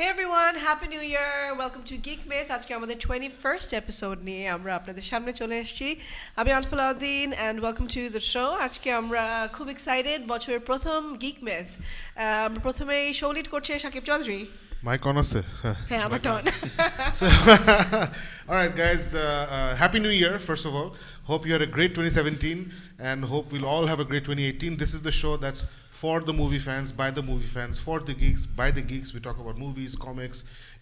Hey everyone, Happy New Year! Welcome to Geek Myth. আজকে আমাদের 21st episode নিয়ে আমরা আপনাদের সামনে চলে এসেছি। আমি আলফালাউদ্দিন and welcome to the show. আজকে আমরা খুব excited বছরের প্রথম Geek Myth. আমরা প্রথমে শো লিড করছে শাকিব চৌধুরী। Mic on আছে হ্যাঁ আমার turn. So all right guys, happy new year first of all. Hope you had a great 2017 and hope we'll all have a great 2018. This is the show that's for the movie fans, by the movie fans, for the geeks, by the geeks. We talk about movies, comics,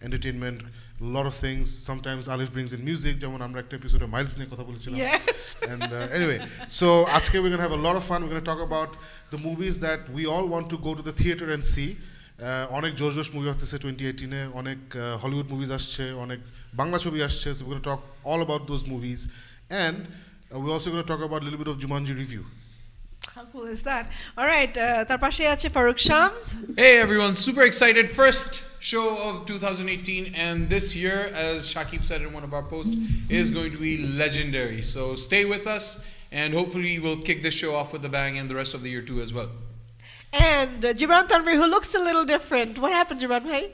entertainment, a lot of things. Sometimes Alif brings in music. যেমন আমরা একটা এপিসোডে Miles নিয়ে কথা বলেছিলাম। Yes. And anyway, so আজকে we're going to have a lot of fun. We're going to talk about the movies that we all want to go to the theater and see. অনেক জোশ জোশ movie আসতেছে 2018-এ, অনেক Hollywood movies আসছে, অনেক বাংলা ছবি আসছে. So we're going to talk all about those movies. And we're also going to talk about a little bit of Jumanji review. How cool is that? All right, তার পাশে আছে Faruk Shams. Hey everyone, super excited. First show of 2018 and this year, as Shakib said in one of our posts, is going to be legendary. So stay with us and hopefully we'll kick this show off with a bang and the rest of the year too as well. And Jibran Tanvir, who looks a little different. What happened, Jibran bhai?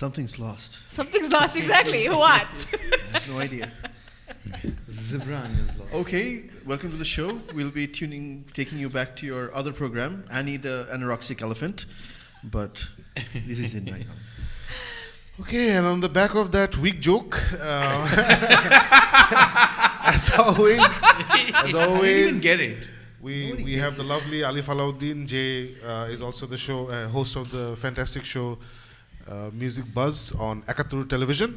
Something's lost. Something's lost, exactly. What? I have no idea. Zibran is lost. Okay, welcome to the show. We'll be taking you back to your other program, Annie the Anorexic Elephant. But this is in right now. Okay, and on the back of that weak joke, as always, I didn't even get it. we have the lovely Alif Alauddin. Jay is also the show host of the fantastic show Music Buzz on Ekatur Television.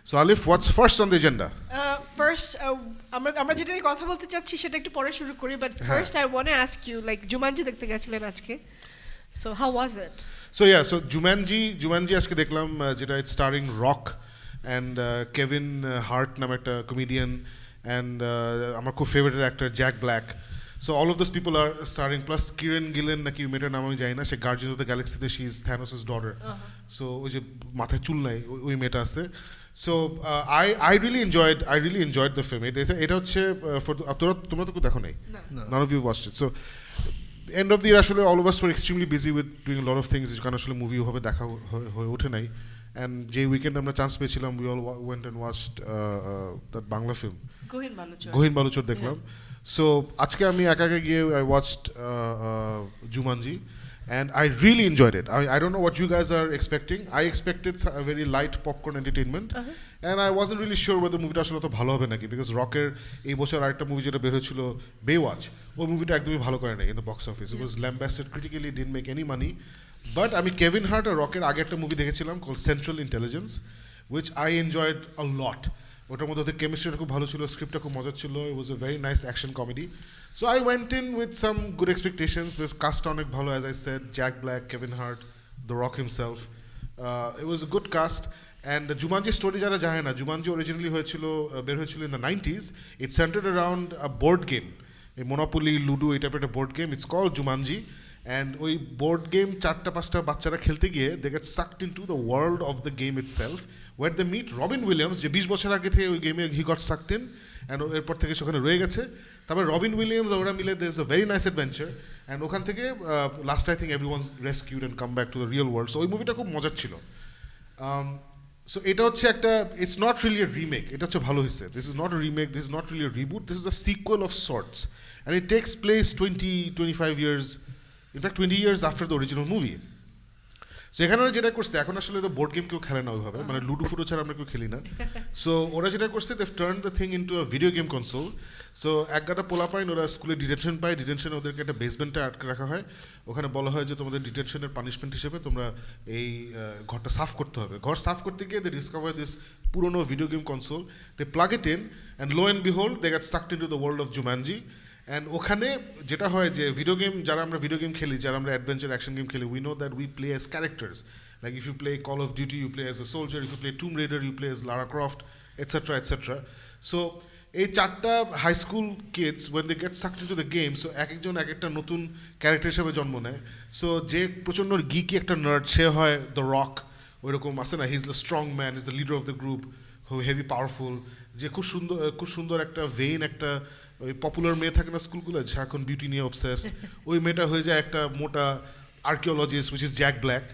So Alif, what's first on the agenda? First, আমরা যেটা নিয়ে কথা বলতে চাচ্ছি সেটা একটু পরে শুরু করি, but first I want to ask you, like Jumanji দেখতে গেছিলেন আজকে, so how was it? So yeah, so Jumanji আজকে দেখলাম, যেটা it's starring Rock and Kevin Hart নামে একটা comedian and আমার খুব favourite actor Jack black. So all of those people are starring, plus Kieran Gillen নাকি মেয়েটার নাম আমি জানি না, সে Guardians of the Galaxy তে she is Thanos' daughter. So ওই যে মাথায় চুল নাই ওই মেয়েটা আছে. So I really enjoyed the film. এটা হচ্ছে তোমরা তো দেখো নাই? None of you watched it. So end of the year আসলে all of us were extremely busy with doing a lot of things, কারণ আসলে মুভি ওভাবে দেখা হয়ে ওঠে নাই. And যে উইকেন্ড আমরা চান্স পেয়েছিলাম, we all went and watched that Bangla film গহীন বালুচর দেখলাম. So আজকে আমি একা গিয়ে I watched Jumanji and I really enjoyed it. I don't know what you guys are expecting. I expected a very light popcorn entertainment and I wasn't really sure whether মুভিটা আসলে তো ভালো হবে নাকি, because রকের এই বছর আরেকটা মুভি যেটা বের হয়েছিল বেওয়াচ, ওই মুভিটা একদমই ভালো করে নাই in the box office. It was lambasted critically, didn't make any money. But আমি কেভিন হার্ট আর রকের আগে একটা মুভি দেখেছিলাম called Central Intelligence, which I enjoyed a lot. ওটার মধ্যে ওদের কেমিস্ট্রিটা খুব ভালো ছিল, স্ক্রিপ্টটা খুব মজা ছিল. It was a very nice action comedy. So I went in with some good expectations. This cast অনেক ভালো, as I said, Jack Black, Kevin Hart, The Rock himself. It was a good cast. And the Jumanji story যারা জানে না, Jumanji originally বের হয়েছিল in the 90s. It centered around a board game, a Monopoly, Ludo, এই টাইপের একটা board game. It's called Jumanji. And ওই board game 4-5টা বাচ্চারা খেলতে গিয়ে they get sucked into the world of the game itself, where they meet Robin Williams, যে 20 বছর আগে থেকে ওই গেমে he got sucked in and এরপর থেকে সেখানে রয়ে গেছে. তারপর রবিন উইলিয়ামস ওরা মিলে there's a very nice adventure and ওখান থেকে last I think everyone's rescued and come back to the real world. So ওই মুভিটা খুব মজার ছিল. So এটা হচ্ছে একটা, it's not really a remake, এটা হচ্ছে ভালো হয়েছে. This is not a remake, this is not really a reboot, this is a sequel of sorts and it takes place 25 years, in fact 20 years after the original movie. So এখানে ওরা যেটা করছে, এখন আসলে তো বোর্ড গেম কেউ খেলে না ওইভাবে, মানে লুডো ফুডো ছাড়া আমরা কেউ খেলি না. সো ওরা যেটা করছে, they've turned the thing into a video game console. So এক গাদা পোলাপাইন ওরা স্কুলে ডিটেনশন পায়, ডিটেনশনে ওদেরকে একটা বেসমেন্টে আটকে রাখা হয়. ওখানে বলা হয় যে তোমাদের ডিটেনশনের পানিশমেন্ট হিসেবে তোমরা এই ঘরটা সাফ করতে হবে. ঘর সাফ করতে গিয়ে they discover this পুরনো video game console, they plug it in and lo and behold they get sucked into the world of Jumanji. And ওখানে যেটা হয় যে যারা আমরা ভিডিও গেম খেলি, যারা আমরা অ্যাডভেঞ্চার অ্যাকশন গেম খেলি, we know that we play as characters. Like if you play Call of Duty, you play as a soldier. If you play Tomb Raider, you play as Lara Croft, etc., etc. So এই 4টা high school kids when they get sucked into the game, so একজন এক একটা নতুন character হিসেবে জন্ম নেয়. So যে প্রচণ্ড গিকি একটা নার্ড, সে হয় দ্য রক, ওইরকম আছে না, he is the strong man, is the leader of the group, heavy powerful, যে খুব সুন্দর একটা ভেইন, একটা ওই পপুলার মেয়ে থাকে না স্কুলগুলো সারাক্ষণ বিউটি নিয়ে অবসেসড, ওই মেয়েটা হয়ে যায় একটা মোটা archaeologist, which is Jack Black.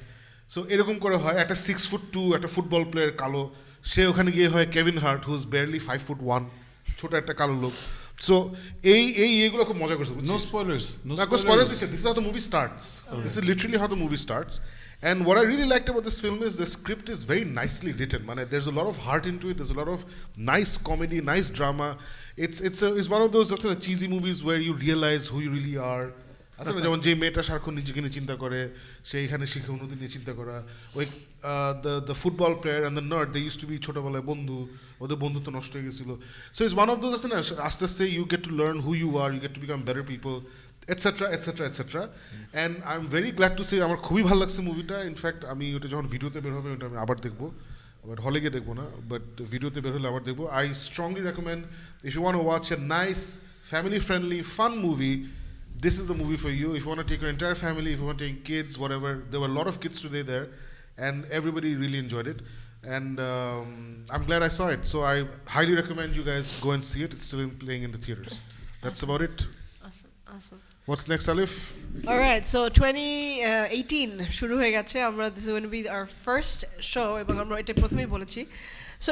So এরকম করে হয় একটা 6'2" একটা ফুটবল প্লেয়ার কালো, সে ওখানে গিয়ে হয় কেভিন হার্ট হুজ বেয়ারলি 5'1", ছোট একটা কালো লোক। সো এই এগুলো খুব মজা করছে। No spoilers. No spoilers. spoilers. This is how the movie starts. This is literally how the movie starts. And what I really liked about this film is the script is very nicely written. Man, there's a lot of heart into it. There's a lot of nice comedy, nice drama. It's one of those cheesy movies where you realize who you really are. আসলে যেমন যে মেয়েটা সারাক্ষণ নিজেকে নিয়ে চিন্তা করে, সে এখানে শিখে অন্যদের নিয়ে চিন্তা করা, ওই the football player and the nerd, they use to be ছোটোবেলায় বন্ধু, ওদের বন্ধুত্ব নষ্ট হয়ে গেছিলো। So it's one of those আছে না, আস্তে আস্তে you get to learn who you are, you get to become better people, etcetera etcetera etcetera. And I am very glad to say আমার খুবই ভালো লাগছে মুভিটা। ইনফ্যাক্ট আমি ওটা যখন ভিডিওতে বের হবে ওটা আমি আবার দেখবো, বাট হলে গিয়ে দেখবো না, বাট ভিডিওতে বের হলে আবার দেখবো। I strongly recommend, if you want to watch a nice family friendly fun movie, this is the movie for you. If you want to take your entire family, if you want to take kids, whatever, there were a lot of kids today there and everybody really enjoyed it, and I'm glad I saw it. So I highly recommend you guys go and see it. It's still playing in the theaters. That's about it. Awesome. What's next, Alif? All right, so 2018 শুরু হয়ে গেছে। আমরা this is going to be our first show এবং আমরা এটা প্রথমেই বলেছি। So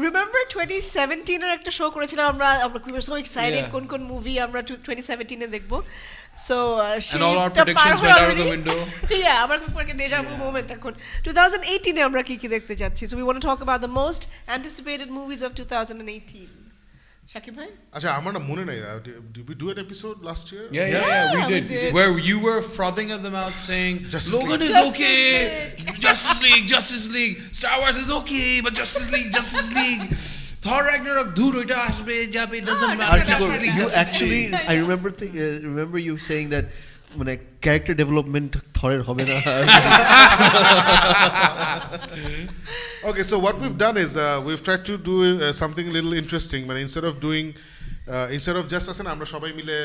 remember 2017 এর একটা শো করেছিলাম আমরা we were so excited কোন মুভি আমরা 2017 এ দেখব। So and all our predictions went out of the window. Yeah, আমার খুব একটা deja vu moment এখন। 2018 এ আমরা কি দেখতে যাচ্ছি? So we want to talk about the most anticipated movies of 2018. Shakib bhai? আচ্ছা আমার না মনে নাই, did we do an episode last year? Yeah, we did. Where you were frothing at the mouth saying, Justice Logan League. is okay, Justice League, Star Wars is okay, but Justice League. Thor Ragnarok, dude, oita ashbe jabe, doesn't matter. Justice League, You Justice actually, League. I remember you saying that মানে character development Thor হবে না। Okay, so what we've done is we've tried to do something a little interesting. But instead of just asking, আমরা সবাই মিলে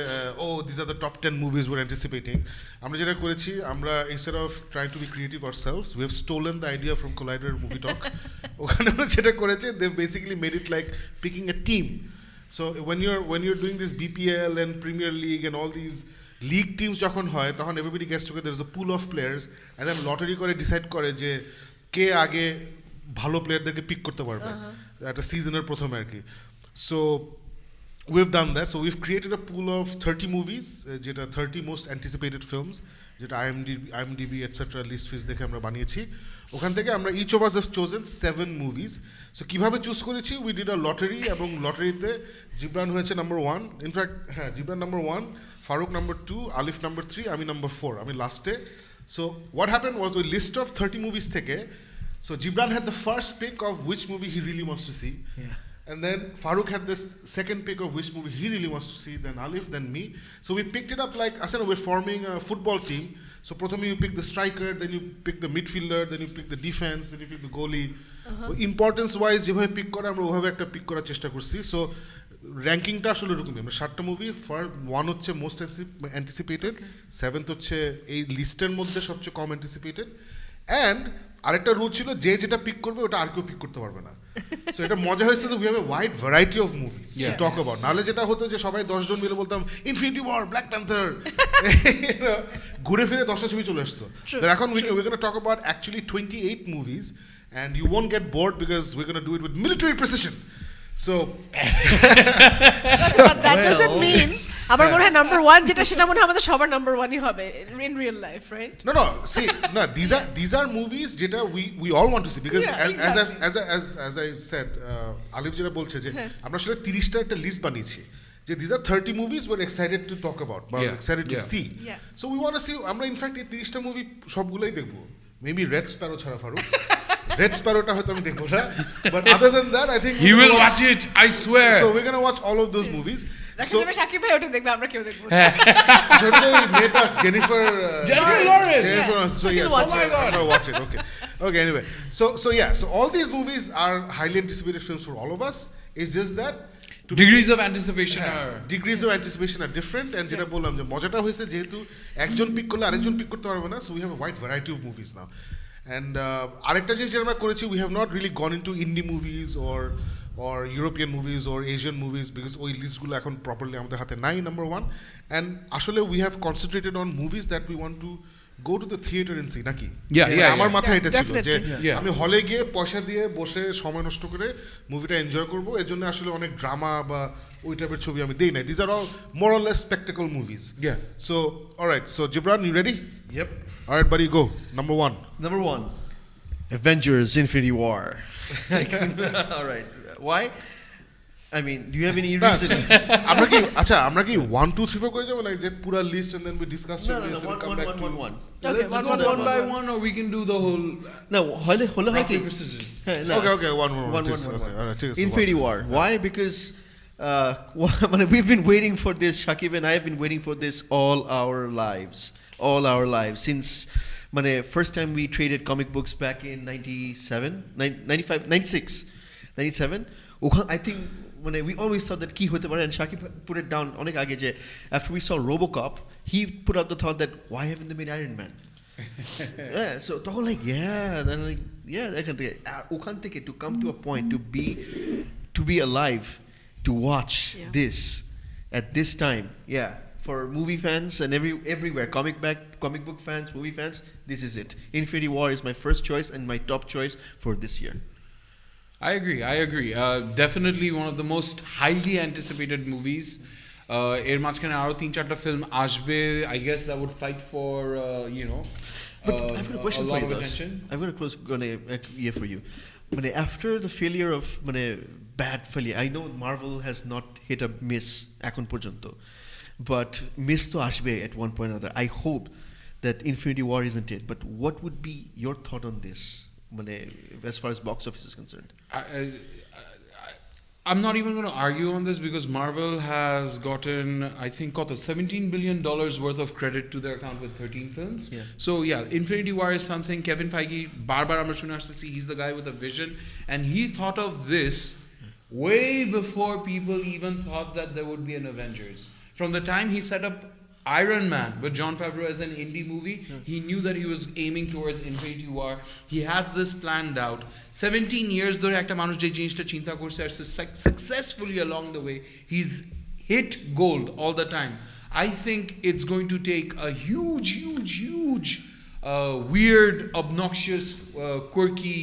these are the top 10 movies we're anticipating. আমরা যেটা করেছি, আমরা instead of trying to be creative ourselves, we have stolen the idea from Collider Movie Talk. ওখানে আমরা যেটা করেছি, they've basically made it like picking a team. So when you're doing this BPL and Premier League and all these league teams যখন হয়, তখন everybody gets together, there's a pool of players, and then lottery করে decide করে যে কে আগে ভালো প্লেয়ারদেরকে pick করতে পারবে একটা সিজনের প্রথমে আর কি। So we've done that. So we've created a pool of 30 movies, যেটা 30 most anticipated films, যেটা IMDb etc. লিস্ট ফিস দেখে আমরা বানিয়েছি। ওখান থেকে আমরা each of us have chosen 7 movies. So কিভাবে চুজ করেছি, we did a lottery, এবং লটারিতে জিবরান হয়েছে নাম্বার 1, ইনফ্যাক্ট হ্যাঁ জিবরান নাম্বার 1, ফারুক নাম্বার 2, আলিফ নাম্বার 3, আমি নাম্বার 4, আমি লাস্টে। So what happened was ওই লিস্ট অফ 30 movies থেকে, so Gibran had the first pick of which movie he really wants to see. And then Farooq had this second pick of which movie he really wants to see, then Alif, then me. So we picked it up like, I said, we're forming a football team. So প্রথমে you pick the striker, then you pick the midfielder, then you pick the defense, then you pick the goalie. Importance wise যেভাবে pick করে আমরা ওভাবে একটা pick করার চেষ্টা করছি। So র্যাঙ্কিংটা আসলে এরকমই, আমরা 7টা মুভি, 1 হচ্ছে মোস্ট অ্যান্টিসিপেটেড, 7th হচ্ছে এই লিস্টের মধ্যে সবচেয়ে কম অ্যান্টিসিপেটেড, অ্যান্ড আরেকটা রুল ছিল যে যেটা পিক করবে ওটা আর কেউ পিক করতে পারবে না। সো এটা মজা হয়েছে যে we have a wide variety of movies to talk about. নাহলে যেটা হতো যে সবাই 10 জন মিলে বলতাম ইনফিনিটি ওয়ার, ব্ল্যাক প্যান্থার, ঘুরে ফিরে 10টা ছবি চলে আসতো। এখন we're going to talk about actually 28 movies, and you won't get bored because we're going to do it with military precision. So but that doesn't mean আমার মনে হয় নাম্বার 1 যেটা সেটা মনে হয় আমাদের সবার নাম্বার 1ই হবে in real life, right? No, see, no, these are movies যেটা we all want to see, because as I said, আলিফ যেটা বলছে যে আমরা আসলে 30টা একটা লিস্ট বানিয়েছি যে these are 30 movies we're excited to talk about, but excited to see. So we want to see, আমরা ইনফ্যাক্ট এই 30টা মুভি সবগুলোই দেখবো, মেবি রেড স্প্যারো ছাড়া। ফারুক রেড স্প্যারোটা হয়তো আমি দেখবো না, but other than that I think he will watch it, I swear. So we're going to watch all of those movies. দেখো তুমি শাকিব ভাই ওটা দেখবে, আমরা কেউ দেখবো না। মেয়েটা Jennifer Lawrence. So yes, Oh my God. I'm gonna watch it. Okay. Anyway, so all these movies are highly anticipated films for all of us. It's just that Degrees of anticipation are different, and যেটা বললাম যে মজাটা হয়েছে যেহেতু একজন pick করলে আরেকজন pick করতে পারবে না, so we have a wide variety of movies now. And আরেকটা জিনিস যেটা আমরা করেছি, we have not really gone into indie movies or European movies or Asian movies, because ওই লিস্টগুলো এখন প্রপারলি আমাদের হাতে নাই, নাম্বার 1. And আসলে we have concentrated on movies that we want to go to the theater and see নাকি Yeah. আমার মাথায় এটা ছিল যে Definitely. Yeah. আমি হলে গিয়ে পয়সা দিয়ে বসে সময় নষ্ট করে মুভিটা এনজয় করব এর জন্য আসলে অনেক ড্রামা বা ওই টাইপের ছবি আমি দেই না this are all more or less spectacle movies Yeah. So alright so Jibran you ready Yep. Alright buddy go number 1 Number 1, Avengers: Infinity War. All right. Why? I mean, do you have any reason? আমরা কি 1 2 3 4 করে যাব like যে পুরো list and then we discuss No, this and come back to one. Okay, Let's go one by one, or we can do the whole No, hole rock, হয় কি? paper, scissors. হ্যাঁ, না। okay one more One. okay all right ঠিক আছে Infinity War. Why? Because we've been waiting for this. Shakib and I have been waiting for this all our lives since first time we traded comic books back in 97, 95, 96, 97. I think we always thought that ki hote pare, and Shakib put it down onek age je after we saw RoboCop, he put up the thought that why haven't they made Iron Man? Yeah, so তখন like then like ওখান থেকে to come to a point to be alive to watch this at this time, for movie fans and everywhere, comic book fans, movie fans, this is it. Infinity War is my first choice and my top choice for this year. I agree. Definitely one of the most highly anticipated movies. এর মাঝখানে আরো 3-4টা film আসবে, I guess that would fight for But I've got a question a for lot you. of attention. I've got a question for you. After the failure of bad failure, I know Marvel has not hit a miss এখন পর্যন্ত, but miss to ashbe at one point or another. I hope that Infinity War isn't it. But what would be your thought on this, as far as box office is concerned? I'm not even going to argue on this because Marvel has gotten, I think, $17 billion worth of credit to their account with 13 films. Yeah. So Infinity War is something. Kevin Feige, bar amra shune aschi, he's the guy with a vision, and he thought of this way before people even thought that there would be an Avengers. From the time he set up Iron Man with Jon Favreau as an indie movie, he knew that he was aiming towards Infinity War. He has this planned out. 17 years ধরে একটা মানুষ যে জিনিসটা চিন্তা করছে আর successfully along the way, he's hit gold all the time. I think it's going to take a huge weird, obnoxious, quirky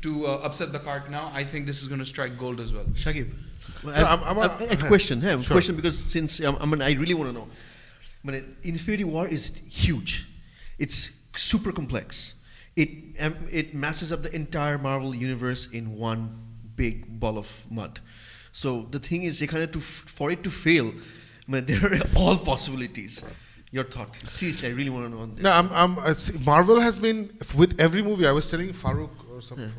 to upset the cart now. I think this is going to strike gold as well. Shakib, I'm a question. Sure. Question, because since I really want to know. Infinity War is huge. It's super complex. It masses up the entire Marvel universe in one big ball of mud. So the thing is, for it to fail, there are all possibilities. Your thought? Seriously, I really want to know on this. No, Marvel has been with every movie. I was telling Farooq or something.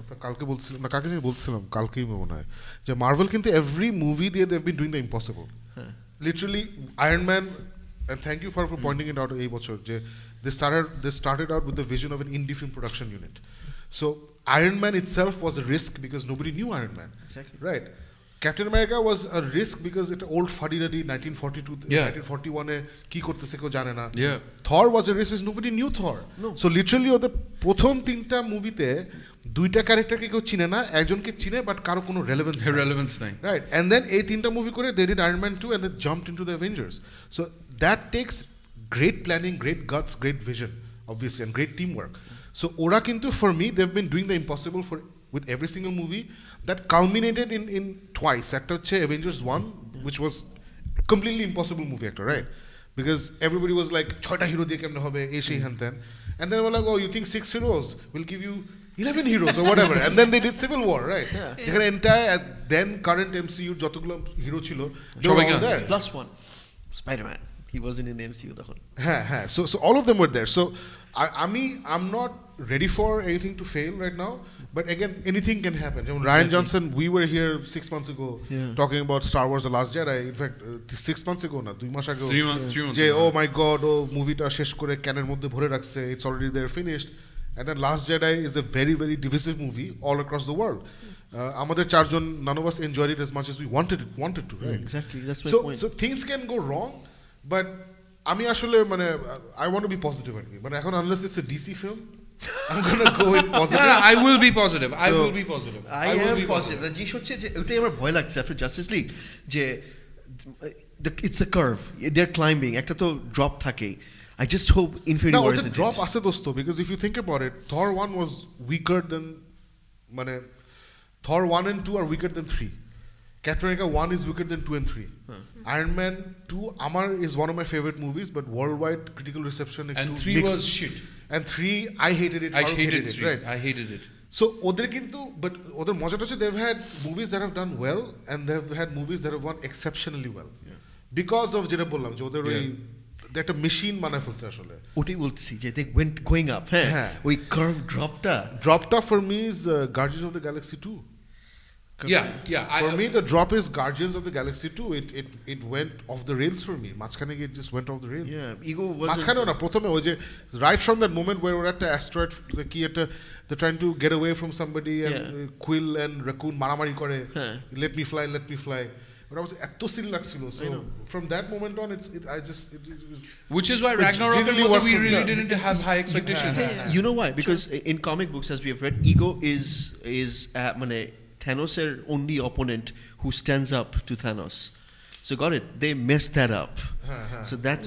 কালকেই মনে হয় যে Marvel কিন্তু every movie they've been doing the impossible. Literally, Iron Man. And thank you for pointing it out এই বছর যে they started out with the vision of an indie film production unit. So Iron Man itself was a risk because nobody knew Iron Man. Exactly. Right. Captain America was a risk because it's old fuddy-duddy 1941 এ কি করতেছে কেউ জানে না. Yeah. Thor was a risk because nobody knew Thor. No. So literally ওদের প্রথম 3টা মুভিতে 2টা ক্যারেক্টারকে কেউ চিনে না, একজনকে চিনে বাট কারো কোনো relevance নাই. Right. And then এই 3টা মুভি করে they did Iron Man 2 and they jumped into the Avengers. So that takes great planning, great guts, great vision, obviously, and great teamwork. So ora kintu for me they've been doing the impossible with every single movie that culminated in twice. Ekta hocche Avengers 1, which was completely impossible movie actor, right? Because everybody was like 6টা hero diye kemne hobe ei shei hanten, and then they were like, oh, you think 6 heroes, we'll give you 11 heroes or whatever. And then they did Civil War, right? যেখানে entire then current MCU যতগুলো hero ছিল they were all there. Plus one, Spider-Man. He wasn't in the MCU the whole. So all of them were there. So I'm not ready for anything to fail right now. But again, anything can happen. Ryan Johnson, we were here 6 months ago talking about Star Wars: The Last Jedi. In fact, 6 months ago, na 2 mass ago. 3 months ago. Oh my God! Oh, movie ta shesh kore canon মধ্যে ভরে রাখছে. It's already there, finished. And then Last Jedi is a very divisive movie all across the world. আমাদের চারজন, none of us enjoyed it as much as we wanted to, right? Exactly. That's my point. So things can go wrong. But আমি আসলে I want to be positive আর কি, এখন unless it's a DC film, I'm gonna go in positive. No, I will be positive. I will be positive. I am positive. The জিনিস হচ্ছে যে ওটাই আমার ভয় লাগছে after Justice League যে it's a curve. They're climbing. একটা তো drop থাকেই. I just hope Infinity Now, War the isn't drop it. আছে দোস্ত, because if you think about it, Thor 1 was weaker than, মানে Thor 1 and 2 are weaker than 3. Captain America 1 is weaker than 2 and 3. Iron Man 2 Amar is one of my favorite movies, but worldwide critical reception And একটু 3 mixed. was shit. And 3 I hated it. I Farooq hated it, 3. right? I hated it. So ওদের কিন্তু, but ওদের মজাটা হচ্ছে they've had movies that have done well and they've had movies that have won exceptionally well because of যেটা বললাম যে ওদের ওই একটা মেশিন বানায় ফেলছে আসলে। ওটাই বলতেছি যে they went going up, হ্যাঁ ওই curve Dropped off for me is Guardians of the Galaxy 2. Yeah. For me, the drop is Guardians of the Galaxy 2. It went off the rails for me. মাঝখানে it just went off the rails. Yeah, ego was মাঝখানেও না, প্রথমে ওই যে right from that moment where ওরা একটা asteroid কি একটা they're trying to get away from somebody and Quill and Raccoon মারামারি করে let me fly. But I was এত সিন লাগছিল. So from that moment on, it was, which is why Which Ragnarok didn't and work we for really me. didn't have high expectations. You know why? Because in comic books, as we have read, ego is মানে Thanos' only opponent who stands up to Thanos. So got it? They messed that up. So that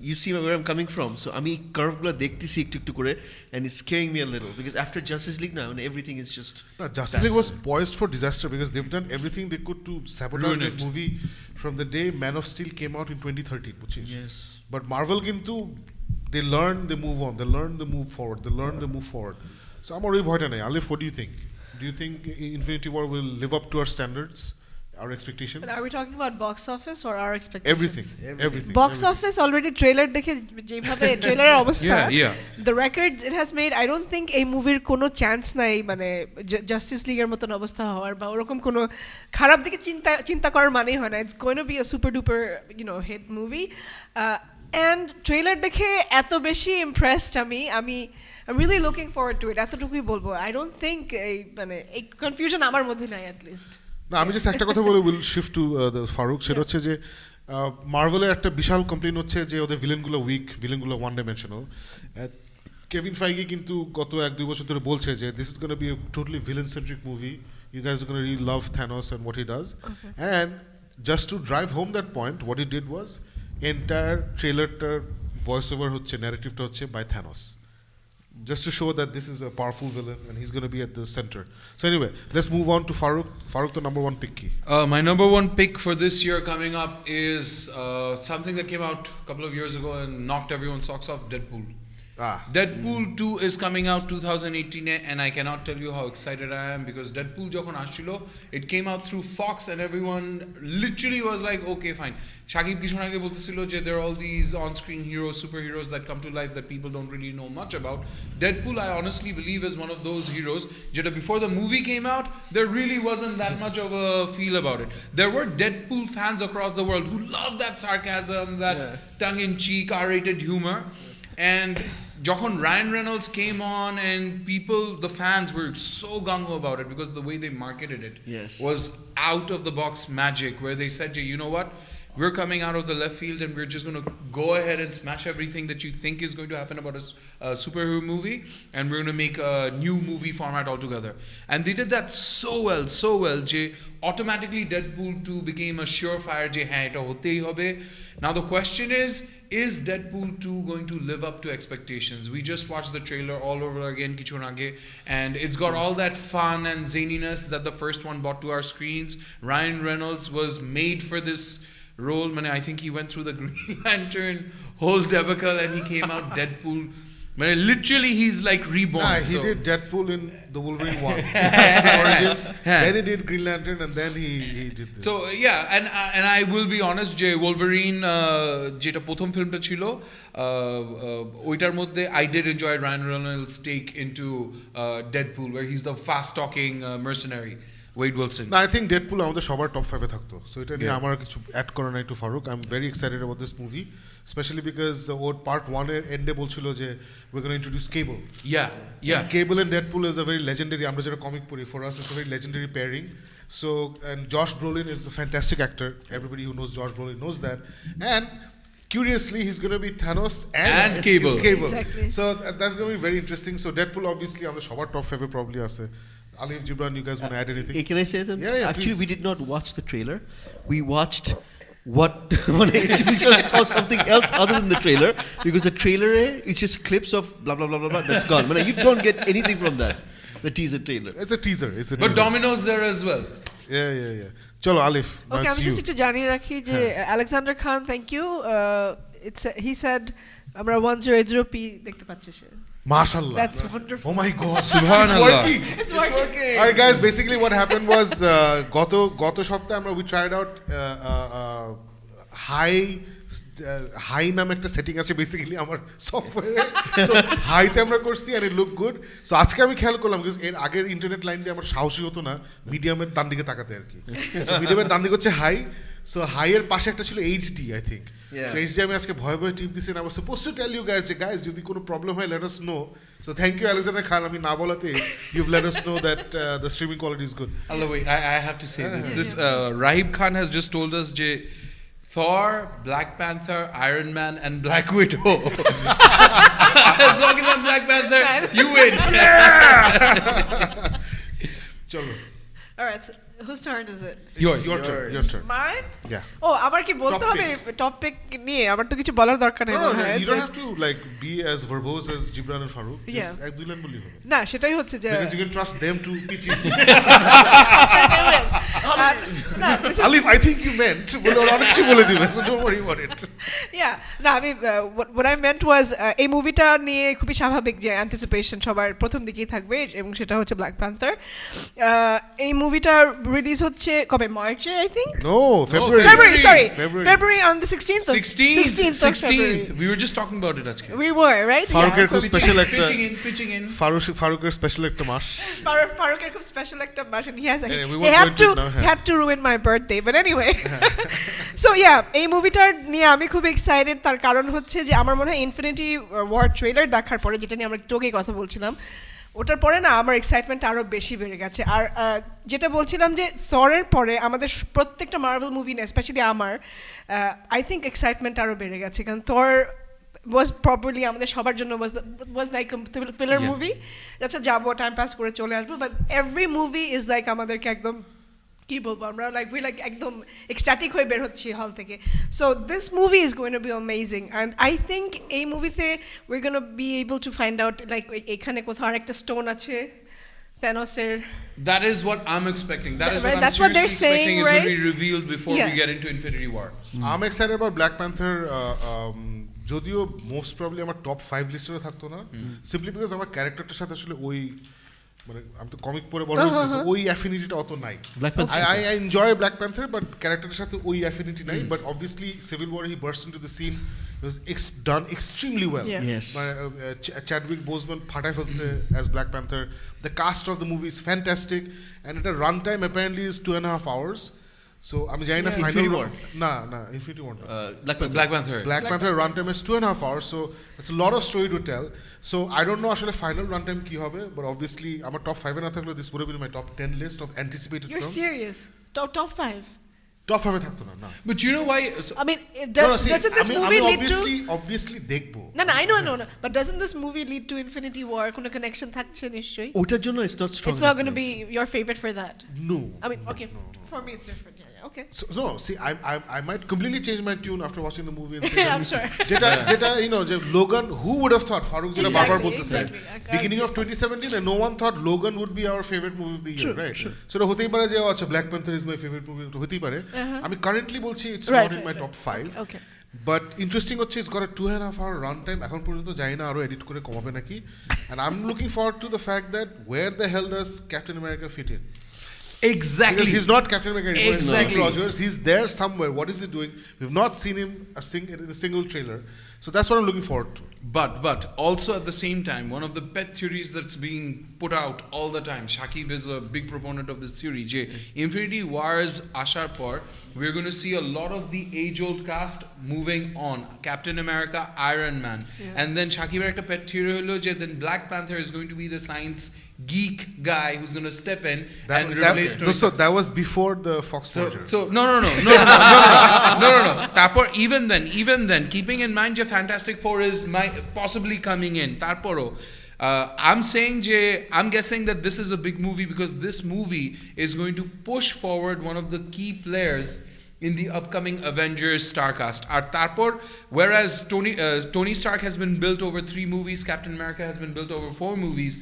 you see where I'm coming from. So আমি curve গুলো দেখতেছি একটু করে, and it's scaring me a little because after Justice League now and everything is just. no, Justice League was poised for disaster because they've done everything they could to sabotage Ruin this it. movie from the day Man of Steel came out in 2013. বুঝছিস? Yes. But Marvel কিন্তু they learn, they move on, they learn, they move forward, they learn, they move forward. So আমার ওই ভয়টা নেই. Alif, what do you think? Do you think Infinity War will live up to our standards, our expectations? And are we talking about box office or our expectations? Everything. Box office already trailer দেখে যেভাবে ট্রেলারের অবস্থা, Yeah. the records it has made, I don't think এই মুভির কোনো chance নাই মানে justice লিগের মতন অবস্থা হওয়ার বা ওরকম কোনো খারাপ দিকে চিন্তা করার মানেই হয় না। It's going to be a super duper hit movie. And trailer দেখে এত বেশি impressed I'm really looking forward to it. এতটুকুই বলবো। I don't think এই confusion আমার মধ্যে নাই at least. না, আমি জাস্ট একটা কথা বলে উইল শিফট টু ফারুক, সেটা হচ্ছে যে মার্ভেলের একটা বিশাল কমপ্লেন হচ্ছে যে ওদের ভিলেনগুলো উইক, ভিলেনগুলো ওয়ান ডাইমেনশনাল। কেভিন ফাইগি কিন্তু গত 1-2 বছর ধরে বলছে যে this is gonna be a totally villain centric movie, you guys are gonna really love Thanos and what he does. And just to drive home that point what he did was entire ট্রেলারটার voice over হচ্ছে, ন্যারেটিভটা হচ্ছে by Thanos, just to show that this is a powerful villain and he's going to be at the center. So anyway, let's move on to Farooq. Farooq, the number one pick ki. My number one pick for this year coming up is something that came out a couple of years ago and knocked everyone's socks off, Deadpool. Deadpool 2 is coming out 2018 and I cannot tell you how excited I am because Deadpool যখন আসছিল, it came out through Fox and everyone literally was like, okay fine. Shakib কিছু আগে বলতেছিল যে there are all these on-screen heroes, superheroes that come to life that people don't really know much about. Deadpool, I honestly believe, is one of those heroes যেটা before the movie came out, there really wasn't that much of a feel about it. There were Deadpool fans across the world who loved that sarcasm, that tongue-in-cheek, R-rated humor. And যখন Ryan Reynolds came on and the fans were so gung-ho about it because the way they marketed it was out of the box magic, where they said, you know what, we're coming out of the left field and we're just going to go ahead and smash everything that you think is going to happen about a superhero movie, and we're going to make a new movie format altogether. And they did that so well je automatically Deadpool 2 became a surefire je ha eta hotei hobe. Now the question is Deadpool 2 going to live up to expectations? We just watched the trailer all over again kichun age, and it's got all that fun and zaniness that the first one brought to our screens. Ryan Reynolds was made for this role. I think he went through the Green Lantern whole debacle and he came out Deadpool. Literally he's like reborn. He did Deadpool in the Wolverine 1. Origins. Then he did Green Lantern and then he did this. So yeah, and I will be honest যে Wolverine যেটা প্রথম ফিল্মটা ছিল ওইটার মধ্যে I did enjoy Ryan Reynolds' take into Deadpool where he's the fast talking mercenary Wade Wilson. No, I think Deadpool আমাদের সবার top 5 এ থাকতো, so এটা নিয়ে আমার কিছু অ্যাড করা নাই to Farooq. I am very excited about this movie, specially because ওর পার্ট 1 এর এন্ডে বলছিল যে we are gonna introduce Cable. Yeah. Cable and Deadpool is a very legendary, আমরা যেটা কমিক পড়ি, for us it's a very legendary pairing. So and Josh Brolin is a fantastic actor, everybody who knows Josh Brolin knows that, and curiously he's going to be Thanos and Cable. Exactly. So that's going to be very interesting. So Deadpool obviously আমাদের সবার top 5 এ probably আছে। Alif, Gibran, you guys want to add anything? Can I say that? Yeah, Actually, please. we did not watch the trailer. We watched what we just saw something else other than the trailer, because the trailer is just clips of blah blah blah blah blah, that's gone. You don't get anything from that, the teaser trailer. It's a teaser. But Domino's there as well. Yeah. Chalo, Alif. Okay, আমি you. just একটু জানিয়ে রাখি যে Alexander Khan, thank you, he said আমরা 100p দেখতে পাচ্ছি সে। Mashallah. That's wonderful. Oh my God. Subhanallah. It's working. All right, guys. Basically, what happened was, goto shoptahe we tried out high নামে একটা সেটিং আছে বেসিক্যালি আমার সফটওয়্যারে। সো হাইতে আমরা করছি and it looked good. So আজকে আমি খেয়াল করলাম because এর আগের ইন্টারনেট লাইন দিয়ে আমার সাহসী হতো না মিডিয়ামের ডান দিকে তাকাতে আর কি। সো মিডিয়ামের ডান দিকে হচ্ছে হাই, সো হাই এর পাশে একটা ছিল HD I think. So HD আমি আজকে ভয়ে ভয়ে টিপ দিছি, and I was supposed to tell you guys যে guys যদি কোনো প্রবলেম হয় let us know. So thank you Alexander Khan, আমি না বলাতে you've let us know that the streaming quality is good. Allah, wait, I have to say this Rahib Khan has just told us je Thor, Black Panther, Iron Man and Black Widow. As long as I'm Black Panther, you win. চলো All right, whose turn is it? Yours. your turn. Mine? Yeah. ও আবার কি বলতে Top হবে topic নিয়ে? আমার তো কিছু বলার দরকার নেই No, মনে হয়। you don't have to like be as verbose as Gibran and Farooq. Yeah. Just এক দুই লাইন বললেই হবে। না, সেটাই হচ্ছে যে Because you can trust them to pitch it. না, this is- Alif, I think you meant বলে ওরা অনেক কিছু বলে দিবে, so don't worry about it. Yeah, না আমি what I meant was এই মুভিটা নিয়ে খুবই স্বাভাবিক যে অ্যান্টিসিপেশন সবার প্রথম দিকেই থাকবে, এবং সেটা হচ্ছে ব্ল্যাক প্যান্থার। এই মুভিটা রিলিজ হচ্ছে কবে? মার্চে I think. No, February. February on the 16th. 16th. We were just talking about it আজকে. We were, right? ফারুকের খুব so স্পেশাল একটা Pitching in. ফারুকের স্পেশাল একটা মাস। ফারুকের খুব স্পেশাল একটা মাস, and he we won't go into it now, he had to ruin my birthday, but anyway. So yeah, এই মুভিটার নিয়ে আমি খুব এক্সাইটেড, তার কারণ হচ্ছে যে আমার মনে হয় ইনফিনিটি ওয়ার ট্রেলার দেখার পরে, যেটা নিয়ে আমরা একটু আগেই কথা বলছিলাম, ওটার পরে না আমার এক্সাইটমেন্ট আরো বেশি বেড়ে গেছে। আর যেটা বলছিলাম যে থরের পরে আমাদের প্রত্যেকটা মার্ভেল মুভি না, স্পেশালি আমার আই থিঙ্ক এক্সাইটমেন্ট আরো বেড়ে গেছে, কারণ থর was probably আমাদের সবার জন্য was like a pillar movie, আচ্ছা যাবো টাইম পাস করে চলে আসবো, but every movie is like আমাদেরকে একদম কি বলবো আমরা লাইক একদম এক্সট্যাটিক হয়ে বের হচ্ছি হল থেকে। So this movie is going to B amazing, and I think এই মুভিতে we gonna be able to find out like এখানে কোথাও আরেকটা স্টোন আছে Thanosের। That is what I'm expecting. That is Right, what I'm that's what they're seriously expecting saying, is going to right? be revealed before Yeah. we get into Infinity War. I'm excited about Black Panther. যদিও most probably আমার top 5 লিস্টেও থাকতো না, simply because আমার ক্যারেক্টারটার সাথে আসলে ওই মানে আমি তো কমিক পড়ে বড় হয়েছি, ওই অ্যাফিনিটিটা অত নাই। I enjoy Black Panther, but ক্যারেক্টারের সাথে ওই অ্যাফিনিটি নাই, but obviously Civil War he burst into the scene. It was done extremely well. Yeah. Yes. Chadwick Boseman ফাটাই ফেলছে as Black Panther. The cast of the movie is fantastic, and at a runtime apparently is 2.5 hours. So আমি জানি না final না Infinity War Black Panther runtime is 2.5 hours, so it's a lot of story to tell. So I don't know আসলে final runtime কি হবে, but obviously আমার top 5 এ না থাকলে this would have been my top 10 list of anticipated You're films. serious? Top 5? Top 5 এ থাকতো না। But you know why? I mean, doesn't this movie lead to? Obviously দেখবো। না I know, but doesn't this movie lead to Infinity War? কোনো connection থাকছে নিশ্চয়ই? ওটার জন্য it's not strong. It's not going to be your favorite for that. No. I mean, okay, for me it's different. Yeah, okay. So no, see, I might completely change my tune after watching the movie and say, I'm sure. যেটা you know, যে Logan, who would have thought Farooq যেটা বারবার বলতেছে beginning of 2017 and no one thought Logan would be our favorite movie of the year, right? So এটা হতেই পারে যে আচ্ছা Black Panther is my favorite movie, তো হতেই পারে। আমি কারেন্টলি বলছি it's not in my top 5. Okay. But interesting হচ্ছে it's got a 2.5 hour run time, এখন পর্যন্ত জানি না আরো এডিট করে কমাবে নাকি, and I'm looking forward to the fact that where the hell does Captain America fit in? Exactly. Because he's not Captain America anymore. Exactly. Steve Rogers. He's there somewhere. What is he doing? We've not seen him in a single trailer. So that's what I'm looking forward to. But also at the same time, one of the pet theories that's being put out all the time, Shakib is a big proponent of this theory, Infinity Wars ashar por, we're going to see a lot of the age-old cast moving on. Captain America, Iron Man. Yeah. And then Shakib's একটা pet theory হলো যে then Black Panther is going to be the science geek guy who's going to step in and replace Tony. So that was before the Fox merger. So no. তারপর even then keeping in mind যে Fantastic Four is possibly coming in তারপরও I'm guessing that this is a big movie because this movie is going to push forward one of the key players in the upcoming Avengers starcast. Ar tarpor, whereas Tony Stark has been built over 3 movies, Captain America has been built over 4 movies.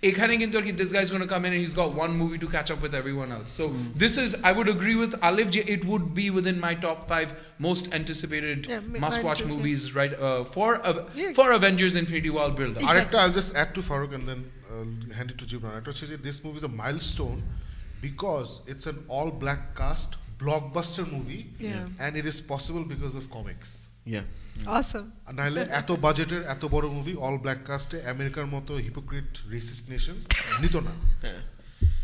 This guy's going to come in and he's got 1 movie to catch up with everyone else. So this is, I would agree with Alif J, it would be within my top 5 most anticipated must-watch movies, right? For Avengers Infinity War build. Exactly. I'll just add to Farooq and then hand it to Jibran. This movie is a milestone because it's an all-black cast blockbuster movie, and it is possible because of comics. Yeah. Awesome. নাহলে এত বাজেটের এত বড় movie all black কাস্টে আমেরিকার মতো hypocrite racist Nations নিত না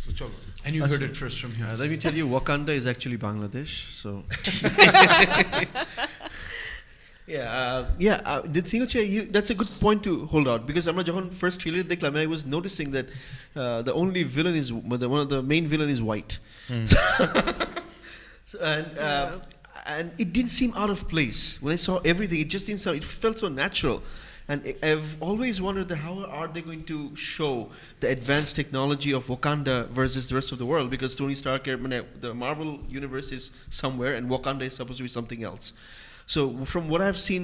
so চলো And you heard it first from here. Let me tell you, Wakanda is actually Bangladesh, so the thing that's a good point to hold out because আমরা যখন first trailer দেখলাম I was noticing that the only villain is one of the main villain is white. And it didn't seem out of place when I saw everything. It just didn't sound. It felt so natural, and I've always wondered that how are they going to show the advanced technology of Wakanda versus the rest of the world? Because Tony Stark, the Marvel universe is somewhere, and Wakanda is supposed to be something else. So from what I've seen,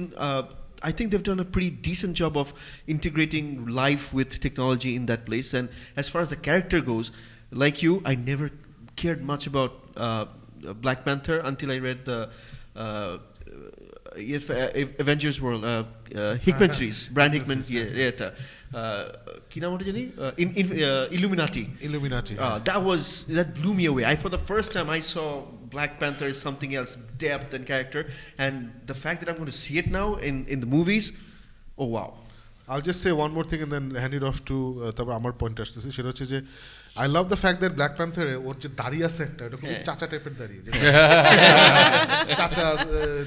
I think they've done a pretty decent job of integrating life with technology in that place. And as far as the character goes, like you, I never cared much about Black Panther until I read the Avengers World Hickman series, Brand Hickman Illuminati. That blew me away. For the first time I saw Black Panther is something else, depth and character, and the fact that I'm going to see it now in the movies, oh wow. I'll just say one more thing and then hand it off to তারপর আমার point আসতেছে সেটা হচ্ছে যে I love the fact that Black Panther ওর যে দাড়ি আছে একটা এটা খুব চাচা টাইপের দাড়ি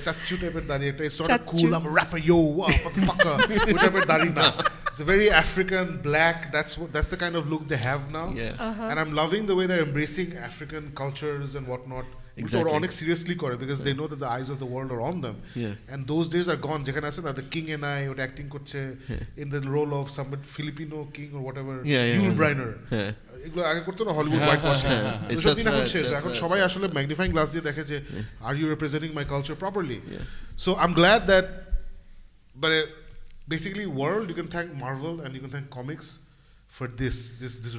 চাচু টাইপের দাড়ি একটা it's not a cool I'm a rapper yo motherfucker ওই টাইপের দাড়ি না it's a very African black that's the kind of look they have now and I'm loving the way they're embracing African cultures and whatnot. Exactly. অনেক seriously করে because they know that the eyes of the world are on them and those days are gone যেখানে আছে না the king and I ওটা acting করছে in the role of some Filipino king or whatever Yul Brynner এগুলো আগে করতো না Hollywood white washing এসব দিন এখন শেষ এখন সবাই আসলে ম্যাগনিফাইং গ্লাস দিয়ে দেখে যে are you representing my culture properly so I'm glad that but basically world you can thank Marvel and you can thank comics for this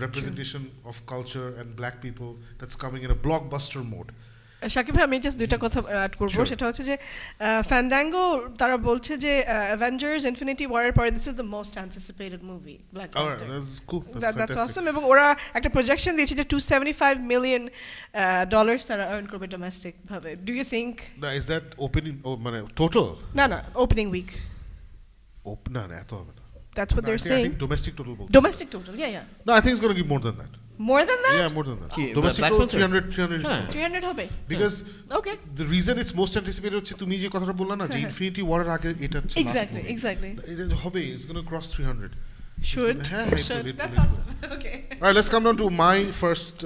representation of culture and black people that's coming in a blockbuster mode. Shakib ভাই আমি just দুইটা কথা add করব সেটা হচ্ছে যে ফ্যান্ডাঙ্গো তারা বলছে যে অ্যাভেঞ্জার্স ইনফিনিটি ওয়ারের পরে this is the most anticipated movie black panther that's cool that's awesome এবং ওরা একটা প্রজেকশন দিয়েছে যে $275 million তারা আর্ন করবে ডোমেস্টিক ভাবে do you think is that opening মানে total না ওপেনিং উইক না এত হবে না that's what they're saying I think domestic total yeah no I think it's going to give more than that more than that domestic total 300 হবে because okay the reason it's most anticipated হচ্ছে তুমি যে কথাটা বললা না যে infinity ওয়ারের আগে এটা হচ্ছে exactly এটা হবে it's going to cross 300 should that's awesome okay all right let's come down to my first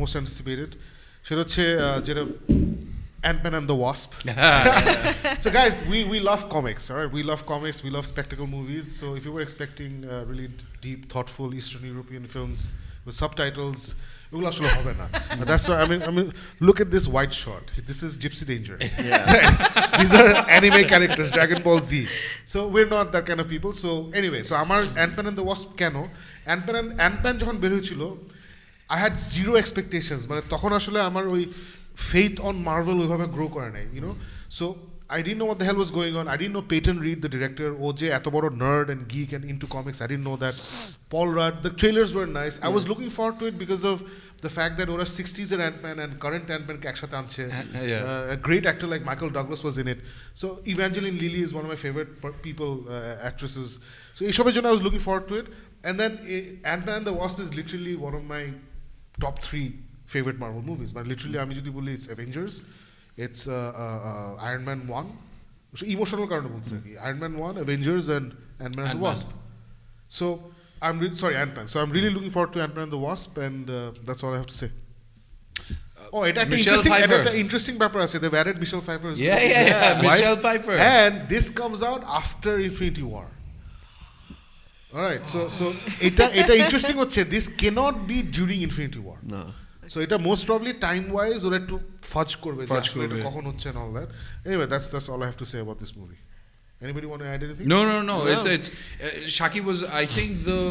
most anticipated সেটা হচ্ছে যেটা Ant-Man and the Wasp. So guys, we love comics, all right? We love comics, we love spectacle movies. So if you were expecting really deep, thoughtful Eastern European films with subtitles, এগুলো আসলে হবে না. That's why I mean look at this white shot. This is Gypsy Danger. These are anime characters, Dragon Ball Z. So we're not that kind of people. So anyway, so আমার Ant-Man and the Wasp কেন? Ant-Man যখন বের হয়েছিল I had zero expectations. মানে তখন আসলে আমার ওই faith on Marvel ওইভাবে grow করে নাই, you know. So I didn't know what the hell was going on. I didn't know Peyton Reed, the director, ও যে এত বড় nerd and geek and into comics. I didn't know that. Paul Rudd, the trailers were nice. I was looking forward to it because of the fact that ওরা 60s এর Ant-Man and current Ant-Man কে একসাথে আনছে. A great actor like Michael Douglas was in it. So Evangeline Lilly is one of my favorite people, actresses. So এইসবের জন্য I was looking forward to it. And then Ant-Man and the Wasp is literally one of my top 3 favorite Marvel movies. But literally আমি যদি বলি it's Avengers, it's Iron Man 1. Emotional কারণে বলছি কি Iron Man 1, Avengers and Ant-Man and the Wasp. So I'm Ant-Man. So I'm really looking forward to Ant-Man and the Wasp and that's all I have to say. এটা একটা interesting ব্যাপার আছে. They've added Michelle Pfeiffer as well. Yeah. Michelle Pfeiffer. And this comes out after Infinity War. All right, so এটা interesting হচ্ছে this cannot be during Infinity War. No. So এটা most probably time wise ওরা একটু fudge করবে যে Fudge আসলে এটা করবে। কখন হচ্ছে and all that. Anyway, that's all I have to say about this movie. Anybody want to add anything? No. No. It's Shaki was. I think the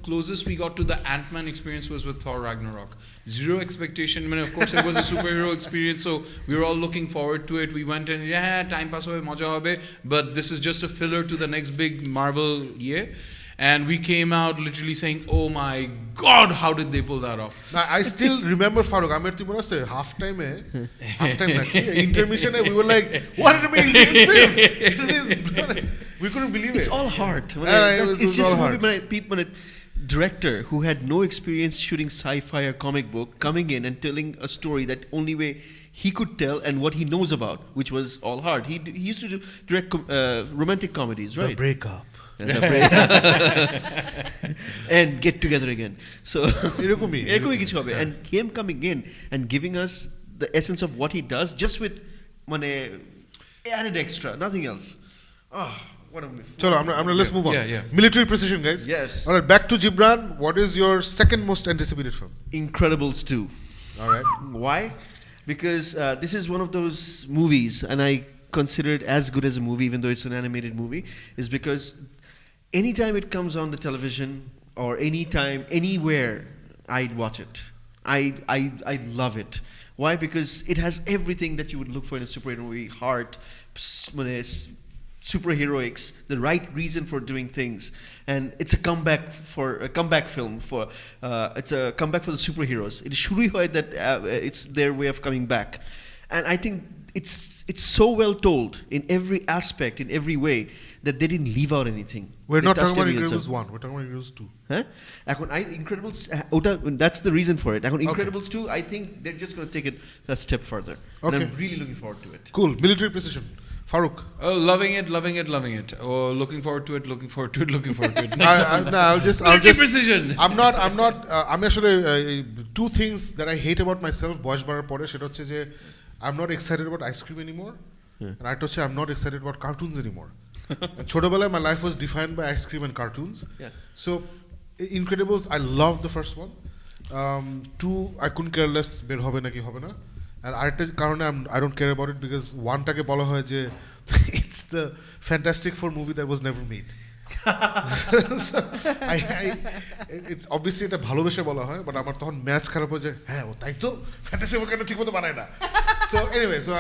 closest we got to the Ant-Man experience was with Thor Ragnarok. Zero expectation. I mean, of course, it was a superhero experience, so we were all looking forward to it. We went and time pass hobe, moja hobe. But this is just a filler to the next big Marvel year. And we came out literally saying, "Oh my God, how did they pull that off?" Now, I still remember Farooq. I mean, half time, intermission. We were like, "What an amazing film! It is, we couldn't believe It's it." all heart. it was It's just all a movie. heart. People, director who had no experience shooting sci-fi or comic book coming in and telling a story that only way he could tell and what he knows about, which was all heart. He used to direct romantic comedies, The right? breakup. And get together again. So এরকমই কিছু হবে. And him coming in and giving us the essence of what he does just with added extra, nothing else. Oh, what a Chalo, let's move on. Yeah. Military precision, guys. Yes. All right, back to Gibran. What is your second most anticipated film? Incredibles 2. All right. Why? Because this is one of those movies, and I consider it as good as a movie, even though it's an animated movie, is because anytime it comes on the television or anytime, anywhere, I'd watch it. I love it. Why? Because it has everything that you would look for in a superhero movie: heart, superheroics, the right reason for doing things, and it's a comeback film for it's a comeback for the superheroes. It is shuri hoy that it's their way of coming back, and I think it's so well told in every aspect, in every way, that they didn't leave out anything. We're They not touched talking about every Incredibles answer. 1. We're talking about Incredibles 2. Huh? Incredibles, that's the reason for it. Incredibles 2, I think they're just going to take it a step further. And Okay. I'm really looking forward to it. Cool. Military precision. Farooq. Oh, loving it. Oh, looking forward to it. I'll just Military precision. I'm actually two things that I hate about myself বয়স বাড়ার পরে সেটা হচ্ছে যে I'm not excited about ice cream anymore. And I হচ্ছে I'm not excited about cartoons anymore. ছোটবেলায় my life was defined by ice cream and cartoons. Yeah. So Incredibles, I love the first one. Two, I couldn't care less বের হবে নাকি হবে না. And আরেকটা কারণে I don't care about it because ওয়ানটাকে বলা হয় যে it's the Fantastic Four movie that was never made. So, it's obviously এটা ভালোবেসে বলা হয় বাট আমার তখন ম্যাচ খারাপ হয় যে হ্যাঁ ও তাই তো ফ্যান্টাসি ফোর কেন ঠিকমতো বানায় না. So anyway, so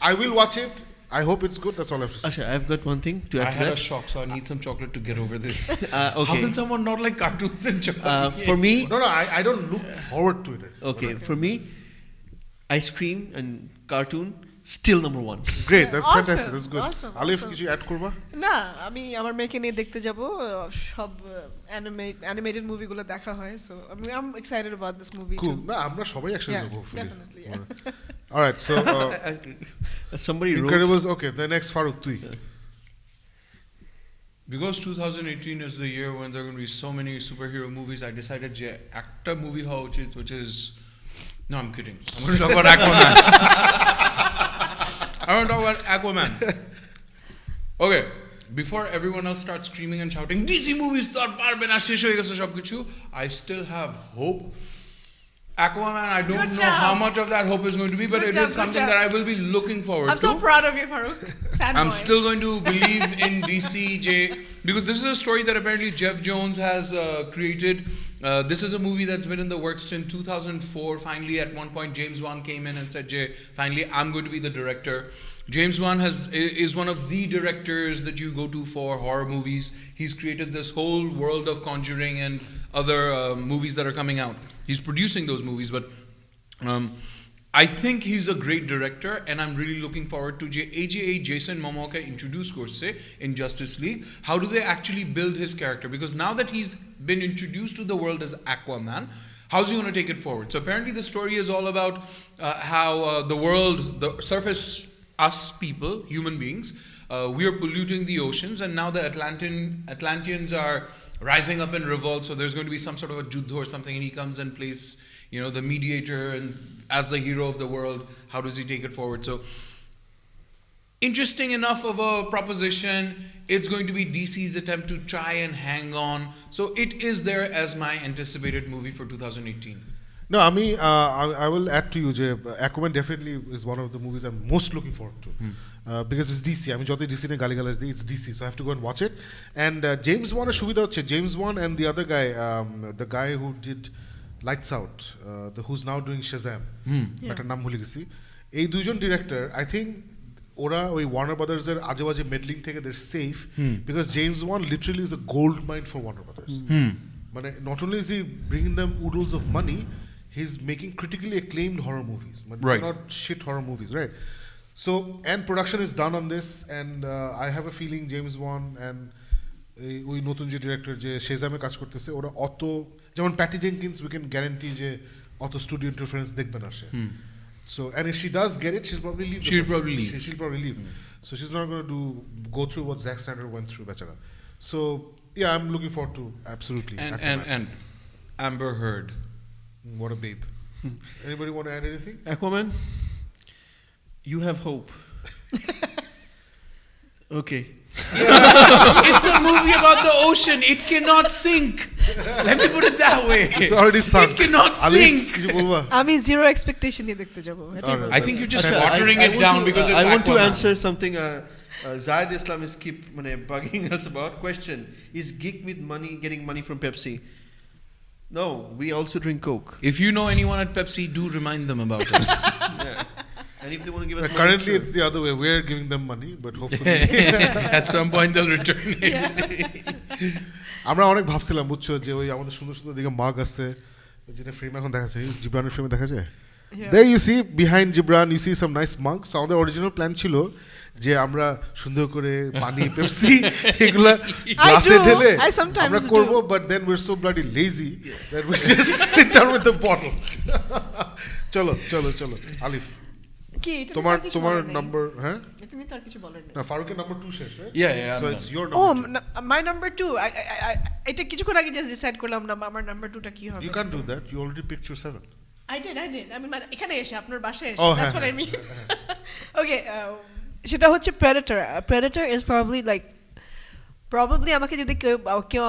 I will watch it. I hope it's good. That's all I have to say. Asha, I've got one thing to add I to had that. a shock, so I need some chocolate to get over this. Okay. How can someone not like cartoons and chocolate? For me, No, I don't look forward to it. okay, for me, ice cream and cartoon still number one. Great, that's Awesome, fantastic. That's good. awesome, Alif, awesome. কিছু add করবা? না আমি আমার মেয়েকে নিয়ে দেখতে যাব সব অ্যানিমেটেড মুভিগুলো দেখা হয় so I'm excited about this movie Cool. too. না আমরা সবাই একসাথে Yeah, যাবো hopefully. definitely, yeah. All right, so Somebody wrote. Incredibles. Okay, the next Farooq তুই. Because 2018 is the year when there are going to be so many superhero movies, I decided যে একটা movie হওয়া উচিত, which is no, I'm kidding. I'm going to talk about Aquaman. I want to talk about Aquaman. Okay, before everyone else starts screaming and shouting, DC movies তো আর পারবে না, শেষ হয়ে গেছে সবকিছু, I still have hope. Aquaman, I don't Good know job. how much of that hope is going to be, but Good it job, is good something job. that I will be looking forward I'm to. so proud of you, Farooq. I'm still going to believe in DCJ because this is a story that apparently Jeff Jones has created. This is a movie that's been in the works since 2004. Finally, at one point, James Wan came in and said, "Jay, finally, I'm going to be the director." James Wan is one of the directors that you go to for horror movies. He's created this whole world of Conjuring and other movies that are coming out. He's producing those movies, but I think he's a great director, and I'm really looking forward to AJA Jason Momoa introduce Korse in Justice League. How do they actually build his character? Because now that he's been introduced to the world as Aquaman, how's he going to take it forward? So apparently the story is all about how the world, the surface, us people, human beings, we are polluting the oceans, and now the Atlanteans are rising up in revolt. So there's going to be some sort of a juddho or something, and he comes and plays, the mediator, and as the hero of the world, how does he take it forward? So interesting enough of a proposition. It's going to be DC's attempt to try and hang on. So it is there as my anticipated movie for 2018. No, I will add to you যে Aquaman definitely is one of the movies I'm most looking forward to. Because it's DC. আমি যতই DC নিয়ে গালিগালাজ দিই, it's DC, so I have to go and watch it. And James Wan এর সুবিধা হচ্ছে James Wan and the other guy, the guy who did Lights Out, who's now doing Shazam. একটা নাম ভুলে গেছি। এই দুইজন ডিরেক্টর I think ওরা ওই ওয়ার্নার ব্রাদার্স এর আজে বাজে মেডলিং থেকে they're safe because James Wan literally is a gold mine for Warner Brothers. মানে not only is he bringing them oodles of money, he's making critically acclaimed horror movies. But Right. not shit horror movies, right? So, and production is done on this, and I have a feeling James Wan and ওই নতুন যে director যে শেজামে কাজ করতেছে ওরা অত যেমন patty Jenkins we can guarantee যে অত স্টুডিও ইন্টারফারেন্স দেখবে না সে so and if she does get it she'll probably leave she'll probably leave so she's not going to go through what Zack Snyder went through bechara so yeah I'm looking forward to absolutely and Amber Heard. What a babe. Anybody want to add anything? Aquaman, you have hope. Okay. It's a movie about the ocean. It cannot sink. Let me put it that way. It's already sunk. It cannot sink. কিছু বলবা? আমি zero expectation নিয়ে দেখতে যাব I think you're just Acha, watering I it want down to- because it's I want to Aquaman. answer something Zahid Islam is keep bugging us about. Question: is Geek Myth money getting money from Pepsi? No, we also drink Coke. If you know anyone at Pepsi, do remind them about us. Yeah. And if they want to give us money, Currently sure. it's the other way. We're giving them money, but hopefully At some point they'll return it. আমরা অনেক ভাবছিলাম বুঝছো যে ওই আমাদের সুন্দর সুন্দর দিকে মাগ আছে যেটা ফ্রেম এখন দেখা যায় জিব্রানের ফ্রেমে দেখা যায় there you see behind Gibran you see some nice mugs so আমাদের অরিজিনাল প্ল্যান ছিল যে আমরা সুন্দর করে পানি পেপসি এগুলা গ্লাসে do. ঢেলে I sometimes আমরা do. করব but then we're so bloody lazy that we just sit down with the bottle চলো চলো চলো আলিফ কি এটা তোমার নাম্বার হ্যাঁ এটা নিয়ে তো আর কিছু বলার নেই না ফারুকের নাম্বার 2 শেষ right Yeah, I'm so done. it's your ও number মাই নাম্বার 2 এটা কিছুক্ষণ আগে জাস্ট ডিসাইড করলাম না আমার নাম্বার 2টা কি হবে you can't do that you already picked your 7 I did I mean এখানে এসে আপনার বাসায় এসে Oh, that's হ্যাঁ, what I mean okay সেটা হচ্ছে Predator is probably আমাকে যদি কেউ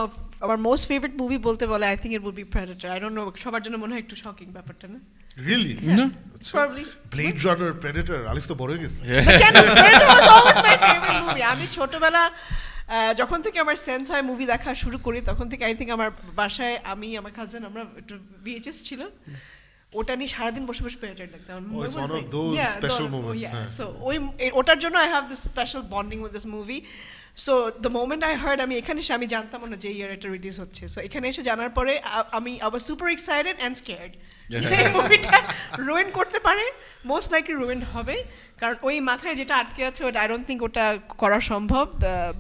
আমার মোস্ট ফেভারিট মুভি বলতে বলে I think it would be Predator I don't know সবার জন্য মনে হয় একটু শকিং ব্যাপারটা না really No. probably Blade Runner Predator আলিফ তো বড় হয়ে গেছে কেন Predator was always my favorite movie আমি ছোটবেলা যখন থেকে আমার সেন্স হয় মুভি দেখা শুরু করি তখন থেকে আই থিঙ্ক আমার বাসায় আমি আমার কাজিন আমরা একটু VHS ছিল ওটা নিয়ে সারাদিন বসে বসে Predator দেখতাম Oh, it's one of those special moments, হ্যাঁ। so ওটার জন্য I have this special bonding with this movie so the moment I heard আমি এখানে এসে আমি জানতাম না যে ইয়ার এটা রিলিজ হচ্ছে so এখানে এসে জানার পরে I was super excited and scared এই মুভিটা রুইন করতে পারে মোস্ট লাইকলি রুইন হবে কারণ ওই মাথায় যেটা আটকে আছে ওটা আই ডোন্ট থিংক ওটা করা সম্ভব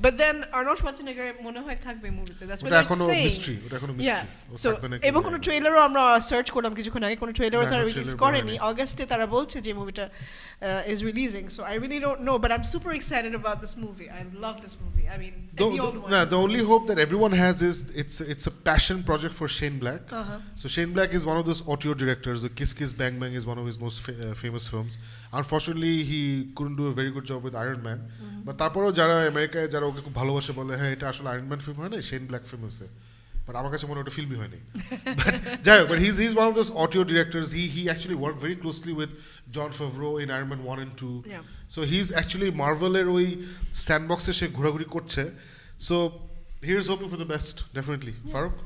বাট দেন আর্নল্ড শোয়ার্জেনেগার মনে হয় থাকবে মুভিতে দ্যাটস ওটা এখনো মিস্ট্রি সো এবং কোনো ট্রেলারও আমরা সার্চ করলাম কিছুক্ষণ আগে কোনো ট্রেলারও না, তারা কোনো রিলিজ trailer করেনি বের হয়নি। অগস্টে তারা বলছে যে মুভিটা is releasing so I really don't know but I am super excited about this movie I love this movie I mean the old one the only hope that everyone has is it's a passion project for Shane Black. So Shane Black is one of those auteur directors. The Kiss Kiss Bang Bang is one of his most famous films. Unfortunately, he couldn't do a very good job with Iron Man. But তারপরেও যারা আমেরিকায় যারা ওকে খুব ভালোবাসে বলে হ্যাঁ এটা আসলে আয়রন ম্যান ফিল্ম হয় না Shane Black film হয়েছে বাট আমার কাছে মনে হয় ওটা ফিল্মই হয়নি বাট যাই হোক but he's one of those auteur directors he actually worked very closely with Jon Favreau in Iron Man 1 and 2 Yeah. so he's actually Marvel-এর ওই স্যান্ডবক্সে সে ঘোরাঘুরি করছে so here's hoping for the best definitely Farooq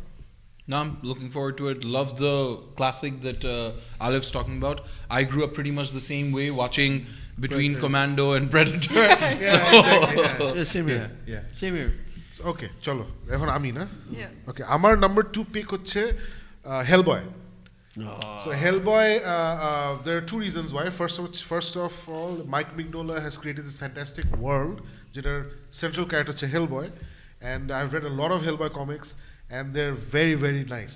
No, I'm looking forward to it. Love the classic that Alif's talking about. I grew up pretty much the same way, watching between Predators. Commando and Predator. exactly, Yeah, same here. Yeah. Same here. So, okay চলো এখন আমি না Yeah. okay আমার number 2 pick হচ্ছে Hellboy So Hellboy, there are two reasons why. First of all, Mike Mignola has created this fantastic world. যেটার central character হচ্ছে Hellboy, and I've read a lot of Hellboy comics, and they're very very nice.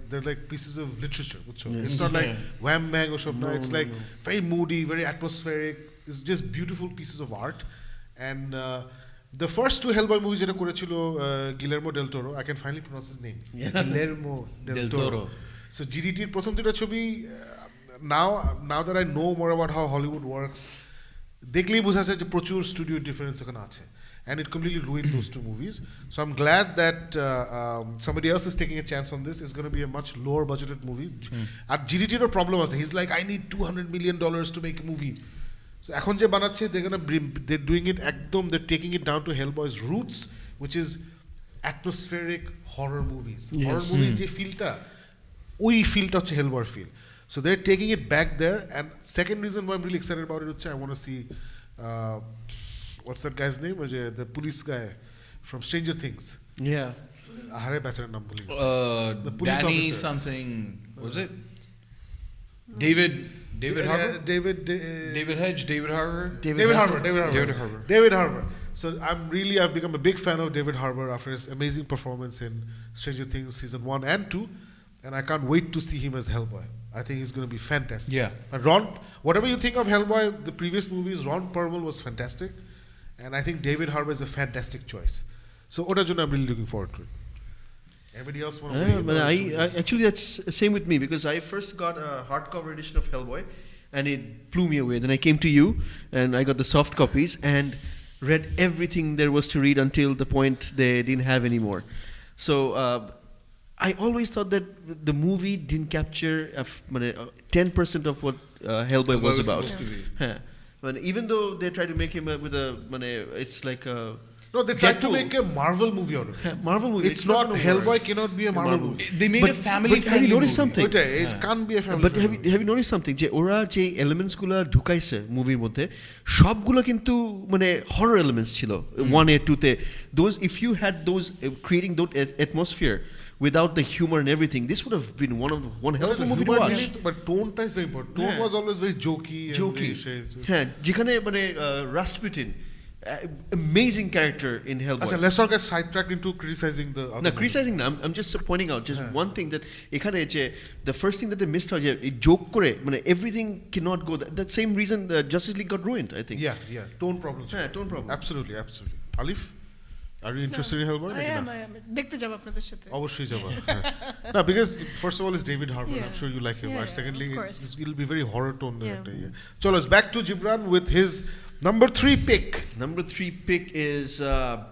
They're like pieces of literature. It's not like wham bang or something. It's like very moody, very atmospheric. It's just beautiful pieces of art, and the first two Hellboy movies যেটা করেছিল Guillermo del Toro, I can finally pronounce his name. Guillermo del Toro. So GDTর প্রথম দুটো ছবি now that I know more about how Hollywood works দেখলেই বোঝা যায় যে প্রচুর স্টুডিও ডিফারেন্স ওখানে আছে and it completely ruined those two movies. So I'm glad that somebody else is taking a chance on this. It's going to be a much lower budgeted movie. At GDT er problem ase. He's like, I need $200 million to make a movie. So এখন যে বানাচ্ছে, they're doing it একদম, they're taking it down to Hellboy's roots, which is atmospheric horror movies. Yes. Horror movies যে ফিলটা, ওই ফিলটা হচ্ছে Hellboy feel. So they're taking it back there. And second reason why I'm really excited about it হচ্ছে I want to see what's that guy's name? The police guy from Stranger Things. Yeah. আহারে বেচারার নাম ভুলে গেছি। The police Danny officer. something, was it? David Harbour? David Hedge, David Harbour? David Harbour. So I've become a big fan of David Harbour after his amazing performance in Stranger Things season 1 and 2, and I can't wait to see him as Hellboy. I think he's going to be fantastic. Yeah. And whatever you think of Hellboy, the previous movies, Ron Perlman was fantastic, and I think David Harbour is a fantastic choice. So otar jonno I'm really looking forward to it. Everybody else want to But I actually that's same with me, because I first got a hardcover edition of Hellboy and it blew me away. Then I came to you and I got the soft copies and read everything there was to read until the point they didn't have anymore. So I always thought that the movie didn't capture 10% of what Hellboy was about. supposed to be. But even though they try to make him with a it's like a No, they tried to Deadpool. make a Marvel movie out of it. Marvel movie. It's not gonna Hellboy work. cannot be a Marvel movie. They made a family but have friendly you noticed movie. something? It can't be a family. But have you noticed something? যে ওরা যে elements গুলো ঢুকাইছে মুভির মধ্যে সবগুলো কিন্তু মানে হরর এলিমেন্টস ছিল 1 a 2 তে those if you had those creating that atmosphere without the humor and everything, this would have been one hell of a movie to watch. But tone is very important. Tone was always very jokey. হ্যাঁ যেখানে মানে Rasputin, amazing character in Hellboy. Achha, let's not get sidetracked into criticizing the other No, movies. criticizing না, I'm just pointing out just one thing that এখানে যে the first thing that they missed out যে joke করে মানে everything cannot go that same reason Justice League got ruined, I think. Yeah. Tone problems. Yeah, tone problem. Absolutely. Alif, are you interested in Hellboy? I am. দেখতে যাব আপনাদের সাথে। অবশ্যই যাবা। No, because first of all, it's David Harbour. Yeah. I'm sure you like him. Yeah, And yeah, secondly, of course. it'll be very horror tone. Yeah. Chalo, it's back to Gibran with his number 3 pick. Number 3 pick is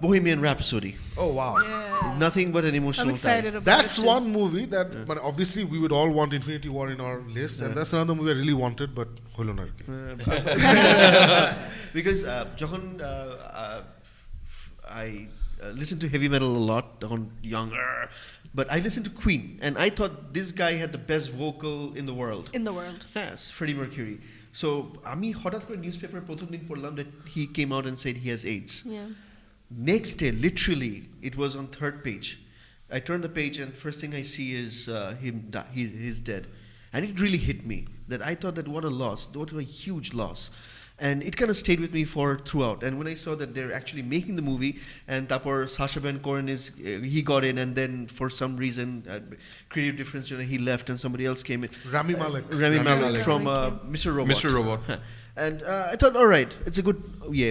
Bohemian Rhapsody. Oh wow. Yeah. Nothing but an emotional I'm excited about That's it too. one movie that but obviously we would all want Infinity War in our list, and that's another movie I really wanted, but holo na arki. Because যখন I listened to heavy metal a lot তখন younger, but I listened to Queen and I thought this guy had the best vocal in the world. In the world. Yes, Freddie Mercury. So আমি হঠাৎ করে newspaper প্রথম দিন পড়লাম that he came out and said he has AIDS. Yeah. Next day, literally, it was on 3rd page. I turned the page and first thing I see is he's dead. And it really hit me that I thought that what a loss, what a huge loss. And it kind of stayed with me for throughout. And when I saw that they're actually making the movie, and tapor Sacha Baron Cohen he got in, and then for some reason, creative difference, he left, and somebody else came in. Rami Malek. Rami Malek Malek. from Mr. Robot. Mr. Robot. And I thought, all right, it's a good,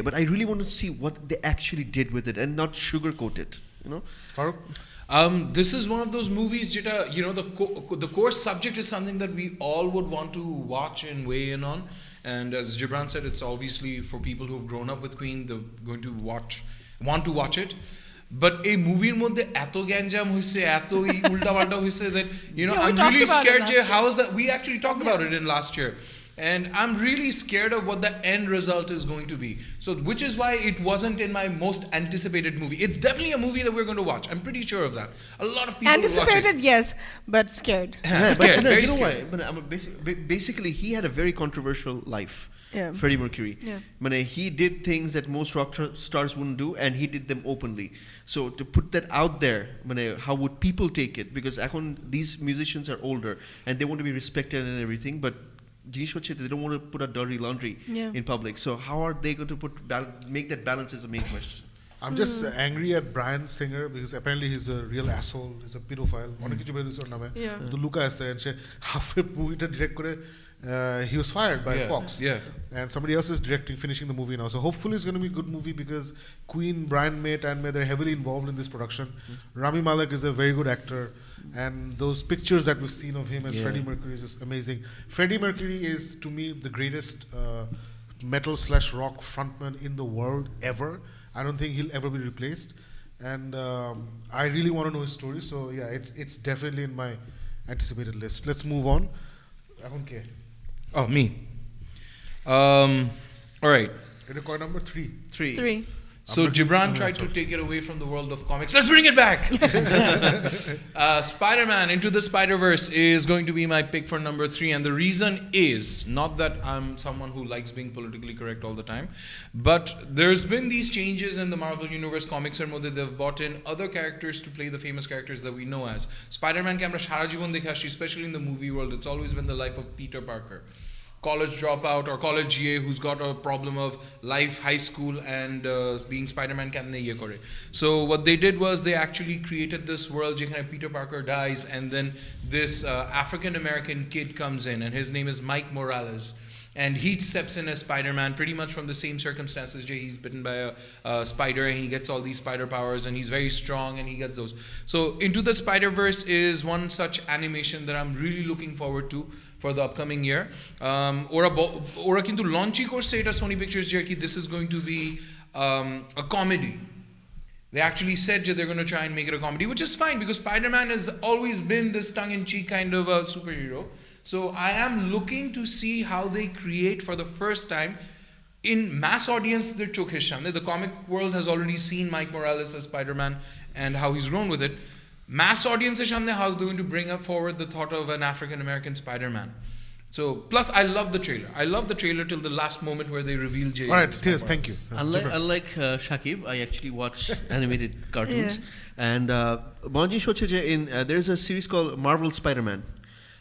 but I really want to see what they actually did with it and not sugarcoat it, Farooq? This is one of those movies, Jita, the core subject is something that we all would want to watch and weigh in on. And as Gibran said, it's obviously for people who've grown up with Queen, they're going to want to watch it. But a movie মধ্যে এত গ্যাঞ্জাম হইছে, এত উল্টা পাল্টা হইছে that Yeah, we I'm talked really about it scared last যে year. how is that we actually talked about it in last year. And I'm really scared of what the end result is going to be. So, which is why it wasn't in my most anticipated movie. It's definitely a movie that we're going to watch. I'm pretty sure of that. A lot of people Anticipated, will watch yes, but scared. it. Scared, very you know scared. why? But basically, he had a very controversial life. Yeah. Freddie Mercury. Yeah. He did things that most rock stars wouldn't do, and he did them openly. So to put that out there, how would people take it? Because these musicians are older, and they want to be respected and everything, but they don't want to put out dirty laundry in public. So how are they going to make that balance is the main question. I'm just angry at Bryan Singer because apparently he's a real asshole. He's a pedophile. অনেক কিছু বেরিয়েছে ওর নামে। তো Luka আছে and say half a movie direct করে he was fired by Fox. Yeah. And somebody else is finishing the movie now. So hopefully it's going to be a good movie because Queen, Brian May, and May, they're heavily involved in this production. Rami Malek is a very good actor. And those pictures that we've seen of him as Freddie Mercury is just amazing. Freddie Mercury is, to me, the greatest metal/rock frontman in the world ever. I don't think he'll ever be replaced. And I really want to know his story. So yeah, it's definitely in my anticipated list. Let's move on. এখন কে? Oh, me. All right. এটা কয় number 3? 3. So Gibran tried to take it away from the world of comics. Let's bring it back. Spider-Man Into the Spider-Verse is going to be my pick for number 3, and the reason is not that I'm someone who likes being politically correct all the time, but there's been these changes in the Marvel Universe comics and they've brought in other characters to play the famous characters that we know as. Spider-Man ke amra shara jibon dekhe aschi, especially in the movie world. It's always been the life of Peter Parker, college dropout or college GA who's got a problem of life, high school, and being Spider-Man kemne ye kore. So what they did was they actually created this world jekhane Peter Parker dies, and then this African American kid comes in, and his name is Mike Morales. And he steps in as Spider-Man pretty much from the same circumstances. He's bitten by a spider and he gets all these spider powers and he's very strong and he gets those. So Into the Spider-Verse is one such animation that I'm really looking forward to for the upcoming year. Ora kintu launchi korche eta Sony Pictures je ki this is going to be a comedy. They actually said that they're going to try and make it a comedy, which is fine because Spider-Man has always been this tongue-in-cheek kind of a superhero. So I am looking to see how they create for the first time in mass audience their chokhe shamne. The comic world has already seen Mike Morales as Spider-Man and how he's grown with it. Mass audience shamne how they're going to bring up forward the thought of an African-American Spider-Man. So, plus I love the trailer. I love the trailer till the last moment where they reveal Jay. All right, Tias, thank you. Unlike Shakib, I actually watch animated cartoons. And Monji shoche je in there's a series called Marvel Spider-Man,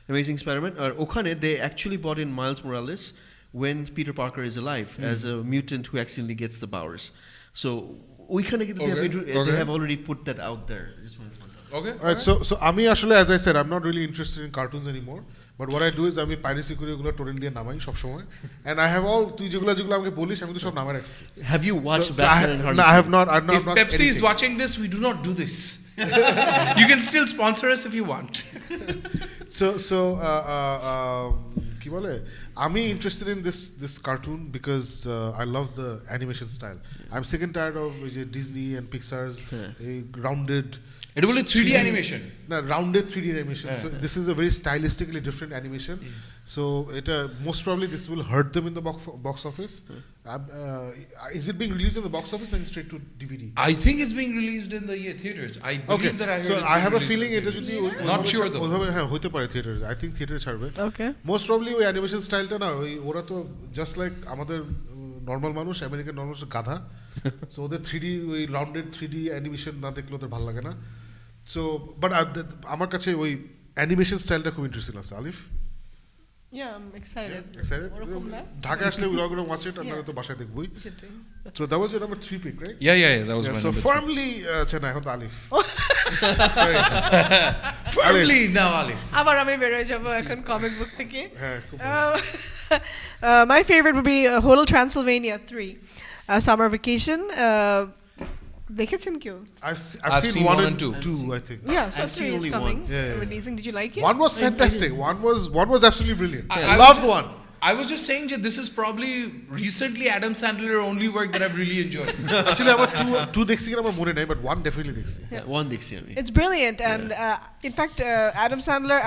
Amazing Spider-Man. Okhane they actually brought in Miles Morales when Peter Parker is alive as a mutant who accidentally gets the powers. So we kind of get they have already put that out there. I just wanted to point out. Okay. All right, so Ami ashole, as I said, I'm not really interested in cartoons anymore. But what I do is আমি piracy করে ওগুলো torrent দিয়ে নামাই সব সময়, and I have all তুই যেগুলো আমাকে বলিস আমি তো সব নামায় রাখছি. Have you watched So Batman and Harley? No, I have not. I've not. If Pepsi is watching this, we do not do this. You can still sponsor us if you want. So কি বলে, আমি interested in this cartoon because I love the animation style. I'm sick and tired of Disney and Pixar's rounded. It will be 3D animation. No, rounded 3D animation. So this is a very stylistically different animation. So it most probably this will hurt them in the box office. Is it being released in the box office then straight to DVD? I think it's being released in the theaters. I believe that I heard. So it's I being have a released feeling in it the যদি Not sure though. ওইভাবে হ্যাঁ হতে পারে theaters. I think theaters ছাড়বে. Okay. Most probably ওই animation স্টাইলটা না ওরা তো just like আমাদের নরমাল মানুষ আমেরিকান নরমাল গাধা. So ওদের 3D ওই rounded 3D animation না দেখলে ওদের ভালো লাগে না. So but আমার কাছে ওই animation স্টাইলটা খুব ইন্টারেস্টিং আছে. আলিফ? Yeah, I'm excited. Excited? Dhaka আসলে we are going to watch it and তো বাসায় দেখবই. So that was your number 3 pick, right? Yeah, that was my So number firmly না এখন তো আলিফ. three. Firmly now, Alif. আবার আমি বের হয়ে যাব এখন কমিক বুক থেকে। হ্যাঁ খুব My favorite would be Hotel Transylvania 3, Summer Vacation. দেখেছেন কেউ? I've seen 1 and 2, I think. Yeah, so I've 3 seen is only coming. one. Yeah. Releasing. Did you like it? 1 was fantastic. One was absolutely brilliant. I loved was- 1. I was just saying that this is probably recently Adam Sandler only work that I've really enjoyed. Actually আমার 2 দেখছি কিনা আমার মনে নাই, but 1 definitely দেখছি. One দেখছি আমি. It's brilliant, and in fact, Adam Sandler,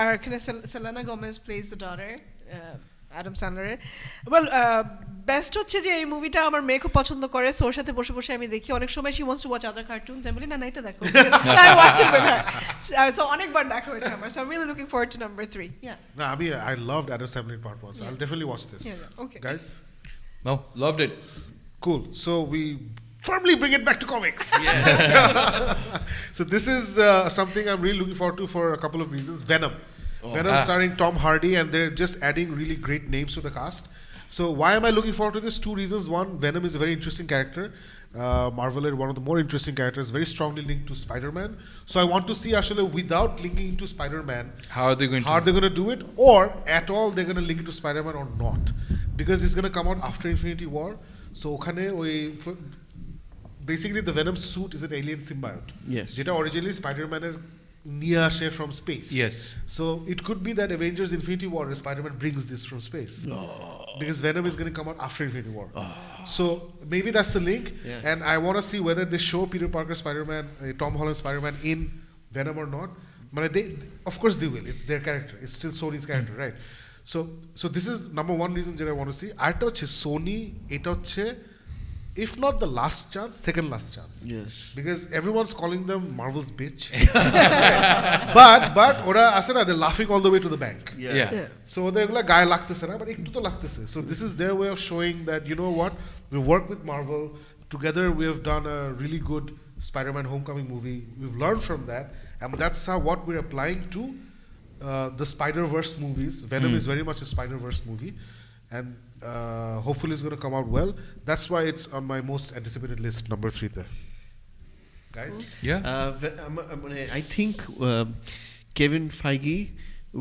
Selena Gomez plays the daughter. Adam Sandler. Well, best হচ্ছে যে এই মুভিটা আমার মেয়ে খুব পছন্দ করে, সো ওর সাথে বসে বসে আমি দেখি। অনেক সময় she wants to watch other cartoons, আমি বলি না এটা দেখো। I watch it with her. So অনেকবার দেখা হয়েছে আমার, so I'm really looking forward to number 3. Yeah. No, I loved Adam Sandler part 1, so I'll definitely watch this. Yeah, okay. Guys, No, loved it. cool. So we firmly bring it back to comics. Yes. So this is something I'm really looking forward to for a couple of reasons. Venom. Venom Ah. starring Tom Hardy, and they're just adding really great names to the cast. So why am I looking forward to this? 2 reasons. One, Venom is a very interesting character. Marvel are one of the more interesting characters, very strongly linked to Spider-Man. So I want to see actually without linking into Spider-Man, How are they going how are they going to do it, or at all they're going to link it to Spider-Man or not, because it's going to come out after Infinity War. So ওখানে ওই basically the Venom suit is an alien symbiote. Yes. যেটা originally Spider-Man-এর নিয়ে আসে from space. Yes. So it could be that Avengers Infinity War Spider-Man brings this from space. because Venom is going to come out after Infinity War. So maybe that's the link. Yeah. And I want to see whether they show Peter Parker Spider-Man, Tom Holland Spider-Man in Venom or not. But of course they will. It's their character. It's still Sony's character, right? So this is number one reason that I want to see. আরেকটা হচ্ছে Sony এটা হচ্ছে if not the last chance, second last chance. Yes. Because everyone's calling them Marvel's bitch. but ওরা আছে না, they're laughing all the way to the bank. Yeah. So ওদের এগুলা গায়ে লাগতেছে না, but একটু তো লাগতেছে. So this is their way of showing that, you know what, we work with Marvel together. We have done a really good Spider-Man Homecoming movie. We've learned from that, and that's what we're applying to the Spider-Verse movies. Venom is very much a Spider-Verse movie, and hopefully it's going to come out well. That's why it's on my most anticipated list, number 3 there. Guys? Yeah. I think Kevin Feige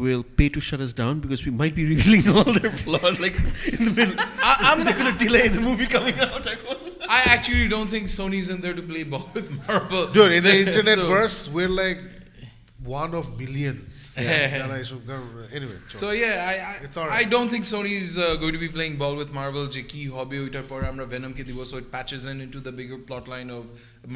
will pay to shut us down because we might be revealing all their flaws like in the middle. They're going to delay the movie coming out. I actually don't think Sony's in there to play ball with Marvel. Dude, in the internet So- verse, we're like one of millions. And I should go, anyway. So yeah, It's all right. I don't think Sony is going to be playing ball with Marvel. Je ki hobby oitar por amra Venom ke dibo, so it patches into the bigger plot line of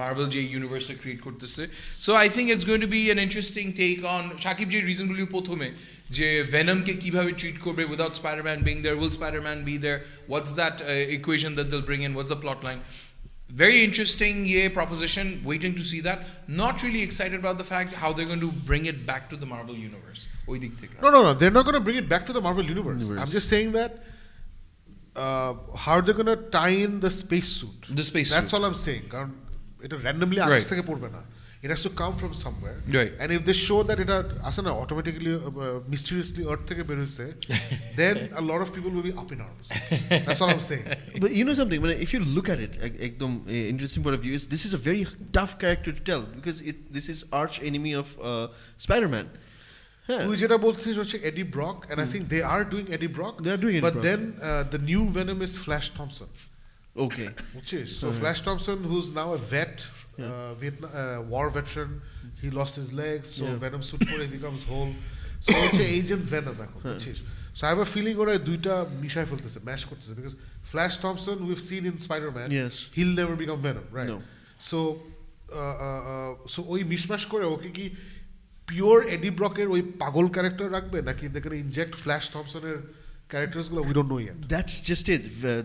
Marvel J universe to create korteche. So I think it's going to be an interesting take on Shakib J reason gulo prothome je Venom ke kibhabe treat korbe without Spider-Man being there. Will Spider-Man be there? What's that equation that they'll bring in? What's the plot line? Very interesting proposition. Waiting to see that. Not really excited about the fact how they're going to bring it back to the Marvel universe. ওই দিক থেকে। No, they're not going to bring it back to the Marvel universe. I'm just saying that how are they going to tie in the spacesuit? The spacesuit. That's all I'm saying. কারণ এটা randomly আকাশ থেকে পড়বে না। It has to come from somewhere. Right. And if they show that এটা আসে না automatically mysteriously earth থেকে বের হইছে, then a lot of people will be up in arms. That's all I'm saying. But you know something, if you look at it, ekdom interesting point of view is this is a very tough character to tell because this is arch enemy of Spider-Man. তুই যেটা বলছিস হচ্ছে Eddie Brock, and I think they are doing Eddie Brock. They are doing Eddie But Brock. then the new Venom is Flash Thompson. Okay. So Flash Thompson, who's now a vet, Vietnam war veteran, he lost his legs, so Venom suit pore becomes whole. So হচ্ছে Agent Venom এখন, বুঝছিস? So I have a feeling ওরা দুইটা মিশায় ফেলতেছে, mash করতেছে, because Flash Thompson we've seen in Spider-Man, Yes. he'll never become Venom, right? No. So ওই মিশমাশ করে ওকে কি পিওর এডি ব্রকের ওই পাগল ক্যারেক্টার রাখবে নাকি দেখে ইনজেক্ট ফ্ল্যাশ থমসনের ক্যারেক্টার্স গুলো we don't know yet That's just it.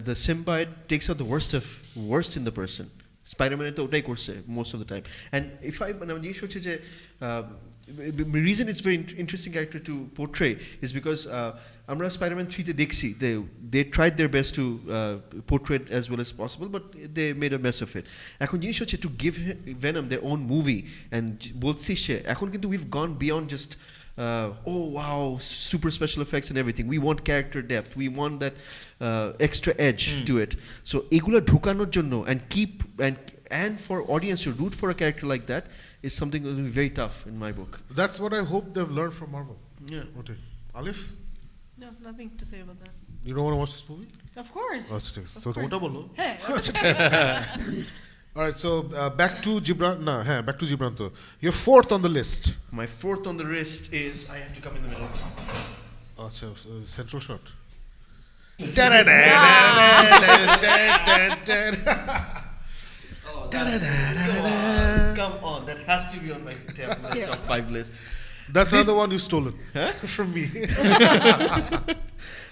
The symbiote takes out the worst in the person. Spider-Man তো ওটাই করছে most of the time. And if I জিজ্ঞেস হচ্ছে যে the reason it's very interesting character to portray is because আমরা Spider-Man 3 তে দেখছি they tried their best to portray it as well as possible, but they made a mess of it. এখন জিনিস হচ্ছে to give Venom their own movie and বলছি সে এখন কিন্তু we've gone beyond just oh wow, super special effects and everything. We want character depth. We want that extra edge to it. So এগুলা ঢুকানোর জন্য and for audience to root for a character like that is something that will be very tough in my book. That's what I hope they've learned from Marvel. Yeah. Okay. Alif, No, nothing to say about that. you don't want to watch this movie? Of course. Oh, it's nice. Of So course. ওটা বলো। Hey, All right, so back to Gibran. Back to Gibran. You're fourth on the list. My fourth on the list is I have to come in the middle. আচ্ছা, central shot. Come on, that has to be on my top 5 list. That's another one you've stolen from me.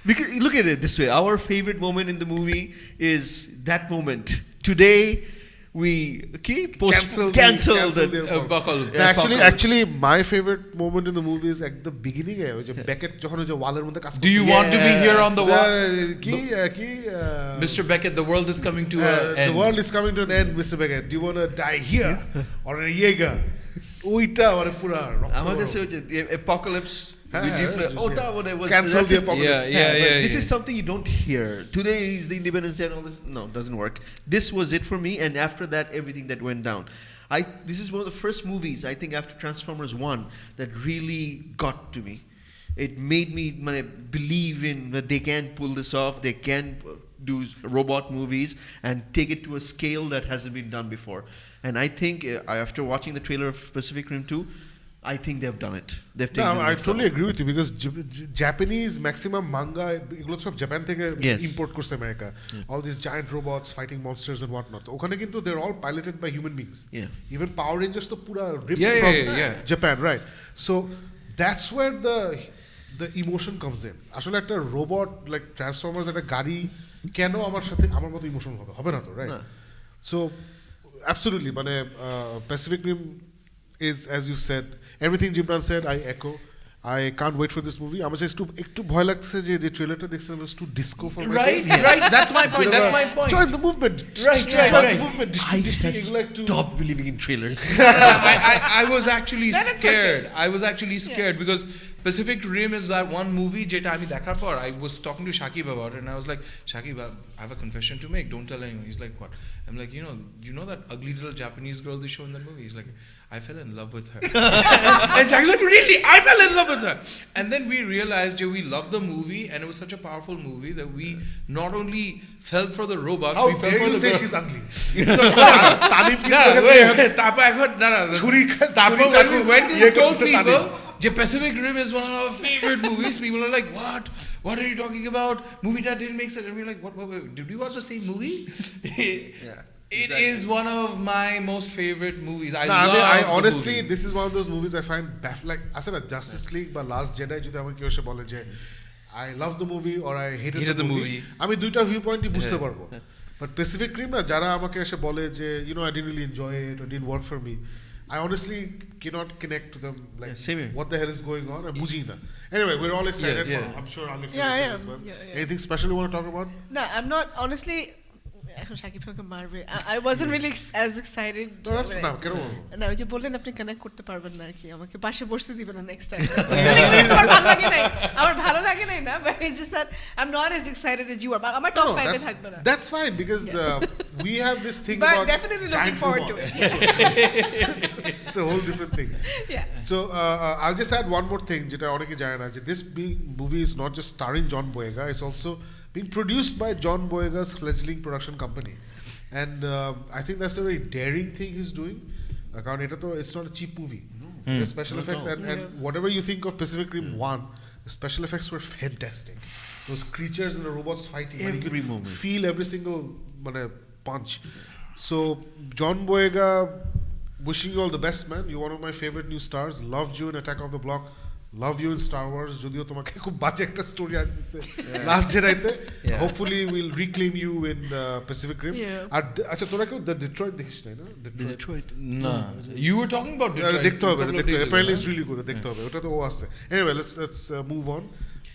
Because look at it this way, our favorite moment in the movie is that moment. Today we cancel the buckle. Actually, my favorite moment in the movie is at the beginning. Beckett যখন ওই যে ওয়ালের মধ্যে কাজ Do you want to be here on the wall? কি Mr. Beckett, the world is coming to an end. The world is coming to an end, Mr. Beckett. Do you want to die here or in a Jaeger? ওইটা মানে পুরা আমার কাছে ওই যে apocalypse ওটা মানে was cancel the apocalypse. Yeah, this is something you don't hear. Today is the Independence Day and all this. No, it doesn't work. This was it for me, and after that, everything that went down. This is one of the first movies I think after Transformers 1 that really got to me. It made me believe in that they can pull this off. They can do robot movies and take it to a scale that hasn't been done before. And I think after watching the trailer of Pacific Rim 2, I think they've done it. They've No, taken it I next totally level. agree with you because Japanese maximum manga এগুলো সব Japan থেকে Yes. import করছে America. All these giant robots fighting monsters and whatnot. ওখানে কিন্তু they're all piloted by human beings. Yeah. Even Power Rangers তো পুরা ripped Yeah, from yeah. Japan, right? So that's where the emotion comes in. আসলে একটা robot like Transformers একটা গাড়ি কেন আমার সাথে আমার মতো ইমোশন হবে না তো, রাইট? না। So absolutely মানে Pacific Rim is, as you said, everything Jimran said, I echo. I can't wait for this movie. আমার just একটু ভয় লাগছে যে ট্রেলারটা দেখছিলাম it was too disco for my Right, taste. right. That's my point. That's my point. Join the movement. Right, Join right, the right. movement. I Distinct, এগুলো একটু stopped believing in trailers. I was actually Then it's scared. okay. I was actually scared because Pacific Rim is that one movie যেটা আমি দেখার পর I was talking to Shakib about it and I was like, Shakib, I have a confession to make. Don't tell anyone. He's like, what? I'm like, you know that ugly little Japanese girl they show in that movie? He's like, I fell in love with her. And Shakib's like, really? I fell in love with her. And then we realized we loved the movie and it was such a powerful movie that we not only fell for the robots, How we fell dare for you the say girl. she's ugly? Tanim কি না দেখে wait, দেখে তারপর এখন না তারপর ছুরি when we চাকু went ইয়ে and told করছে people তানিম। যে Pacific Rim is one of our favorite movies, people are like, what are you talking about? Movie that didn't make sense. And we're like, what did we watch the same movie? It is one of my most favorite movies. I love I the honestly movie. this is one of those movies I find like আসলে না Justice League বা Last Jedi যদি আমাকে কেউ এসে বলে যে I love the movie or I hated the movie আমি দুইটা ভিউ পয়েন্টই বুঝতে পারবো but Pacific Rim না যারা আমাকে এসে বলে যে I didn't really enjoy it or didn't work for me I honestly cannot connect to them like same here. what the hell is going on I'm বুঝি না anyway we're all excited Yeah, for yeah. I'm sure Alif Yeah, is yeah, as well yeah. anything special you want to talk about No, I'm not honestly. এখন শাকিব খানকে মারবে I wasn't really as excited. no that's না কেন না ওই যে বললেন আপনি কানেক্ট করতে পারবেন না আর কি আমাকে পাশে বসতে দিবেন না নেক্সট টাইম আমার ভালো লাগে নাই না but it's just that I'm not as excited as you are আমার টপ 5 এ থাকবে না that's fine because we have this thing but about definitely looking giant forward to robots. it it's a whole different thing yeah so I'll just add one more thing যেটা অনেকে জানে না যে this movie is not just starring John Boyega it's also being produced by John Boyega's fledgling production company and I think that's a very daring thing he's doing কারণ এটা তো it's not a cheap movie the special effects and whatever you think of Pacific Rim 1 the special effects were fantastic those creatures and the robots fighting and you Every could moment. feel every single punch so John Boyega wishing you all the best man you're one of my favorite new stars loved you in Attack of the Block love you in Star Wars যদিও তোমাকে খুব বাজে একটা story আর দিছে last জেডাইতে hopefully we'll reclaim you in Pacific Rim Yeah. আর আচ্ছা তোরা কেউ The Detroit দেখিস না Detroit. No, you were talking about Detroit. দেখতে হবে a couple of days ago, apparently it's huh? really good দেখতে হবে ওটা তো ও আছে anyway let's move on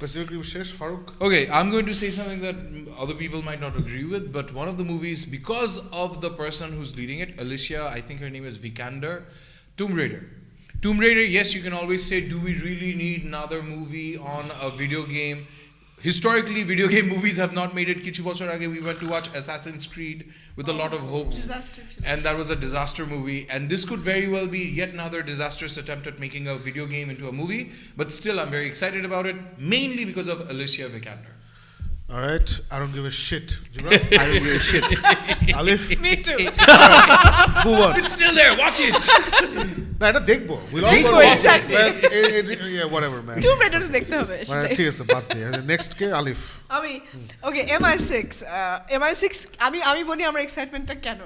Pacific Rim শেষ Faruk Okay, I'm going to say something that other people might not agree with, but one of the movies, because of the person who's leading it, Alicia, I think her name is Vikander, Tomb Raider. Tomb Raider, yes, you can always say, do we really need another movie on a video game? Historically, video game movies have not made it. Kichu bochor age we went to watch Assassin's Creed with a lot of hopes. Disaster. And that was a disaster movie. And this could very well be yet another disastrous attempt at making a video game into a movie. But still, I'm very excited about it, mainly because of Alicia Vikander. all right I don't give a shit Jibran? I don't give a shit. Alif me too move on It's still there, watch it! না এটা দেখবো we'll all দেখবো, go watch it. exactly. Man, yeah whatever man Tomb Raider দেখতে হবে মানে সেটাই। ঠিক আছে বাদ দিয়ে নেক্সট কে আলিফ আমি ওকে MI6 MI6 আমি বলি আমার এক্সাইটমেন্টটা কেন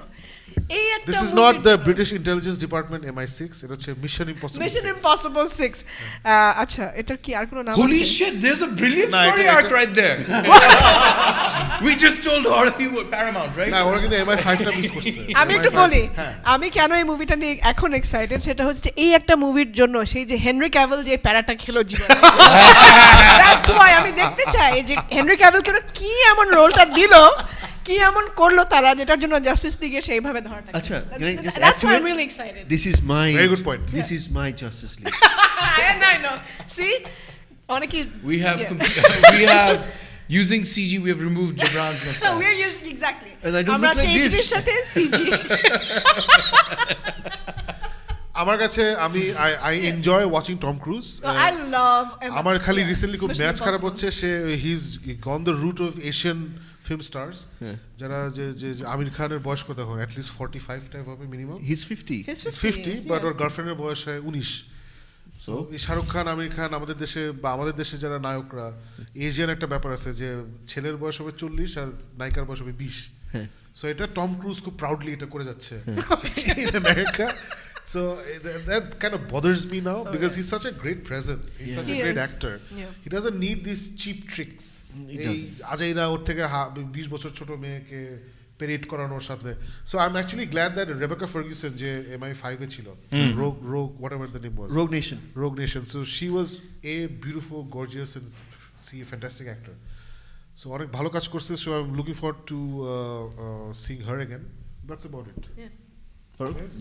এই একটা This is not the British Intelligence Department MI6 এটা হচ্ছে Mission Impossible Mission 6 Impossible 6 আচ্ছা এটার কি আর কোনো নাম Holy আছে? shit, there's a brilliant Nah, story it- arc right there. We just told Hollywood Paramount, right? না ওরা কিন্তু MI5টা মিস করছে আমি একটু MI5 বলি হ্যাঁ আমি কেন এই মুভিটা নিয়ে এখন এক্সাইটেড সেটা হচ্ছে যে এই একটা মুভির জন্য সেই যে হেনরি ক্যাভিল যে প্যারাটা খেলো জীবনে দ্যাটস ওয়াই আমি দেখতে চাই যে হেনরি ক্যাভিল কেন কি এমন রোলটা দিল কি এমন করলো তারা যেটার জন্য জাস্টিস লিগে সেইভাবে ধরাটা আচ্ছা, can I just add that's to why it? I really excited This is my Very good point. This is my Justice League. I know see অনেকে We have we have using CG we have removed Gibran's mustache. we are using exactly And I don't আমরা look like আজকে this. এইচডির সাথে CG আমার কাছে আমি I enjoy watching Tom Cruise I love আমার খালি yeah, recently খুব Mission ম্যাচ খারাপ Impossible. হচ্ছে সে he is gone the route of Asian film stars যারা যে যে আমির খানের বয়স কত এখন অ্যাট লিস্ট 45 টাইপ হবে minimum He's 50. He's 50 but yeah. ওর গার্লফ্রেন্ডের বয়স হয় 19 সো এই শাহরুখ খান আমির খান আমাদের দেশে বা আমাদের দেশে যারা নায়করা এশিয়ান একটা ব্যাপার আছে যে ছেলের বয়স হবে 40 আর নায়িকার বয়স হবে 20 সো এটা টম ক্রুজ খুব প্রাউডলি এটা করে যাচ্ছে in America. So that kind of bothers me now because he's such a great presence. He's such a He great is. actor. Yeah. He doesn't need these cheap tricks. এই আজাইরা ওর থেকে 20 বছর ছোট মেয়েকে পেরেড করানোর সাথে so I am actually glad that Rebecca Ferguson যে MI5 এ ছিল রোগ whatever the name was Rogue Nation so she was a beautiful gorgeous and see a fantastic actor so অনেক ভালো কাজ করছে so I'm looking forward to seeing her again that's about it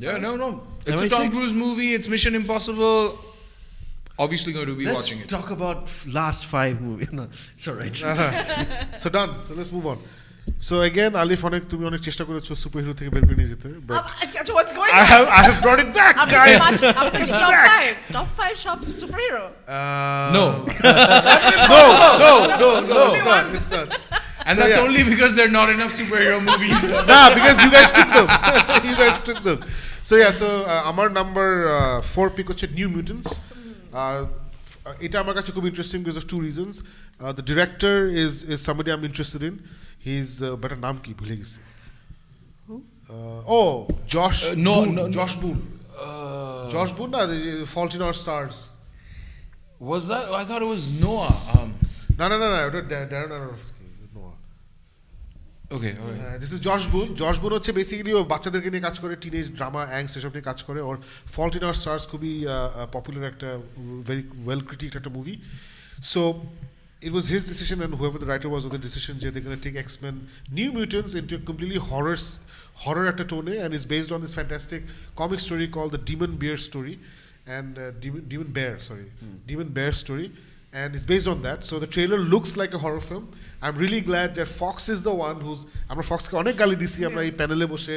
Yeah, no. It's a Tom Cruise movie. It's Mission Impossible. Obviously going to be watching it. Let's talk about last 5 movies. No, it's all right. So done so let's move on so again Alif অনেক তুমি অনেক চেষ্টা করেছো superhero থেকে বের করে নিয়ে যেতে but What's going I on? have brought it back guys It's top 5 shop superhero. No. No, it's not. And So, that's yeah. only because there are not enough superhero movies. Nah, because you guys took them. So yeah, so আমার number 4 pick হচ্ছে New Mutants. এটা আমার কাছে খুব interesting because of 2 reasons. The director is somebody I'm interested in. He's better নাম কি ভুলে গেছি. Josh Boone. Josh Boone না Fault in Our Stars. Was that? I thought it was Noah. No, ওটা Darren Aronofsky. Okay, all right. This is Josh Boone হচ্ছে basically ও বাচ্চাদেরকে নিয়ে কাজ করে টিনেজ ড্রামা অ্যাংস্ট এসব নিয়ে কাজ করে ওর ফল্ট ইন আওয়ার স্টার্স খুবই পপুলার একটা ভেরি ওয়েল ক্রিটিকড একটা movie so it was his decision and whoever the writer was of the decision যে they're going to take X-Men New Mutants into a completely horror একটা tone and is based on this fantastic comic story called the Demon Bear story and Demon Bear story and it's based on that so the trailer looks like a horror film I'm really glad that Fox is the one who's আমরা ফক্সকে অনেক গালি দিছি আমরা এই প্যানেলে বসে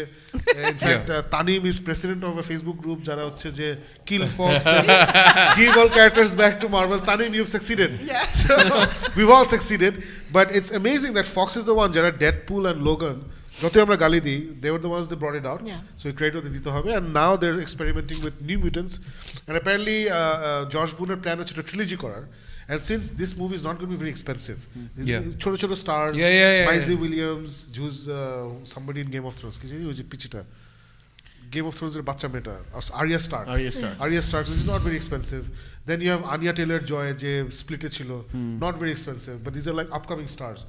in fact Tanim is president of a Facebook group যারা হচ্ছে যে kill Fox and give all characters back to Marvel Tanim you've succeeded so we've all succeeded but it's amazing that Fox is the one যারা Deadpool and Logan যতই আমরা গালি দিই they were the ones that brought it out so credit ওদের দিতে হবে and now they're experimenting with New Mutants and apparently Josh Boone's plan হচ্ছে একটা trilogy করার and since this movie is not going to be very expensive ছোট stars Maisie Williams who's somebody in Game of Thrones কি জানি ওই যে পিচিটা Game of Thrones এর বাচ্চা মেয়েটা Arya Stark which is not very expensive then you have Anya Taylor-Joy যে স্প্লিটে ছিল not very expensive but these are like upcoming stars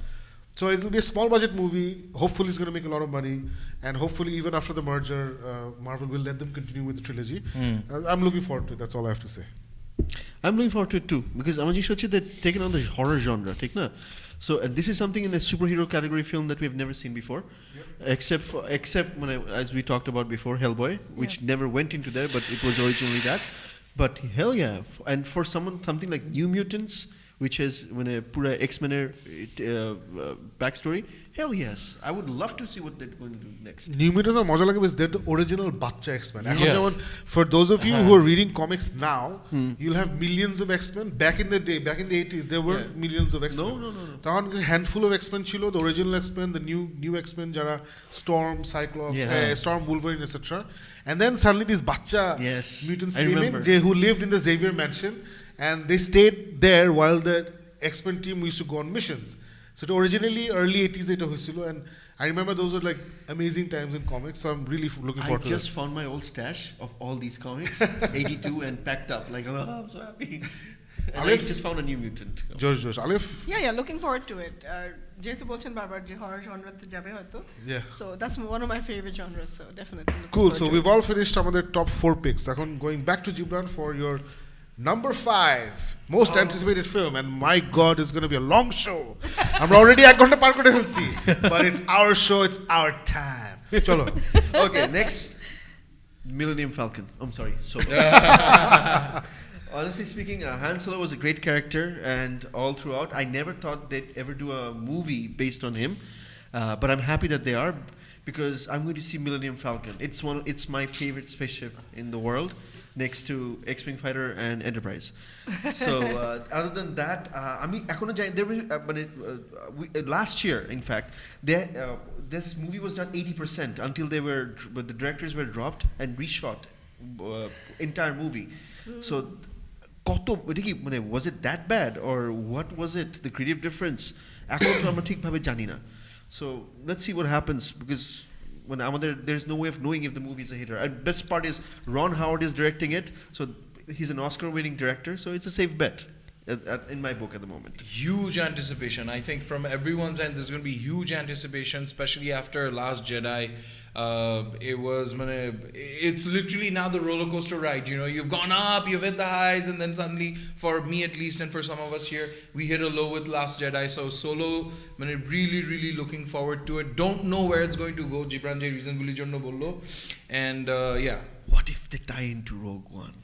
so it will be a small budget movie hopefully it's going to make a lot of money and hopefully even after the merger Marvel will let them continue with the trilogy I'm looking forward to it that's all I have to say I'm looking forward to it too because Amaji Shochi they've taken on the horror genre, take na. So this is something in the superhero category film that we've never seen before, except when as we talked about before, Hellboy, which never went into there, but it was originally that. But hell yeah, and for something like New Mutants, which has when a pura X-Men backstory, hell yes, I would love to see what they're going to do next. New Mutants are মজা লাগে because they're the original বাচ্চা X-Men. এখন যেমন for those of you who are reading comics now, you'll have millions of X-Men. Back in the day, back in the 80s, there weren't millions of X-Men. No. তখন handful of X-Men ছিল, the original X-Men, the new X-Men যারা Storm, Cyclops, Storm, Wolverine, etc. And then suddenly these বাচ্চা mutants came in who lived in the Xavier Mansion and they stayed there while the X-Men team used to go on missions. So originally early 80s এটা হয়েছিল and I remember those were like amazing times in comics so I'm really looking forward to it. I just found my old stash of all these comics 82 and packed up like oh I'm so happy and I just found a New Mutant. Josh Alif Yeah looking forward to it যেহেতু বলছেন বারবার যে horror জনরাতে যাবে হয়তো so that's one of my favorite genres so definitely cool so we've all finished আমাদের top 4 picks এখন going back to Gibran for your number 5 most anticipated film and my god it's going to be a long show আমরা already 1 ঘন্টা পার করে ফেলছি but it's our show it's our time চলো okay next Millennium Falcon I'm sorry so honestly speaking Han Solo was a great character and all throughout I never thought they'd ever do a movie based on him but I'm happy that they are because I'm going to see Millennium Falcon it's my favorite spaceship in the world next to X-Wing Fighter and Enterprise. So other than that, I mean, last year, in fact, this movie was done 80% until the directors were dropped and reshot entire movie. So কত এটা কি মানে was it that bad or what was it the creative difference এখনো তো আমরা ঠিকভাবে জানি না so let's see what happens because when there's no way of knowing if the movie is a hitter and best part is Ron Howard is directing it so he's an Oscar winning director so it's a safe bet in my book at the moment. Huge anticipation. I think from everyone's end, there's going to be huge anticipation, especially after Last Jedi. It's literally now the roller coaster ride. You know, you've gone up, you've hit the highs, and then suddenly, for me at least, and for some of us here, we hit a low with Last Jedi. So Solo, really, really looking forward to it. Don't know where it's going to go. Jibran J reason boli jonno bollo, and yeah. What if they tie into Rogue One?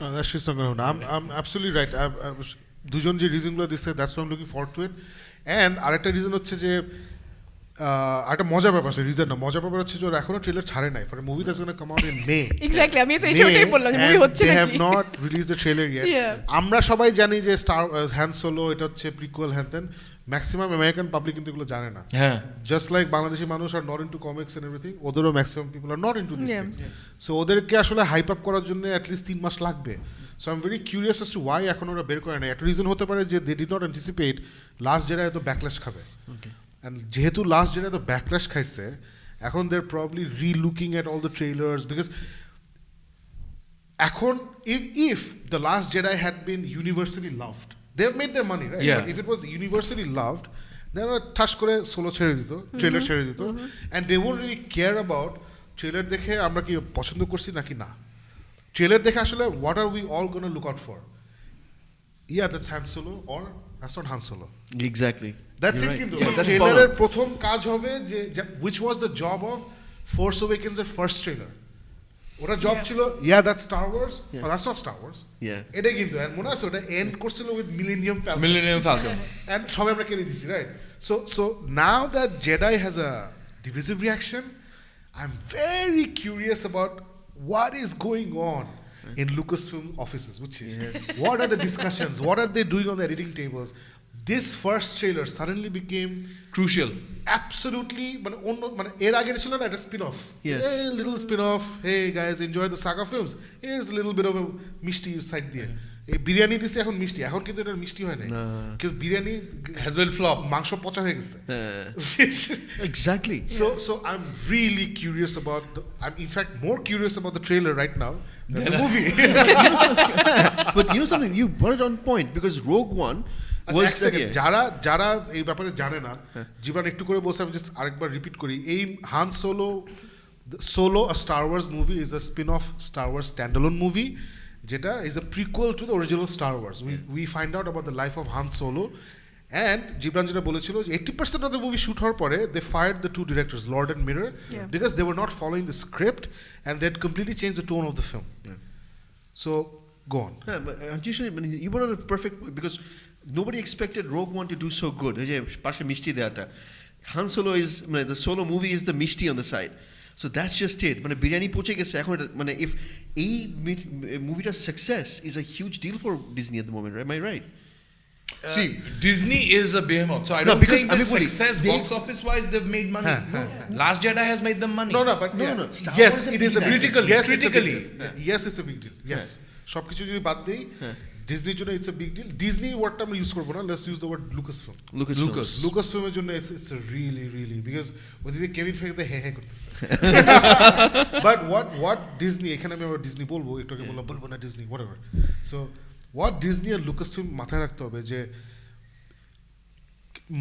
No, that's just not going to happen. I'm absolutely right. দুজন যে রিজনগুলো দিচ্ছে that's why am looking forward to it and আরেকটা reason হচ্ছে যে একটা মজার ব্যাপার আছে রিজন না মজার ব্যাপার হচ্ছে যে ওরা এখনো ট্রেলার ছাড়ে নাই for movie that's gonna come out in May exactly আমি তো এটাই বললাম যে মুভি হচ্ছে নাকি দে নাকি have not release the trailer yet আমরা সবাই জানি যে স্টার হ্যান সোলো এটা হচ্ছে প্রিকুয়েল হ্যান দেন ম্যাক্সিমাম আমেরিকান পাবলিক কিন্তু এগুলো জানে না হ্যাঁ জাস্ট লাইক বাংলাদেশি মানুষ are not into comics and everything ওদেরও maximum people are not into this things so ওদেরকে আসলে হাইপ আপ করার জন্য অ্যাটলিস্ট 3 মাস লাগবে so I am very curious as to why এখন ওরা বের করে না একটা রিজন হতে পারে যে they did not anticipate Last Jedi এত ব্যাকল্যাশ খাবে অ্যান্ড যেহেতু লাস্ট জেডাই এত ব্যাকল্যাশ খাইছে এখন they are probably relooking at all the trailers because এখন if the last Jedi had been universally loved they've made their money right yeah. But if it was universally loved then ওরা ঠাস করে solo ছেড়ে দিত trailer ছেড়ে দিত and they won't really care about trailer দেখে আমরা কি পছন্দ করছি নাকি না ট্রেলার দেখে আসলে what are we all going to look out for yeah that's Han Solo or that's not Han Solo Exactly. That's You're it right. কিন্তু Yeah, that's ট্রেলারের spot on. প্রথম কাজ হবে যে which was the job of Force Awakens এর first trailer ওটা job ছিল yeah that's Star Wars Yeah. or that's not Star Wars Yeah. এটা কিন্তু and মনে আছে ওটা এন্ড করছিল with millennium Falcon Millennium Falcon. and সবাই আমরা কেটে দিছি right so now that Jedi has a divisive reaction I'm very curious about what is going on in Lucasfilm offices which is what are the discussions what are they doing on the editing tables this first trailer suddenly became Crucial. absolutely মানে অন্য মানে এর আগে ছিল না একটা spin off Yes. Little spin off hey guys enjoy the saga films here's a little bit of মিষ্টি side দিয়ে এই বিরিয়ানি দিছে এখন মিষ্টি এখন কিন্তু এটা মিষ্টি হয় না না। কিন্তু বিরিয়ানি Has been flop. মাংস পচা হয়ে গেছে Exactly. so I'm really curious about I'm in fact more curious about the trailer right now than the movie But you know something, you brought it on point because Rogue One আচ্ছা, was এক that, second, যারা এই ব্যাপারে জানে না জীবন একটু করে বলছে আমি জাস্ট আরেকবার রিপিট করি এই Han Solo a Star Wars movie is a spin off Star Wars standalone movie যেটা is a prequel to the original Star Wars we find out about the life of Han Solo and Jibran যেটা বলেছিল যে 80% of the movie shoot হওয়ার পরে they fired the two directors Lord and Miller because they were not following the script and they had completely change the tone of the film so go on yeah, but usually you brought it perfect because nobody expected Rogue One to do so good. এই যে পাশে মিষ্টি দেওয়াটা Han Solo is মানে the solo movie is the মিষ্টি on the side. So that's just it. মানে বিরিয়ানি পৌঁছে গেছে এখন মানে if এই মুভিটার success is a huge deal for Disney at the moment, right? Am I right? See, Disney is a behemoth, so I No, don't because think that everybody- success they- box office wise they've made money. Last Jedi has made them money. No, but No, yeah. no, Star Yes, Wars it is is a a big big deal. deal. Yes, Critically. it's a big deal. Yes, it's a big deal. Yes. সবকিছু যদি বাদ দেই ডিজনির জন্য it's a big deal Disney ওয়ার্ডটা আমরা use করবো না let's use the word Lucasfilm Lucas. Lucas ফিল্মের জন্য ইটস রিয়েলি রিয়েলি বিকজ ওদিকে কেভিন ফেগে হে হে করতেছে বাট হোয়াট ডিজনি এখানে আমি আবার ডিজনি বলবো একটু আগে বলবো না Disney whatever so what Disney আর লুকাস ফিল্ম মাথায় রাখতে হবে যে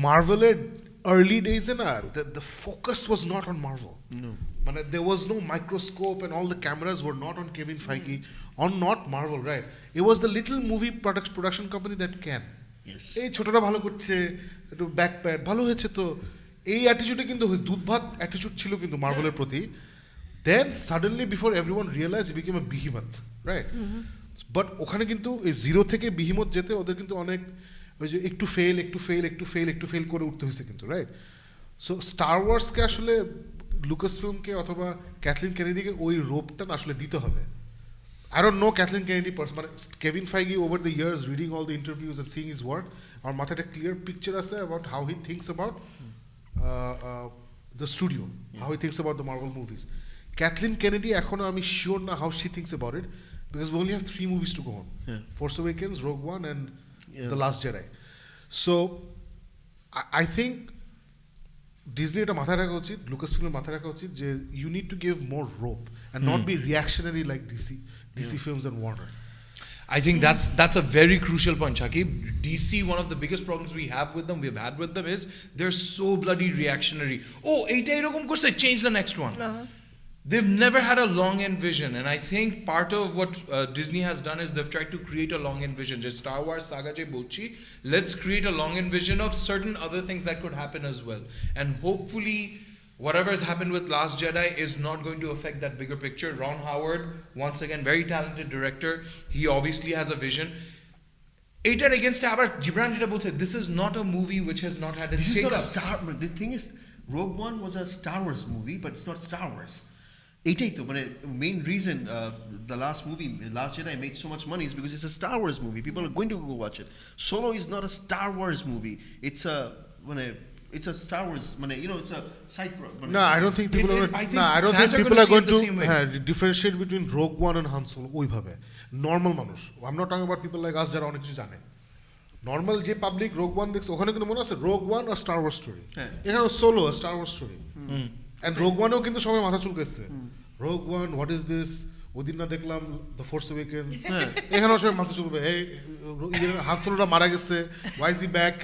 মার্ভেলের early days না the focus was not on Marvel. No. মানে there was no microscope and all the cameras were not on Kevin Feige on not Marvel, right? It was the little movie production company that can. Yes. এই ছোটটা ভালো করছে একটু ব্যাকপ্যাড ভালো হয়েছে তো এই অ্যাটিটিউডে কিন্তু দুধ ভাত অ্যাটিটিউড ছিল কিন্তু মার্ভেলের প্রতি then suddenly before everyone realize he became a behemoth right but ওখানে কিন্তু এই জিরো থেকে বিহিমত যেতে ওদের কিন্তু অনেক ওই যে একটু ফেল করে উঠতে হয়েছে কিন্তু রাইট সো স্টার ওয়ার্সকে আসলে লুকাস ফিল্মকে অথবা ক্যাথলিন কেনেডিকে ওই রোপটা আসলে দিতে হবে I don't know Kathleen Kennedy personally. Kevin Feige over the years reading all the interviews and seeing his work, our মাথায় একটা clear picture আছে about how he thinks about the studio, how he thinks about the Marvel movies. Kathleen Kennedy এখনো আমি sure না how she thinks about it. because we only have 3 movies to go on. Yeah. Force Awakens, Rogue One, and Yeah. The Last Jedi. So I think Disney এটা মাথায় রাখা উচিত, Lucas ফিল্মের মাথায় রাখা উচিত যে you need to give more rope and not be reactionary like DC Films and Warner. I think that's a very crucial point, Shakib. DC, one of the biggest problems we've had with them is they're so bloody reactionary. Oh, এইটা এরকম করছে, change the next one. They've never had a long-end vision, and I think part of what Disney has done is they've tried to create a long-end vision. Just Star Wars saga je bolchi, let's create a long-end vision of certain other things that could happen as well. And hopefully, whatever has happened with Last Jedi is not going to affect that bigger picture. Ron Howard, once again, very talented director. He obviously has a vision. Eighter against Abar, Gibran jeta bolche, this is not a movie which has not had its This is not a hiccups. Star. The thing is, Rogue One was a Star Wars movie, but it's not Star Wars. এটাই তো মানে main reason the last movie, Last Jedi, made so much money is because it's a Star Wars movie. People are going to go watch it. Solo is not a Star Wars movie. It's a Star Wars, it's a side project. No, I don't think people are. I think No, I don't fans think are people gonna are going see it to the same way. differentiate between Rogue One and Han Solo. ওইভাবে normal মানুষ. I'm not talking about people like us যারা অনেক কিছু জানে। Normal যে public Rogue One দেখছে ওখানে কিন্তু মনে আছে Rogue One আর Star Wars story. এখানে Solo a Star Wars story. And Rogue One-এও কিন্তু সবাই মাথা চুলকাইছে। Rogue One, what is this? ওদিন না দেখলাম The Force Awakens. এখানেও সবাই মাথা চুলবে। এই Han Solo-টা মারা গেছে। Why is he back?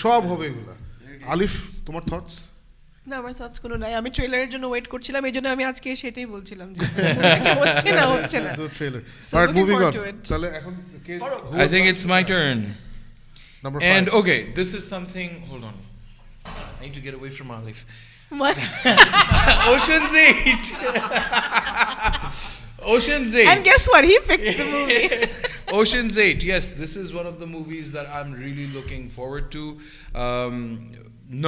সব হবে এগুলা। আলিফ, তোমার থটস? না, আমার থটস কোনো নাই। আমি ট্রেলারের জন্য ওয়েট করছিলাম, এই জন্য আমি আজকে সেটাই বলছিলাম যে হচ্ছে না। So trailer. So Alright, looking moving on. forward to it. তাহলে এখন কে? I think it's my turn. Number 5. And okay, this is something. Hold on, I need to get away from Alif. What? Ocean's 8. Ocean's 8. And guess what? He picked the movie. Ocean's 8. Yes, this is one of the movies that I'm really looking forward to.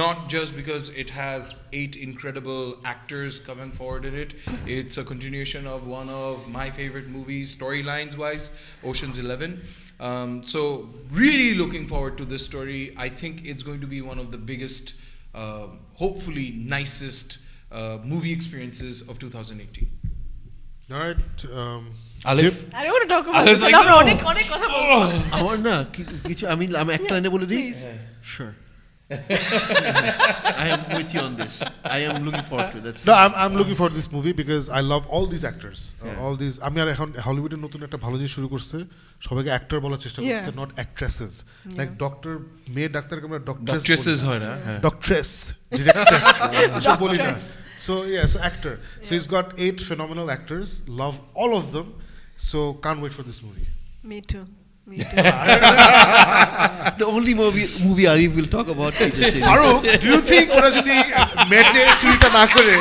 Not just because it has 8 incredible actors coming forward in it. It's a continuation of one of my favorite movies, storylines wise, Ocean's 11. So really looking forward to this story. I think it's going to be one of the biggest, hopefully nicest movie experiences of 2018. All right. Alif? Jip? I don't want to talk about I was this. like, আমরা no. অনেক কথা বলবো। আমার না কিছু আমি একটা লাইনে বলে দিই sure I am with you on this. I am looking forward to it. That's No, I'm looking forward to this movie because I love all these actors. Yeah. All these. আমি আর এখন হলিউডের নতুন একটা ভালো জিনিস শুরু করছে। সবাইকে অ্যাক্টর বলার চেষ্টা করছে, Yeah. not actresses. Like doctor, মেয়ে ডাক্তারকে আমরা Doctresses হয় না? হ্যাঁ। Doctress, directress. এসব বলি না। So yeah, so actor. So he's got 8 phenomenal actors. Love all of them. So can't wait for this movie. Me too. Me too. the only movie Arif will talk about is just Farooq, do you think ওরা যদি ম্যাচে চুরিটা না করে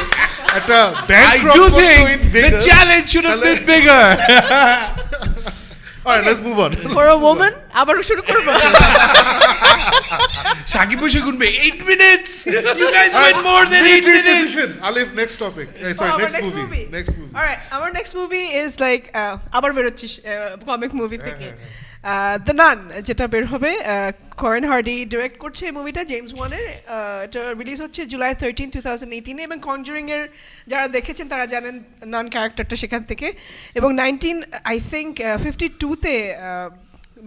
একটা bank I do think the challenge should have been bigger. All right, let's move on. For a woman, আবার শুরু করব। Shakib বসে গুনবে 8 minutes. You guys went more than 8 minutes. Alif, next topic. Sorry, our next movie. Next movie. All right, our next movie is like আবার বেরোচ্ছি comic movie থেকে। The নান যেটা বের হবে, করেন হার্ডি ডিরেক্ট করছে এই মুভিটা, জেমস ওয়ানের। এটা রিলিজ হচ্ছে জুলাই 13, 2018 এবং কনজুরিং এর যারা দেখেছেন তারা জানেন নান ক্যারেক্টারটা সেখান থেকে। এবং 1952-তে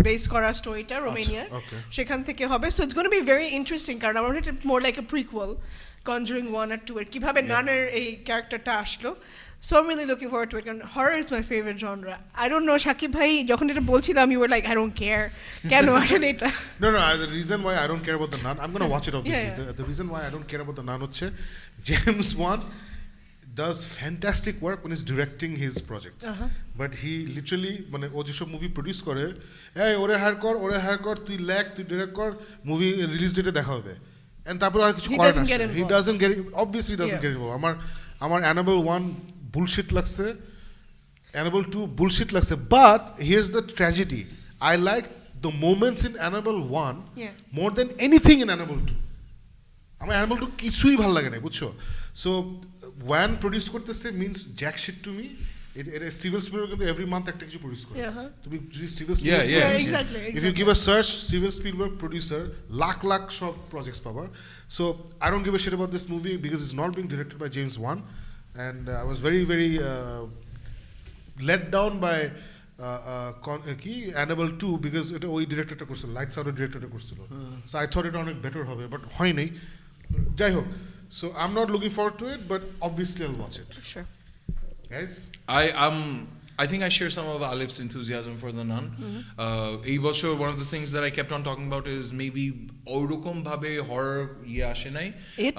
বেস করা স্টোরিটা রোমেনিয়ার, okay. সেখান থেকে হবে। So it's gonna be very interesting, কারণ আমার এটা more like a prequel conjuring 1 আর 2 এর কিভাবে নানের এই ক্যারেক্টারটা আসলো। So I'm really looking forward to it. And horror is my favorite genre. I don't know, Shakib bhai, যখন এটা বলছিলাম you were like I don't care. কেন আসলে এটা? No, the reason why I don't care about The Nun, I'm going to watch it obviously. Yeah. The reason why I don't care about The Nun হচ্ছে James Wan does fantastic work when he's directing his projects. But he literally মানে ও যেসব movie produce করে, এই ওরে higher কর, তুই লেখ, তুই ডিরেক্ট কর, মুভি রিলিজ ডেটে দেখা হবে। And তারপর আর কিছু He করে না। doesn't get He involved. doesn't get obviously doesn't get involved. আমার Annabelle 1 bullshit লাগছে, Annabelle 2 bullshit লাগছে, but here's the tragedy. I like the moments in Annabelle 1 more than anything in Annabelle 2. আমার Annabelle 2 কিছুই ভালো লাগে না, বুঝছো? So when produce করতেছে means jack shit to me. এটা স্টিভেন স্পিলবার্গ কিন্তু এভরি মান্থ একটা কিছু প্রডিউস করে। তুমি যদি Steven Spielberg, Yeah, exactly. if you give a search Steven Spielberg producer, lakh সব projects পাবা. So I don't give a shit about this movie because it's not being directed by James Wan, and I was very let down by কি enable 2 because এটা ওই ডিরেক্টরটা করছিল lights আউটের ডিরেক্টরটা করছিল so I thought এটা অনেক better হবে but হয় নাই যাই হোক so I am not looking forward to it but obviously I will watch it Sure. Guys I think I share some of Alif's enthusiasm for The Nun. এই বছর one of the things that I kept on talking about is maybe ওরকম ভাবে horror আসে নাই. It?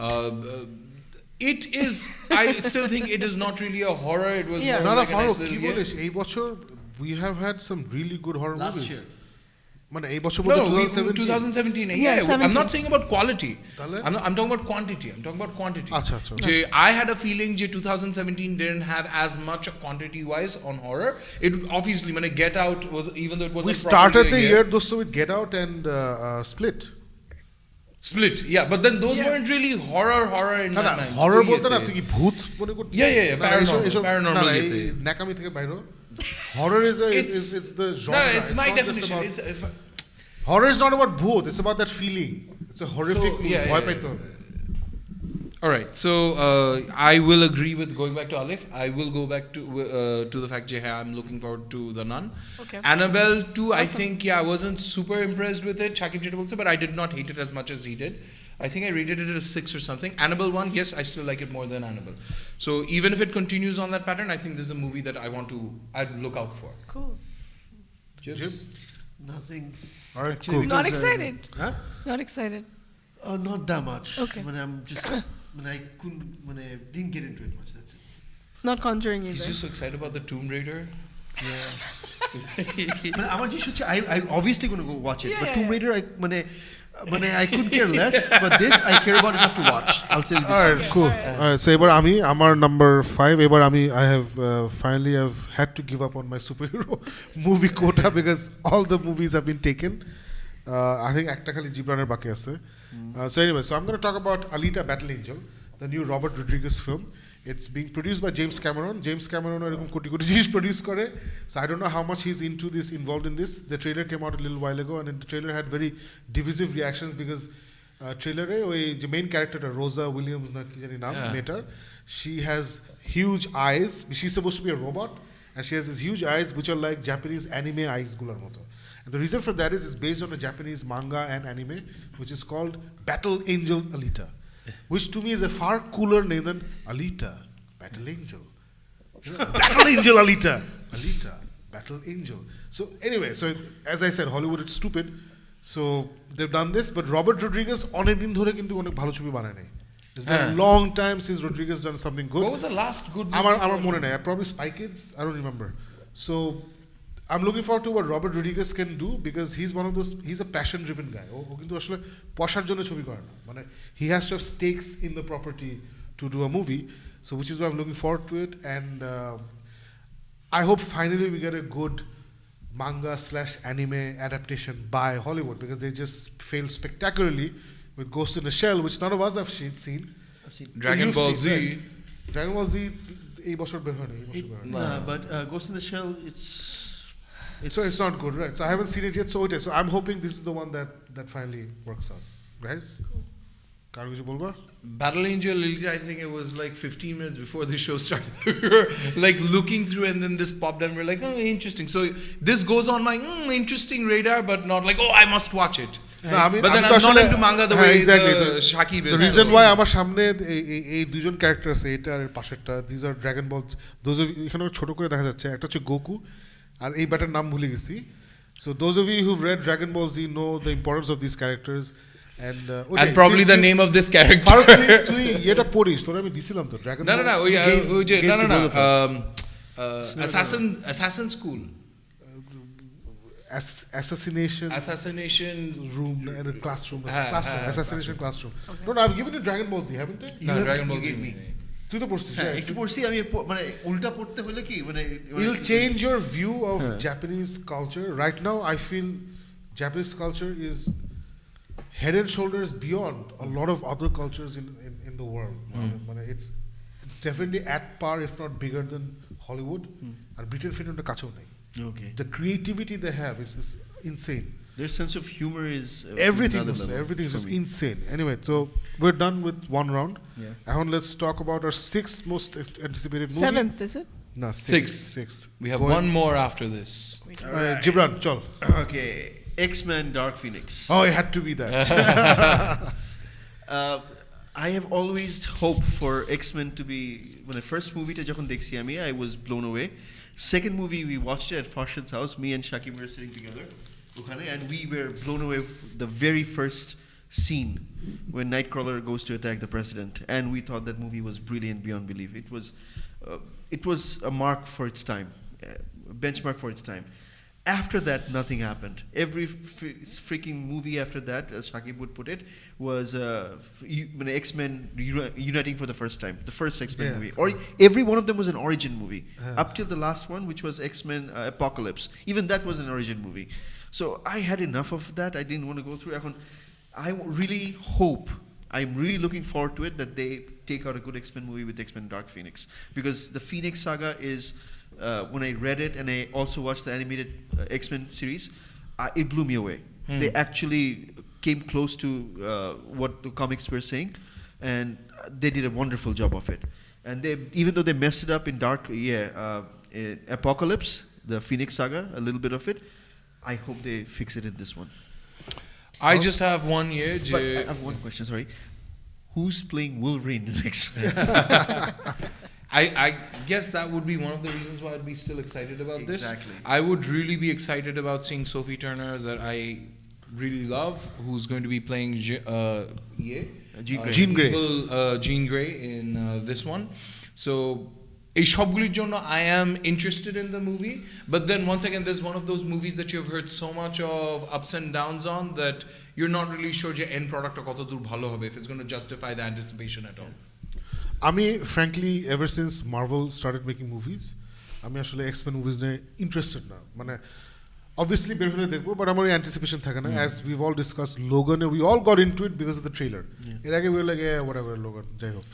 It is. I still think it is not really a horror. It was Yeah. more না like a Faruk nice কি little বলিস এই বছর we have had some really good horror Last movies year. মানে এই বছর No, বলতে 2017. Yeah, Yeah, I'm 17. not saying about quality. তাহলে? I'm talking about quantity. I'm talking about quantity. আচ্ছা আচ্ছা যে I had a feeling যে 2017 didn't have as much quantity wise on horror. It obviously when Get Out was even though it was we started the year dosto with Get Out and Split Split, yeah, but then those Yeah. weren't really horror in না my না mind. Horror ওই বলতে না ইয়েতে। তুই কি ভূত মনে করছিস Yeah, yeah, না, paranormal, paranormal না, ইয়েতে। এই ন্যাকামি থেকে বাইরে horror is a is it's the genre No, it's my not just definition. about- It's if, horror is not about ভূত it's about that feeling it's a horrific So, yeah, ভয় yeah, পাইতে হবে all right, so I will agree with going back to Alif. I will go back to the fact that I'm looking forward to The Nun. Okay. Annabelle 2, I Awesome. think, I wasn't super impressed with it. Shakib Jeta also, but I did not hate it as much as he did. I think I rated it as 6 or something. Annabelle 1, yes, I still like it more than Annabelle. So even if it continues on that pattern, I think this is a movie that I'd look out for. Cool. Jibs? Nothing. all right Actually, cool Not because, excited. হ্যাঁ Not excited. Not that much. Okay. When I'm just when I couldn't when I didn't get into it much. That's it. Not Conjuring He's either. just so excited about the Tomb Raider. But I'm just I obviously gonna go watch it. Yeah, But yeah, Tomb yeah. Raider, I couldn't care less. But this I care about enough to watch. I'll say this. alright Okay, cool alright. alright so এবার আমি আমার number 5 এবার আমি I have finally have had to give up on my superhero movie quota because all the movies have been taken I think একটা খালি জিবরানের বাকি আছে so anyway so I'm going to talk about Alita Battle Angel the new Robert Rodriguez film it's being produced by James Cameron এরকম কোটি কোটি জিনিস produce করে so I don't know how much he's involved in this the trailer came out a little while ago and the trailer had very divisive reactions because ট্রেলারে ওই যে main ক্যারেক্টারটা রোজা Williams না কি জানি নাম Yeah. Matter she has huge eyes she's supposed to be a robot and she has these huge eyes which are like Japanese anime eyes গুলোর মতো and the reason for that is it's based on a Japanese manga and anime which is called Battle Angel Alita which to me is a far cooler name than Alita Battle Angel Battle Angel Alita Battle Angel so anyway so as I said Hollywood is stupid so they've done this but Robert Rodriguez অনেক দিন ধরে কিন্তু অনেক ভালো ছবি বানায় নাই it's been a long time since Rodriguez done something good What was the last good movie? আমার মনে নাই probably Spy Kids I don't remember so I'm looking forward to what Robert Rodriguez can do because he's a passion driven guy ও কিন্তু আসলে পয়সার জন্য ছবি করে না মানে he has to have stakes in the property to do a movie so which is why I'm looking forward to it and I hope finally we get a good manga/anime adaptation by Hollywood because they just failed spectacularly with Ghost in the Shell which none of us have seen I've seen. Dragon You've Ball seen, Z. right? Dragon Ball Z এই বছর বের হয়নি But Ghost in the Shell, so it's not good right so I haven't seen it yet so it is so I'm hoping this is the one that finally works out guys কার কিছু বলবা Battle Angel Alita, I think it was like 15 minutes before the show started. We were like looking through and then this popped up and we're like, oh, interesting. So this goes on my interesting radar, but not like, oh, I must watch it. না আমি But then আমি তো I'm not আসলে- into manga the হ্যাঁ, way exactly the Shakib is. the reason why আমার সামনে এই দুজন ক্যারেক্টার আছে এটা আর এর পাশেরটা these are Dragon Ball those of এখানে ছোট করে দেখা যাচ্ছে একটা হচ্ছে গোকু আর এই ব্যাটার নাম ভুলে গেছি so those of you who've read Dragon Ball Z know the importance of these characters and And probably the name of this character. Faruk তুই এটা পড়িস তোরা আমি দিছিলাম তো dragon No, no, He gave to both of us. Assassin School. assassination room and a classroom assassination classroom Okay. no I've given you Dragon Ball Z haven't I No, have- Dragon you Ball Z. gave me. তুই তো পড়ছিস হ্যাঁ, right? একটু পড়ছি আমি মানে উল্টা পড়তে হলে কি মানে It'll change your view of Yeah. Japanese culture. Right now, I feel Japanese culture is head and shoulders beyond a lot of other cultures in the world. It's definitely at par, if not bigger than Hollywood. And Britain film on the kacho nai. Okay. The creativity they have is insane. Their sense of humor is Everything another level is for just me. insane. Anyway, so we're done with one round. Yeah. Now let's talk about our sixth most anticipated movie. 7th, is it? না Sixth. sixth. We have Going- one more after this. Gibran, চল. Okay, X-Men Dark Phoenix. Oh, it had to be that. I have always hoped for X-Men to be, when the first movie ta jokhon dekhchi ami, I was blown away. Second movie we watched it at Farshad's house, me and Shakib were sitting together okhane, and we were blown away with the very first scene when Nightcrawler goes to attack the president, and we thought that movie was brilliant beyond belief. It was a mark for its time, benchmark for its time. After that, nothing happened. Every freaking movie after that, as Shakib would put it, was X-Men uniting for the first time. The first X-Men movie. Or every one of them was an origin movie. Up till the last one, which was X-Men Apocalypse. Even that was an origin movie. So I had enough of that. I didn't want to go through. I really hope, I'm really looking forward to it, that they take out a good X-Men movie with X-Men Dark Phoenix. Because the Phoenix saga is... when I read it and I also watched the animated X-Men series, it blew me away. They actually came close to what the comics were saying, and they did a wonderful job of it. And they, even though they messed it up in Apocalypse, the Phoenix saga, a little bit of it, I hope they fix it in this one. I just have one year. But I have one question, sorry. Who's playing Wolverine next? I guess that would be one of the reasons why I'd be still excited about this. Exactly. I would really be excited about seeing Sophie Turner, that I really love, who's going to be playing Jean Grey. Jean Grey in this one. So এই সবগুলির জন্য I am interested in the movie, but then once again this is one of those movies that you've heard so much of ups and downs on that you're not really sure যে end product কতদূর ভালো হবে, if it's going to justify the anticipation at all. আমি frankly ever since Marvel started making movies, আমি আসলে X-Men movies নিয়ে interested না, মানে obviously বের হলে দেখবো, but আমার anticipation থাকে না. As we've all discussed, Logan, we all got into it because of the trailer. এর আগে we were like, yeah, whatever, Logan, যাই হোক.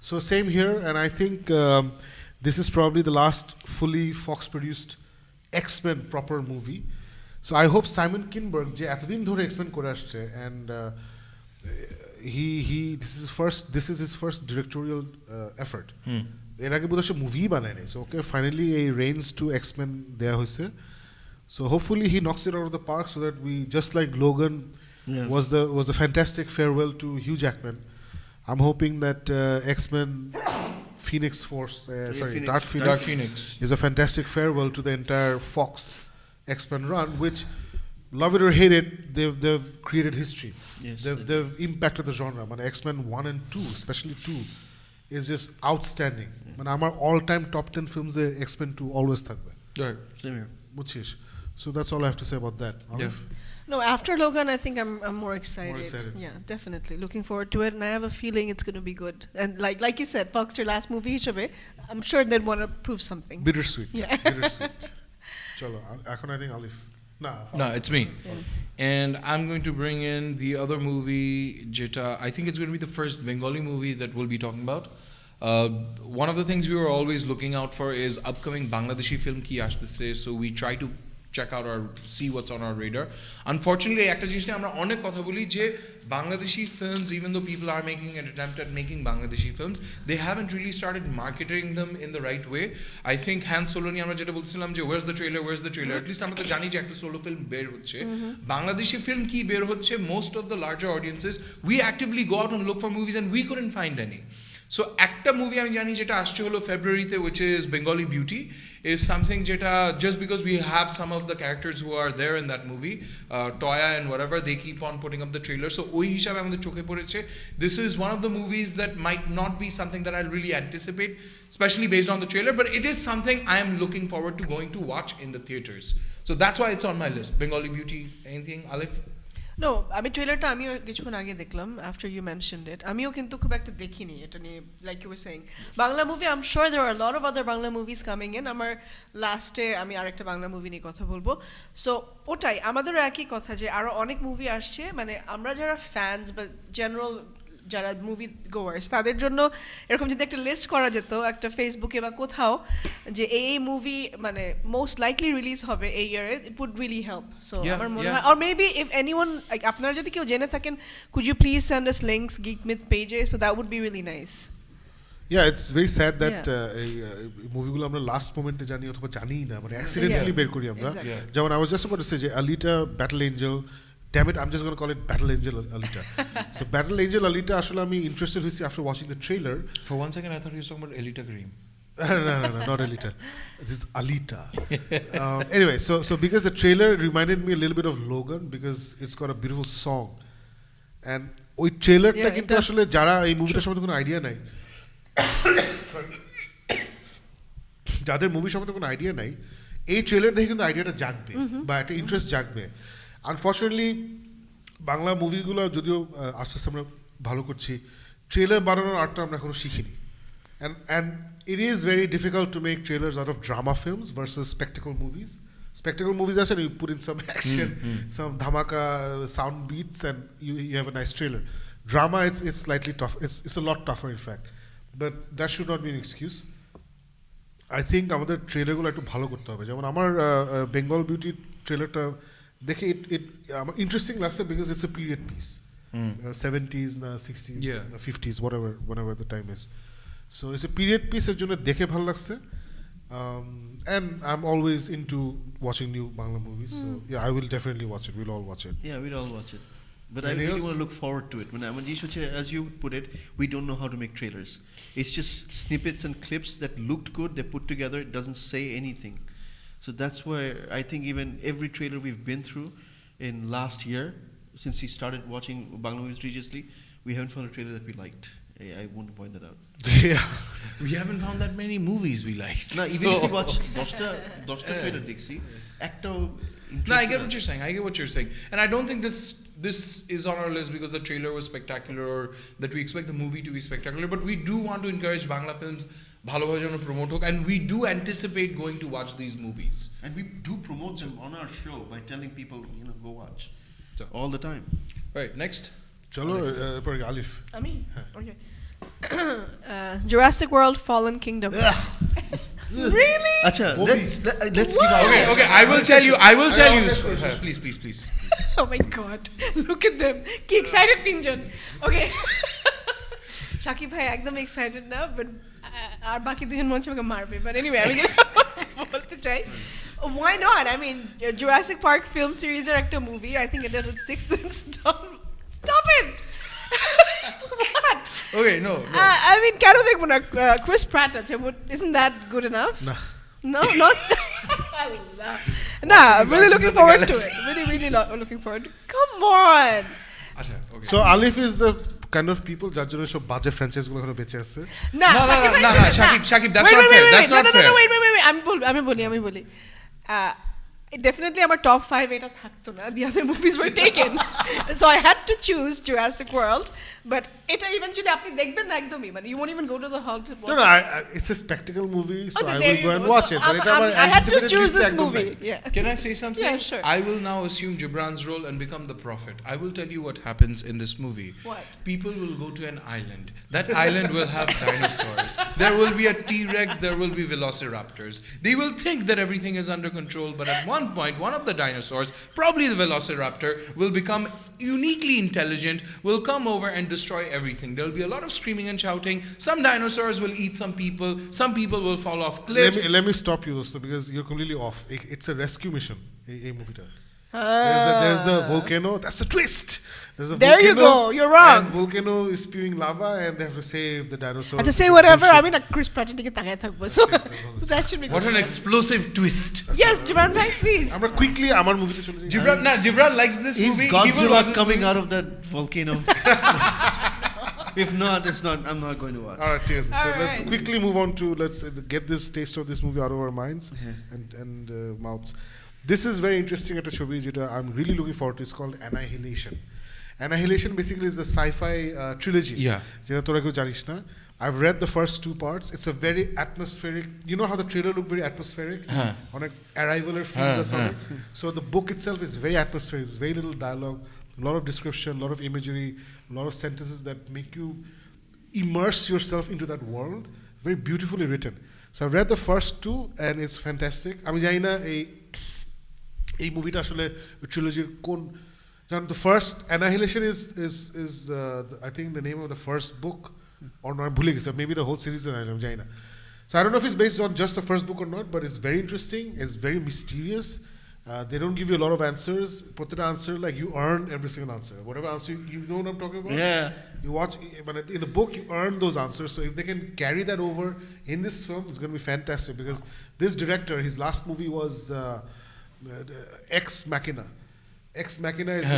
So same here, and I think this is probably the last fully Fox-produced X-Men proper movie. So I hope Simon Kinberg, যে এতদিন ধরে X-Men করে আসছে, and this is his first directorial effort. এর আগে বোধহয় সে movie বানায়নি, so okay, finally a reigns to X-Men দেয়া হয়েছে. So hopefully he knocks it out of the park, so that we, just like Logan was a fantastic farewell to Hugh Jackman, I'm hoping that X-Men Phoenix Force, Dark Phoenix is a fantastic farewell to the entire Fox X-Men run, which, love it or hate it, they've created history. Yes, they've impacted the genre. Man, X-Men 1 and 2, especially 2, is just outstanding. Man, আমার all-time top 10 films X-Men 2 always থাকবে. Same here. বুঝছিস? So that's all I have to say about that. Alif? No, after Logan, I think I'm more excited. More excited. Yeah, definitely. Looking forward to it, and I have a feeling it's going to be good. And like you said, Fox, your last movie, হিসেবে, I'm sure they'd want to prove something. Bittersweet. Yeah. Bittersweet. চলো, এখন I think Alif. No, it's me. And I'm going to bring in the other movie, Jeta. I think it's going to be the first Bengali movie that we'll be talking about. One of the things we were always looking out for is upcoming Bangladeshi film ki ashtese, so we try to check out or see what's on our radar. Unfortunately, একটা জিনিস নিয়ে আমরা অনেক কথা বলি যে Bangladeshi films, even though people are making an attempt at making Bangladeshi films, they haven't really started marketing them in the right way. I think Han Solo নিয়ে আমরা যেটা বলছিলাম যে where's the trailer, at least আমরা তো জানি যে একটা solo film বের হচ্ছে. Bangladeshi film কি বের হচ্ছে, most of the larger audiences, we actively go out and look for movies and we couldn't find any. So একটা মুভি আমি জানি যেটা আসছে হলো ফেব্রুয়ারিতে, which is Bengali Beauty, is something যেটা just because we have some of the characters who are there in that movie, Toya and whatever, they keep on putting up the trailer, so ওই হিসাবে আমাদের চোখে পড়েছে. This is one of the movies that might not be something that I'll really anticipate, especially based on the trailer, but it is something I am looking forward to going to watch in the theaters. So that's why it's on my list. Bengali Beauty. Anything, Alif? No, আমি ট্রেলারটা আমিও কিছুক্ষণ আগে দেখলাম, after you mentioned it. আমিও কিন্তু খুব একটা দেখিনি এটা নিয়ে, like you were saying. Bangla movie, I'm sure there are a lot of other Bangla movies coming in. আমার লাস্টে আমি আরেকটা বাংলা মুভি নিয়ে কথা বলবো. সো ওটাই আমাদেরও একই কথা যে আরো অনেক মুভি আসছে, মানে আমরা যারা ফ্যান্স বা জেনারেল যারা মুভি গোয়ার্স, তাদের জন্য এরকম যদি একটা লিস্ট করা যেত একটা ফেসবুকে বা কোথাও, যে এই মুভি মানে মোস্ট লাইকলি রিলিজ হবে এই ইয়ারে, it would really help. So আমার মনে হয়, or maybe if anyone, like আপনারা যদি কেউ জেনে থাকেন, could you please send us links Geek Myth পেজে, so that would be really nice. Yeah, it's very sad that Yeah. এই মুভিগুলো আমরা লাস্ট মোমেন্টে জানি অথবা জানি না মানে অ্যাক্সিডেন্টালি বের করি আমরা Exactly. যেমন I was just about to say যে Alita Battle Angel damn it I'm just going to call it Battle Angel Alita so Battle Angel Alita আসলে আমি interested হয়েছি after watching the trailer For one second, I thought you were talking about Elita Green. no, not Alita. This is Alita. Anyway, so because the trailer reminded me a little bit of Logan because it's got a beautiful song, and ওই ট্রেলারটা Yeah, it কিন্তু does. আসলে যারা এই মুভিটার সম্বন্ধে কোনো idea নাই যাদের মুভি সম্বন্ধে কোনো আইডিয়া নাই এই ট্রেলার দেখে কিন্তু আইডিয়াটা জাগবে বা একটা ইন্টারেস্ট জাগবে আনফর্চুনেটলি বাংলা মুভিগুলো যদিও আস্তে আস্তে আমরা ভালো করছি ট্রেলার বানানোর আর্টটা আমরা এখনো শিখিনি and it is very difficult to make trailers out of drama films versus spectacle movies. Spectacle movies are you put in some action, some dhamaka sound beats, and you have a nice trailer. Drama, it's slightly tough. It's a lot tougher, in fact. But that should not be an excuse. I think আমাদের ট্রেলারগুলো একটু ভালো করতে হবে যেমন আমার Bengal beauty ট্রেলারটা দেখে it আমার ইন্টারেস্টিং লাগছে because it's a period piece. 70s, 60s, Yeah. 50s, whenever the time is. So it's a period piece এর জন্য দেখে ভালো লাগছে and I'm always into watching new Bangla movies so yeah I will definitely watch it we'll all watch it Yeah, we'd all watch it. But I Anything really else? want to look forward to it. As you put it, we don't know how to make trailers. It's just snippets and clips that looked good, they're put together, it doesn't say anything. So that's why I think even every trailer we've been through in last year, since we started watching Bangla movies religiously, we haven't found a trailer that we liked. I want to point that out. yeah We haven't found that many movies we liked. Now, even if you watch Dosta trailer, Dixie, actor. No, I get what you're saying. I get what you're saying, and I don't think this is on our list because the trailer was spectacular or that we expect the movie to be spectacular. But we do want to encourage Bangla films, bhalobaje jona promote hok, and we do anticipate going to watch these movies. And we do promote them on our show by telling people, go watch. So. All the time. Right, next. চলো এরপর Alif আমি okay Jurassic World Fallen Kingdom really Acha, let's give our Okay, I will tell you. Please. oh my god look at them কি excited তিনজন okay Shakib ভাই একদম excited না but আর বাকি দুজন মনে হচ্ছে আমাকে মারবে but anyway আমি বলতে চাই why not I mean Jurassic Park film series এর একটা movie I think it did its sixth stop it what Okay, no. I mean কেন দেখবো না Chris Pratt আছে but isn't that good enough না no not Allah. Nah I'm really looking forward to it really looking forward to it. Come on Acha, okay. so Alif is the kind of people যার জন্য সব বাজে franchise গুলো এখনো বেঁচে আছে না No, Shakib ভাই, no, Shakib, that's Wait, not wait, fair. wait, That's wait, not no, fair. wait আমি বলি definitely আমার top 5 এটা থাকতো না the other movies were taken so I had to choose Jurassic World but এটা eventually আপনি দেখবেন না একদমই মানে you won't even go to the hall to watch no it's a spectacle movie so Okay, I there will you go and go. watch So, it but এটা আমার I had to anticipated choose list this একদম movie নাই। yeah Can I say something? Yeah, sure. I will now assume Gibran's role and become the prophet. I will tell you what happens in this movie. What? People will go to an island. That island will have dinosaurs. There will be a T-Rex, there will be velociraptors. They will think that everything is under control, but at one point, one of the dinosaurs, probably the velociraptor, will become uniquely intelligent, will come over and destroy everything. There will be a lot of screaming and shouting. Some dinosaurs will eat some people will fall off cliffs. let me stop you though because you're completely off it's a rescue mission a movie there's a volcano that's a twist there's a There you volcano, go, you're wrong. and volcano is spewing lava and they have to save the dinosaurs আচ্ছা say whatever আমি না Chris Pratt দিকে তাকায় থাকবো so that should be What good. an explosive twist. Yes Jibran bhai please আমরা quickly আমার মুভিতে চলে যাই Gibran likes this Is movie. He will Godzilla watch this coming movie. out of that volcano? If not, I'm not going to watch. all right yes so All let's right. quickly move on to let's get this taste of this movie out of our minds and mouths this is very interesting একটা ছবি যেটা I'm really looking forward to it's called Annihilation basically is a sci-fi trilogy Yeah. যেটা তোরা কেউ জানিস না I've read the first 2 parts it's a very atmospheric you know how the trailer looked very atmospheric অনেক arrival feels আছে অনেক so the book itself is very atmospheric it's very little dialogue a lot of description a lot of imagery a lot of sentences that make you immerse yourself into that world very beautifully written so I've read the first 2 and it's fantastic আমি জানি না এই মুভিটা আসলে ট্রিলজির কোন the first Annihilation is I think the name of the first book or not, bhule gেছি, maybe the whole series I don't know. So I don't know if it's based on just the first book or not, but it's very interesting. It's very mysterious. They don't give you a lot of answers. Put the answer like you earn every single answer. Whatever answer you know what I'm talking about. Yeah. You watch, but in the book you earn those answers. So if they can carry that over in this film, it's going to be fantastic. Because this director, his last movie was Ex Machina. Ex Machina is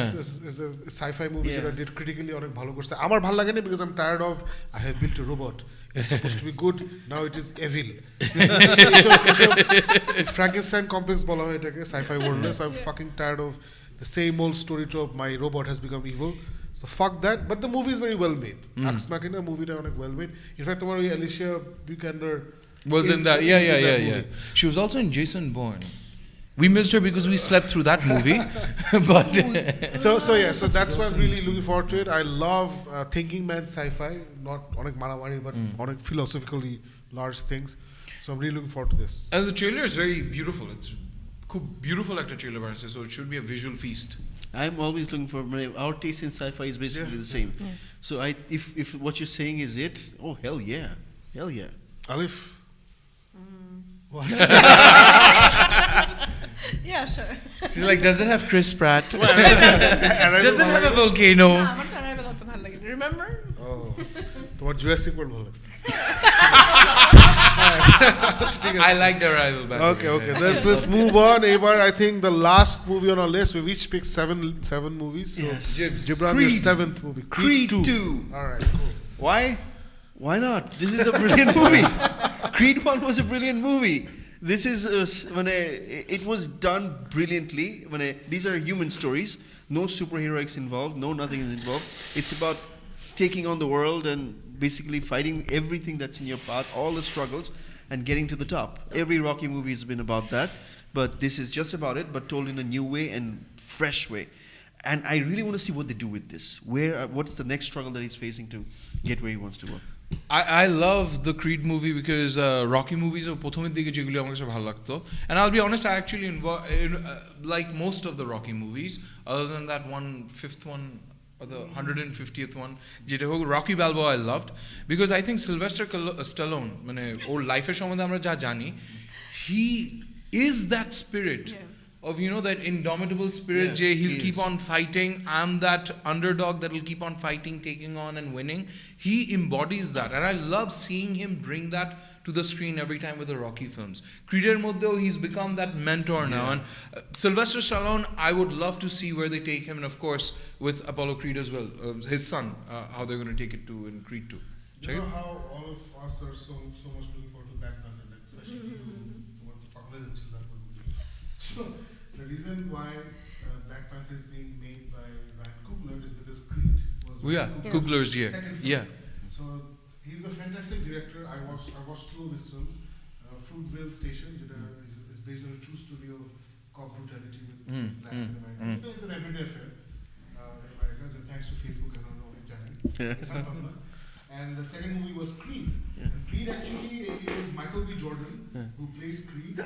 a sci-fi movie that did critically অনেক ভালো করছে আমার ভালো লাগে না because I'm tired of I have built a robot. It's supposed to be good, now it is evil. Frankenstein complex বলা হয় এটাকে sci-fi world. So I'm fucking tired of the same old story trope. My robot has become evil. So fuck that. But the movie is very well made. Ex Machina movie টা অনেক well made. In fact, তোমার ওই Alicia Vikander was in that. Yeah. She was also in Jason Bourne. We missed her because we slept through that movie. But so that's why I'm really looking forward to it. I love thinking man sci-fi, not onek maramari, but onek philosophically large things. So I'm really looking forward to this. And the trailer is very beautiful. It's beautiful actor trailer, so it should be a visual feast. I'm always looking for our taste in sci-fi is basically the same. So if what you're saying is it, oh hell yeah. Alif. What? Yeah, sure. She's like, does it have Chris Pratt? Does it have a না volcano? আমার Arrival অত ভালো লাগে remember Oh, তোমার Jurassic World ভালো লাগছে। I like the Arrival. Okay. Let's move on. Ebar, I think the last movie on our list. We each picked seven movies. So Gibran, your seventh movie, Creed 2. All right, cool. Why not? This is a brilliant movie. Creed 1 was a brilliant movie. This is it was done brilliantly. These are human stories. No superheroics involved. No nothing is involved. It's about taking on the world and basically fighting everything that's in your path, all the struggles, and getting to the top. Every Rocky movie has been about that, but this is just about it, but told in a new way and fresh way. And I really want to see what they do with this. What's the next struggle that he's facing to get where he wants to go? I love the Creed movie because Rocky movies are প্রথমের দিকে যেগুলো আমার কাছে ভালো লাগতো, and I'll be honest, I actually like most of the Rocky movies, other than that 1/5 one or the 150th one, যেটা হোক Rocky Balboa I loved because I think Sylvester Stallone মানে ওর লাইফের সম্বন্ধে আমরা যা জানি, he is that spirit. Of that indomitable spirit, Jay, he'll keep on fighting. I'm that underdog that will keep on fighting, taking on and winning. He embodies that, and I love seeing him bring that to the screen every time with the Rocky films. Creeder Moddeo, he's become that mentor now, and Sylvester Stallone, I would love to see where they take him, and of course with Apollo Creed as well, his son, how they're going to take it to in Creed 2. You know how all of us are so much looking forward to Black Panther, especially you want to talk about the children. So the reason why Black Panther is being made by Ryan Coogler is because Creed was Coogler's second film. Yeah. So he's a fantastic director. I watched two of his films. Fruitvale Station is based on a true story of cop brutality with blacks in America. It's an everyday affair in America. So thanks to Facebook, I don't know what channel. And the second movie was Creed. And Creed actually, it was Michael B. Jordan who plays Creed.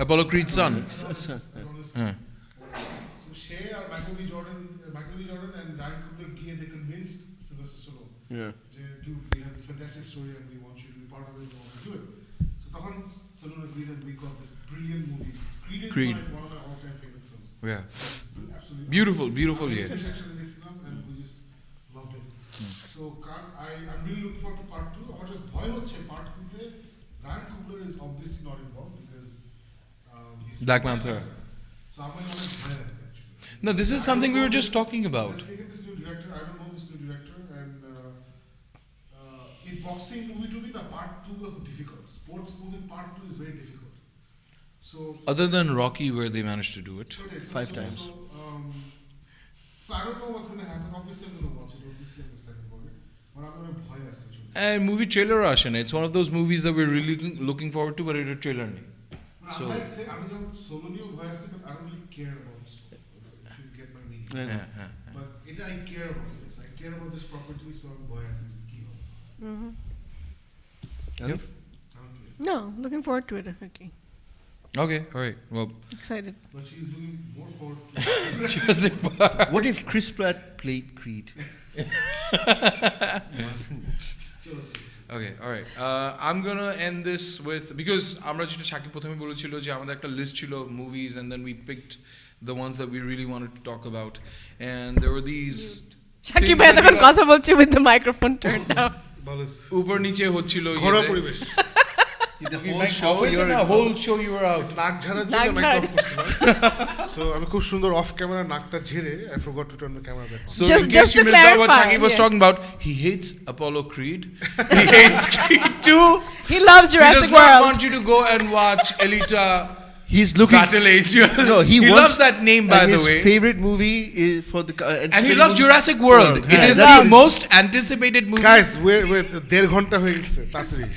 Apollo Creed's son. So Shay or Michael B. Jordan and Ryan Coogler they convinced Sylvester Stallone. Dude, we have this fantastic story and we want you to be part of it. We want to do it. So তখন Stallone agreed and we got this brilliant movie. Creed is one of my all-time favorite films. Yeah. Absolutely beautiful. Yeah. And we just loved it. So I'm really looking forward to part 2. What is ভয় হচ্ছে part 2 তে Ryan Coogler is obviously not involved because he's Black Panther. So I'm going to actually. No, this is something we were just talking about. Let's take this new director. I don't know this new director, and in boxing movie to be the part 2 is difficult. Sports movie part 2 is very difficult. So other than Rocky, where they managed to do it 5 times. So I don't know what's going to happen. Obviously, I'm going to watch it. Obviously, I'm excited about it. But I'm going to ভয় আছে actually. And movie trailer rush, and it's one of those movies that we're really looking forward to, but it's a trailer. So I'm not solo new ভয় আছে, but I don't really care about this. If you get my meaning. But I care about this. I care about this property, so I'm ভয় আছে কি হবে. No, looking forward to it, I think. Okay, all right. Well, Excited. But she's doing more for Jurassic Park. What if Chris Pratt played Creed? Okay, all right. I'm gonna end this with, because আমরা যেটা শাকিব প্রথমে বলেছিল যে আমাদের একটা list ছিল of movies and then we picked the ones that we really wanted to talk about, and there were these Shakib things ভাই that we তখন got- কথা বলছে with the microphone turned down. বলেস উপর নিচে হচ্ছিল ঘরোয়া পরিবেশ The You whole might show always you're say a whole show you were out. নাক ঝাড়ার নাক জন্য ঝাড়া- মাইক অফ করছিলাম সো আমি খুব সুন্দর অফ ক্যামেরা নাকটা ঝেড়ে I forgot to turn the camera back So Just- in just case you to missed out what clarify, Shakib was yeah. talking about, he hates Apollo Creed. He hates Creed 2. He loves He Jurassic does not World. want you to go and watch Elita He's looking. Battle Angel. No, he he wants, loves that name, by and the his way. favorite movie is for the And he loves Jurassic World. It Yeah, is that's the what most anticipated movie. Guys wait 1.5 ঘন্টা হয়ে গেছে তাড়াতাড়ি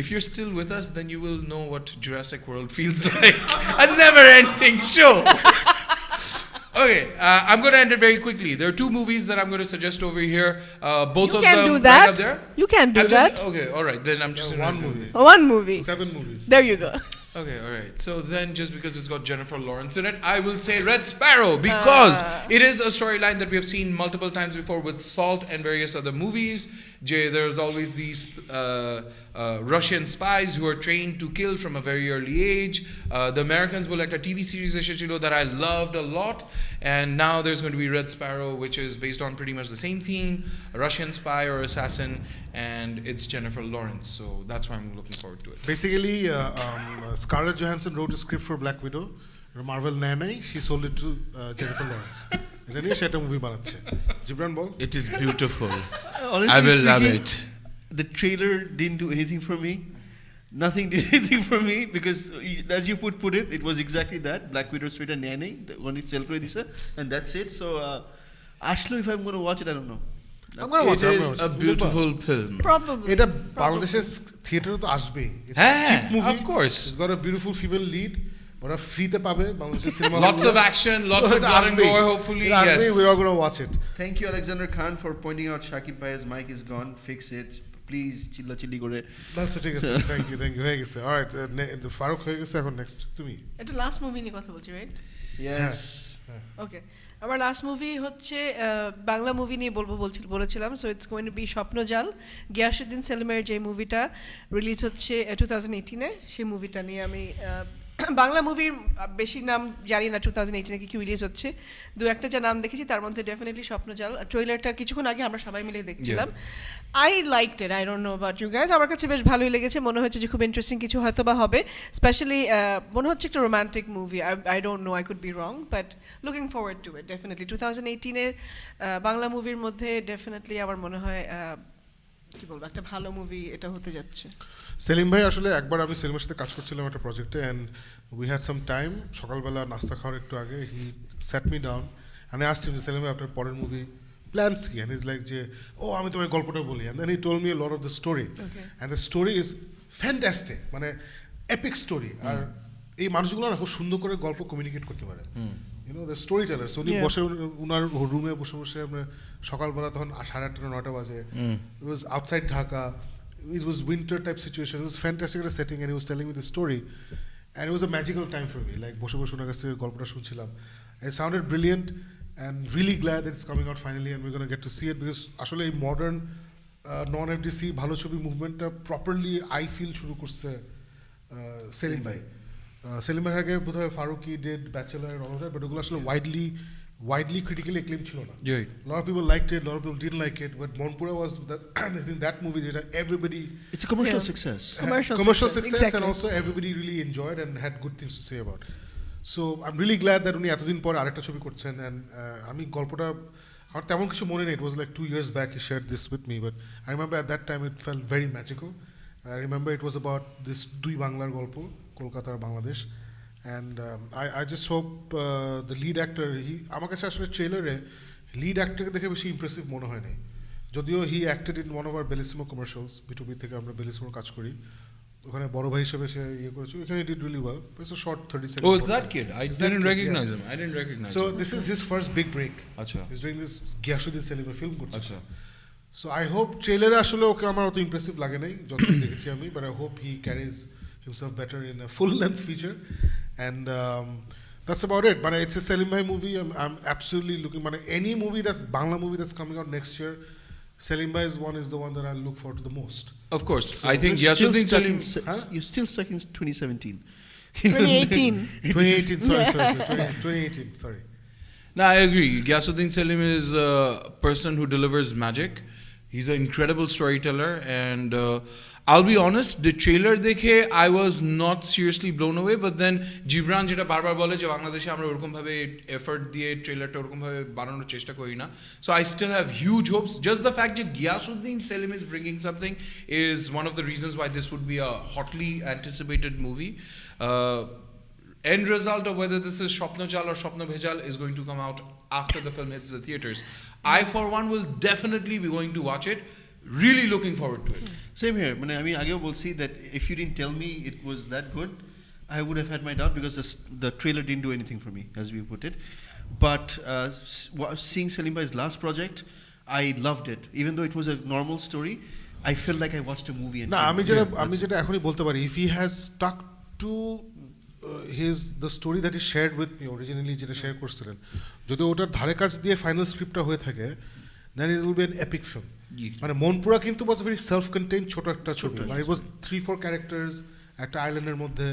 If you're still with us, then you will know what Jurassic World feels like. A never-ending show. Okay, I'm going to end it very quickly. There are two movies that I'm going to suggest over here. Both You of can them do right that. up there. You can do I'm just- that. Okay, all right. Then I'm just gonna one do movie it. One movie. 7 movies There you go. Okay, all right. So then, just because it's got Jennifer Lawrence in it, I will say Red Sparrow because it is a storyline that we have seen multiple times before with Salt and various other movies. There's always these Russian spies who are trained to kill from a very early age. The Americans will like a TV series that I loved a lot, and now there's going to be Red Sparrow, which is based on pretty much the same theme: a Russian spy or assassin, and it's Jennifer Lawrence. So that's why I'm looking forward to it. basically Scarlett Johansson wrote a script for Black Widow Marvel নেয় নাই she sold it to Jennifer Lawrence এটা নিয়ে সেটা movie বানাচ্ছে জিবরান বল It is beautiful. Honestly I will love speaking, it. The trailer didn't do anything for me. Nothing did anything for me because, as you put it, it was exactly that. Black Widow straight and Nene, the one it's self and that's it. So, Ashlo, if I'm going to watch it, I don't know. I'm gonna watch It it, I'm is gonna watch a it. beautiful film. Probably. এটা বাংলাদেশের থিয়েটারে তো আসবেই It's a হ্যাঁ, cheap movie. of course. It's got a beautiful female lead ওরা ফ্রিতে পাবে বাংলাদেশের cinema Lots of action, lots of blood and gore, hopefully, yes. we're all gonna watch it Thank you, Alexander Khan, for pointing out Shakib Bhai's mic is gone. Fix it. Please, chilla chilli gore. আচ্ছা ঠিক আছে thank you হয়ে গেছে alright Faruk হয়ে গেছে এখন next তুমি এটা লাস্ট মুভি নিয়ে কথা বলছি রাইট Yes. ওকে আমার লাস্ট মুভি হচ্ছে বাংলা মুভি নিয়ে বলেছিলাম so it's going to be Swapnajaal Giasuddin সেলিমের যে মুভিটা রিলিজ হচ্ছে 2018-এ সেই মুভিটা নিয়ে আমি বাংলা মুভির বেশি নাম জানি না 2018-এ কি রিলিজ হচ্ছে দু একটা যা নাম দেখেছি তার মধ্যে ডেফিনেটলি স্বপ্নজাল ট্রেলারটা কিছুক্ষণ আগে আমরা সবাই মিলে দেখছিলাম I liked it I don't know about you guys আমার কাছে বেশ ভালোই লেগেছে মনে হচ্ছে যে খুব ইন্টারেস্টিং কিছু হয়তো বা হবে স্পেশালি মনে হচ্ছে একটা romantic movie I don't know I could be wrong but looking forward to it definitely 2018-এর বাংলা মুভির মধ্যে ডেফিনেটলি আমার মনে হয় কি বলবো একটা ভালো মুভি এটা হতে যাচ্ছে সেলিম ভাই আসলে একবার আমি সেলিমের সাথে কাজ করছিলাম একটা প্রজেক্টে and we had some time সকালবেলা নাস্তা খাওয়ার একটু আগে হি সেট মি ডাউন আমি আসছি যে সেলিম ভাই আপনার পরের মুভি প্ল্যান্স কি অ্যান্ড ইজ লাইক যে ও আমি তোমার গল্পটা বলি and then he told me lot of the story and the story is fantastic মানে এপিক স্টোরি আর এই মানুষগুলো না খুব সুন্দর করে গল্প কমিউনিকেট করতে পারে ইউনো দ্য স্টোরি টেলার উনি বসে ওনার রুমে বসে বসে আপনার সকালবেলা তখন 8:30-9টা বাজে it was outside Dhaka it was winter type situation it was fantastic at a setting and he was telling me the story and it was a magical time for me like বসে বসে ওনার কাছ থেকে গল্পটা শুনছিলাম it sounded brilliant and really glad that it's coming out finally and we're going to get to see it because আসলে এই modern নন FDC ভালো ছবি মুভমেন্টটা প্রপারলি আই ফিল শুরু করছে সেলিম ভাই সেলিমের আগে বোধহয় Farooki did Bachelor and all of that but ওগুলো আসলে widely critically acclaimed ছিল না Right. a lot of people liked it a lot of people didn't like it but Monpura was that I think that movie that everybody It's a commercial Yeah. success. Commercial success exactly. and also everybody really enjoyed and had good things to say about so I'm really glad that উনি এতদিন পর আরেকটা ছবি করছেন and আমি গল্পটা আমার তেমন কিছু মনে নেই it was like 2 years back he shared this with me but I remember at that time it felt very magical I remember it was about this দুই বাংলার গল্প কলকাতা আর Bangladesh and I just hope the lead actor আমার কাছে আসলে ট্রেলারে lead অ্যাক্টরকে দেখে বেশি impressive মনে হয় নাই যদিও he acted in one of our Bellissimo commercials B two B থেকে আমরা বেলিসিমোর কাজ করি ওখানে বড় ভাই হিসেবে সে ইয়ে করেছে এখানে did really well it's a short 30 seconds Oh, it's that kid. I It's that didn't kid, recognize yeah. him. I didn't recognize so him. this is his first big break Acha. he's doing this Giasuddin সেলিমের film করছে Acha. so I hope ট্রেলারে আসলে ওকে আমার অত impressive লাগে নাই যতদিন দেখেছি আমি but I hope he carries himself better in a full-length feature, and that's about it. But it's a Selim Bhai movie. I'm absolutely looking. But any movie that's Bangla movie that's coming out next year, Selim Bhai's one is the one that I look forward to the most. Of course, So I think You're still Yasuddin stuck Salim. in you're still stuck in 2017. 2018. 2018, sorry, 2018, sorry. No, I agree. Ghyasuddin Salim is a person who delivers magic. He's an incredible storyteller, and I'll be honest, the trailer দেখে I was not seriously blown away, but then Jibran যেটা বারবার বলে যে বাংলাদেশে আমরা ওরকম ভাবে effort দিয়ে ট্রেলারটা ওরকম ভাবে বানানোর চেষ্টা করি না. So I still have huge hopes. Just the fact that Ghyasuddin Salim is bringing something is one of the reasons why this would be a hotly anticipated movie. End result of whether this is Shopno Jal or Shopno Bhejal is going to come out after the film hits the theaters. I, for one, will definitely be going to watch it. Really looking forward to it. Same here. I mean, আগেও বলছি that if you didn't tell me it was that good, I would have had my doubt because the trailer didn't do anything for me, as we put it. But seeing Salim Bhai's last project, I loved it. Even though it was a normal story, I felt like I watched a movie. না আমি যেটা এখনই বলতে পারি, if he has stuck to the story that he shared with me originally, যেটা share করছিলেন, যদি ওটার ধারে কাছ দিয়ে ফাইনাল স্ক্রিপ্টটা হয়ে থাকে, then it will be an epic film. মানে মনপুরা কিন্তু was a very self-contained ছোট একটা ছবি, মানে it was 3-4 characters একটা আইল্যান্ডের মধ্যে,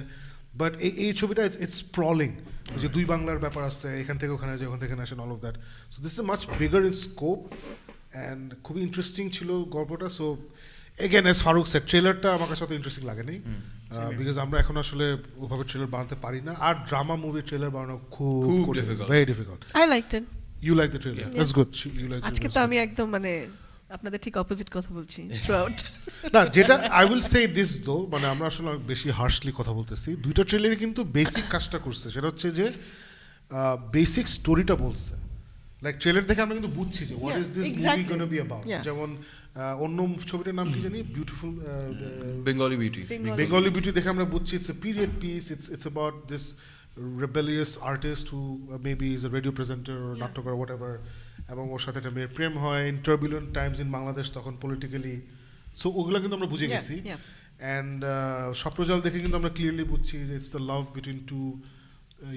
বাট এই ছবিটা it's sprawling, যে দুই বাংলার ব্যাপার আছে, এখান থেকে ওখানে যায়, ওখান থেকে আসেন, all of that. So this is much bigger in scope and খুবই ইন্টারেস্টিং ছিল গল্পটা. So again, as Farooq said, ট্রেলারটা আমার কাছে অত ইন্টারেস্টিং লাগেনি, বিকজ আমরা এখন আসলে ওভাবে ট্রেলার বানাতে পারি না, আর ড্রামা মুভি ট্রেলার বানানো খুব difficult, very difficult. I liked it. You like the trailer? Yeah. That's good. You like আজকে তো আমি একদম মানে আপনাদের ঠিক অপোজিট কথা বলছি থ্রুআউট। না, যেটা আই উইল সে দিস দো, মানে আমরা আসলে অনেক বেশি হার্শলি কথা বলতেছি, দুইটা ট্রেলারই কিন্তু বেসিক কাজটা করছে, সেটা হচ্ছে যে বেসিক স্টোরিটা বলছে. লাইক ট্রেলার দেখে আমরা কিন্তু বুঝছি যে what is this movie gonna be about. যেমন অন্য ছবিটার নাম কি জানি, beautiful Bengali Beauty. Bengali beauty দেখে আমরা বুঝছি it's a period piece, it's about this rebellious artist who maybe is a radio presenter or নাট্যকার whatever, এবং ওর সাথে একটা মেয়ের প্রেম হয় in turbulent times in Bangladesh তখন politically. সো ওগুলো কিন্তু আমরা বুঝে গেছি. অ্যান্ড স্বপ্নজাল দেখে কিন্তু আমরা ক্লিয়ারলি বুঝছি যে it's the love between two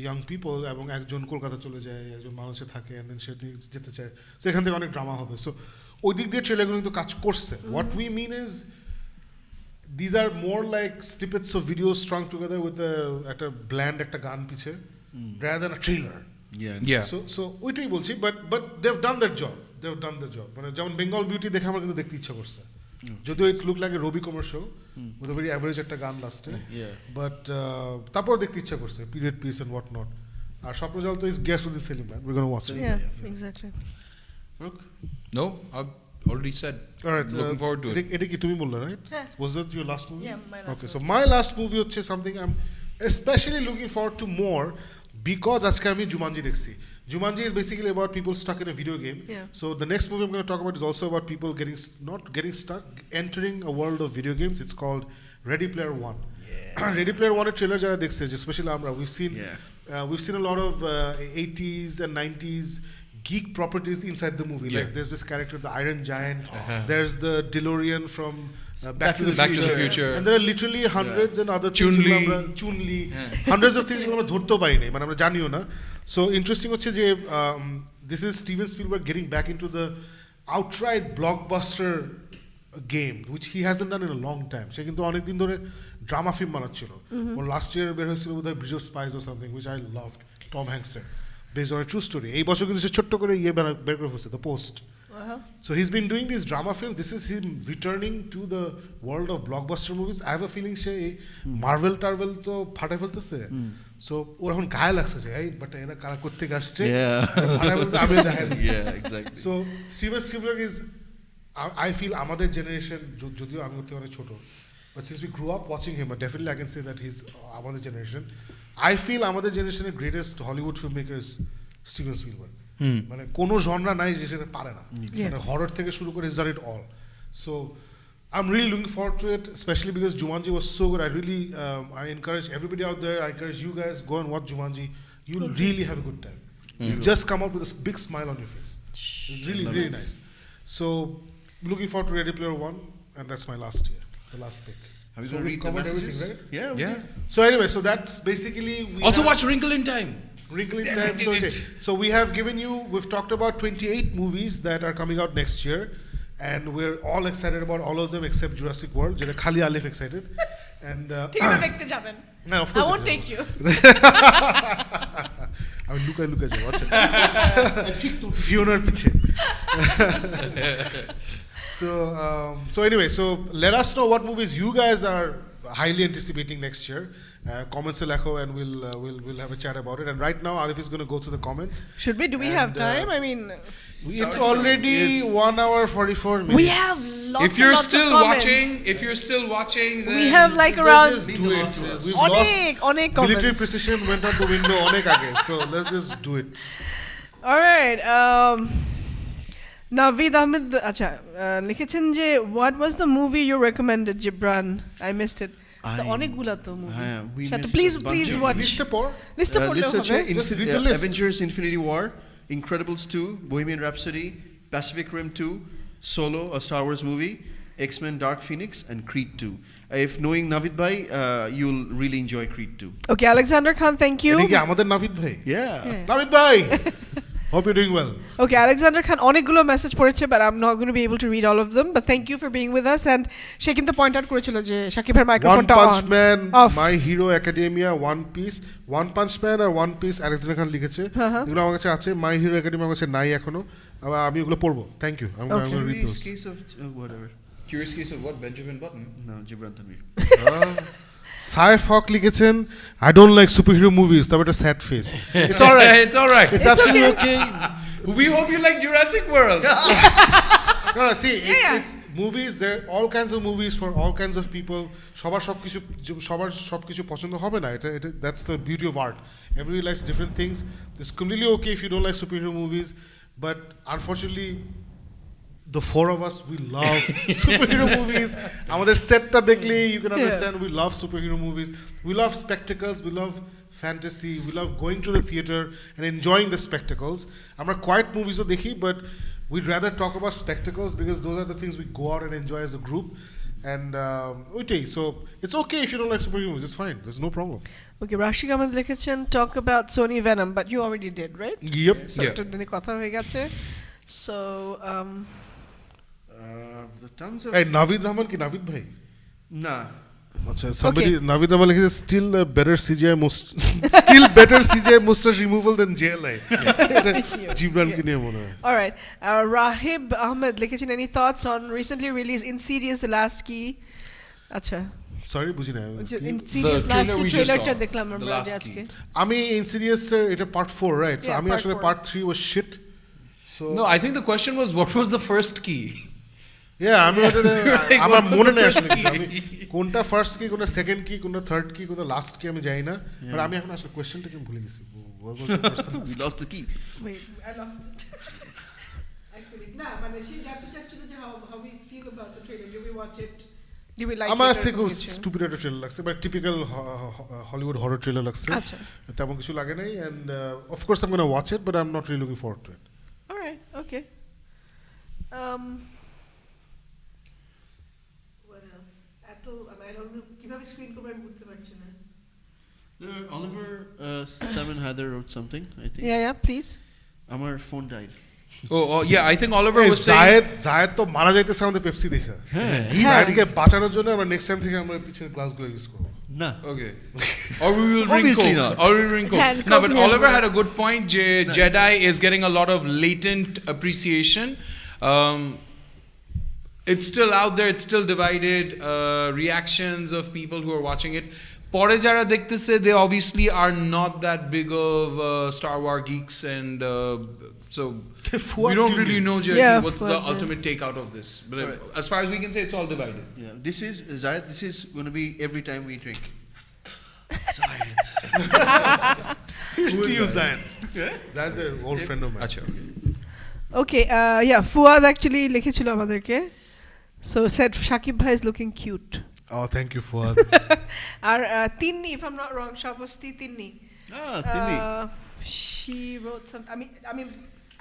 young people, এবং একজন কলকাতা চলে যায়, একজন বাংলাদেশে থাকে, অ্যান্ড দেন সে যেতে চায়, সো এখান থেকে অনেক ড্রামা হবে. সো ওই দিক দিয়ে ট্রেলারগুলো কিন্তু কাজ করছে. What we mean is these are more like snippets of videos strung together with একটা bland একটা গান পিছে, rather than a trailer. Yeah. So ওইটাই বলছি, but they've done their job. মানে যেমন বেঙ্গল বিউটি দেখে আমার কিন্তু দেখতে ইচ্ছা করছে, যদিও it looked like a Robi commercial with a very average একটা গান লাস্টে, but তারপর দেখতে ইচ্ছা করছে, period piece and what not. আর স্বপ্নজাল তো is Ghyasuddin Salim, man. We're going to watch it. Yeah, exactly. No, I've already said. All right, looking forward to it. এটা কি তুমি বললে, right? Yeah. Was that your last movie? Yeah, my last Okay, movie. so my last movie হচ্ছে something I'm especially looking forward to more because আজকে আমি Jumanji দেখছি. Jumanji is basically about people stuck in a video game. Yeah. So the next movie I'm going to talk about is also about people not getting stuck, entering a world of video games. It's called Ready Player One. Ready Player One এর trailer যারা দেখছে, especially আমরা, we've seen a lot of 80s and 90s geek properties inside the movie. Like there's this character, the Iron Giant. There's the DeLorean from Back to the Future. And there are literally hundreds and other things. Chun-Li. Hundreds of things আমরা ধরতেও পারি নাই, মানে আমরা জানিও না. So interesting হচ্ছে যে this is Steven Spielberg getting back into the outright blockbuster game, which he hasn't done in a long time. সে কিন্তু অনেকদিন ধরে ড্রামা ফিল্ম বানাচ্ছিল. ওর লাস্ট ইয়ার বের হয়েছিল বোধহয় bridge of spice or something, which I loved. Tom Hanks based on a true story. এই বছর কিন্তু সে ছোট্ট করে বের করে ফেলছে, The Post. So he's been doing these drama films. This is him returning to the world of blockbuster movies. I have a feeling সে Marvel টার্ভেল তো ফাটাই ফেলতেছে. So ওর এখন গায়ে লাগছে যে এই বাট এরা কারা করতে আসছে, ফাটাই ফেলতে আমি দেখাই. Exactly. So Steven Spielberg is, I feel আমাদের জেনারেশন, যদিও আমি ওর থেকে অনেক ছোট, but since we grew up watching him, definitely I can say that he's আমাদের জেনারেশন. I feel আমাদের জেনারেশনের greatest Hollywood film maker is Steven Spielberg. মানে কোনো জনরা নাই যে সেটা পারে না, মানে হরর থেকে শুরু করে is done it all. So I'm really looking forward to it, especially because Jumanji was so good. I encourage everybody out there, I encourage you guys, go and watch Jumanji. You'll really have a good time. You'll just come out with a big smile on your face. It's really nice. So looking forward to Ready Player One, and that's my last pick. Are we So going to we've read the covered messages? everything, right? Yeah. we Yeah. did. So anyway, so that's basically we Also have- watch Wrinkle in Time. Wrinkle in Damn Time. it, So, did okay. it. So we have given you. We've talked about 28 movies that are coming out next year, and we're all excited about all of them except Jurassic World. যেটা খালি আলিফ excited, and ঠিক আছে দেখতে যাবেন no, of I course. won't take you আমি লুকাই লুকাই যাবো আচ্ছা ফিওনার পিছে so anyway, so let us know what movies you guys are highly anticipating next year. Comments e lekho and we'll have a chat about it. And right now Arif is going to go through the comments. should we do we And, have time I mean It's already 1 hour 44 minutes. we have lots If you're and lots still of comments. watching, then we have like Let's around just Means do a lot it. to us. We've lost অনেক military comments precision went out the window অনেক আগে. So let's just do it. all right Naveed Ahmed আচ্ছা লিখেছেন যে what was the movie you recommended Gibran I missed it অনেকগুলা তো movie হ্যাঁ, we সেটা missed please a bunch please of watch লিস্টে পড় লিস্টে পড়লে list হবে আছে, Just read the list. Avengers Infinity War, Incredibles 2, Bohemian Rhapsody, Pacific Rim 2, Solo, a Star Wars movie, X-Men Dark Phoenix, and Creed 2. If knowing Navid Bhai, you'll really enjoy Creed 2. okay Alexander Khan thank you এটা কি আমাদের নাভিদ ভাই Yeah. Navid ভাই hope you're doing well. Okay, Alexander Khan অনেকগুলো message পড়েছে but I'm not going to be able to read all of them but thank you for being with us and সে কিন্তু point out করেছিল যে শাকিবের One মাইক্রোফোনটা Punch on Man, Off. My Hero Academia, One Piece. One Punch Man আর One Piece Alexander Khan লিখেছে এগুলো আমার কাছে আছে My Hero Academia আমার কাছে নাই এখনো আমি এগুলো পড়বো thank you I'm going to read Curious those. case of whatever. Curious case of what? Benjamin Button. No, Gibran Tanvir. Sai Fok লিখেছেন I don't like superhero movies তবে এটা sad face. It's all right. It's all right. It's absolutely okay. We hope you like Jurassic World. No, see, Yeah. it's movies. There are all kinds of movies for all kinds of people. সবার সবকিছু পছন্দ হবে না এটা that's the beauty of art. Everybody likes different things. It's completely okay if you don't like superhero movies, but unfortunately the four of us we love superhero movies. আমাদের সেটটা দেখলে you can understand we love superhero movies. We love spectacles, we love fantasy, we love going to the theater and enjoying the spectacles. আমরা quiet movies ও দেখি but we'd rather talk about spectacles because those are the things we go out and enjoy as a group. And ওইটাই, so it's okay if you don't like superhero movies, it's fine, there's no problem. Okay, Rashik Ahmed লিখেছেন talk about Sony Venom but you already did right Yep. so Yeah. একটু দিনে কথা হয়ে গেছে so The tons of. Hey, Navid Rahman কি নাভিদ ভাই? Nah. আচ্ছা, somebody Navid Rahman লিখেছে still better CGI mustache removal than JLI. জিবরানকে নিয়ে মনে হয়। all right Rahib Ahmed লিখেছেন any thoughts on recently released Insidious the last key আচ্ছা sorry বুঝি না। Insidious The last trailer key we just ট্রেলারটা saw. দেখলাম The আমরা last আজকে key. আমি ইনসিডিয়াস এটা পার্ট 4 রাইট সো Yeah, আমি part আসলে 4. Part 3 was shit. So No, I think the question was what was the first key? yeah আমি ওটা Like, আমার what was মনে the নেই first আসলে key? আমি কোনটা ফার্স্ট কি কোনটা সেকেন্ড কি কোনটা থার্ড কি কোনটা লাস্ট কি আমি জানি না বাট আমি এখন আসলে কোশ্চেনটাকে ভুলে গেছি What was the first and We last? lost the key. wait I lost it actually না মানে সে জানতে চাচ্ছিল যে how we feel about the trailer do we watch it do we like আমার it কাছে খুব কিছু? স্টুপিড একটা ট্রেলার লাগছে but typical Hollywood horror trailer লাগছে আচ্ছা তেমন কিছু লাগে নাই end of course I am gonna watch it but I am not really looking forward to it all right okay what else এত I don't know কিভাবে screen করব আমি বুঝতে পারছি না Oliver Simon Heather wrote something, I think. yeah please Our phone died. Oh, yeah, I think Oliver was saying. জায়েদ তো মারা যাইতেছে আমাদের পেপসি দেখা হ্যাঁ জায়েদকে বাঁচানোর জন্য আমরা নেক্সট টাইম থেকে আমরা পিছের গ্লাসগুলো ইউজ করব না Okay. Or we will ring Obviously Coke. not. Or we will ring Coke. Yeah, No, Coke but needs Oliver had a words. good point. Jedi is getting a lot of latent appreciation. It's still out there. It's still divided. Reactions of people who are watching it. পরে যারা দেখতেছে, they obviously are not that big of Star Wars geeks, and so Fuad we don't did really it. know Yeah, what's Fuad the did. ultimate take out of this. But Right. as far as we can say, it's all divided. Yeah, this is Zayed. This is going to be every time we drink. Zayed. Here's to you Zaid. That's an old friend of mine. Acha, okay. okay yeah Fuad actually লিখেছিল আমাদেরকে so said Shakib bhai is looking cute Oh, thank you Fuad. R Tinni if I'm not wrong Shapasti Tinni Ah, Tindi. she wrote some I mean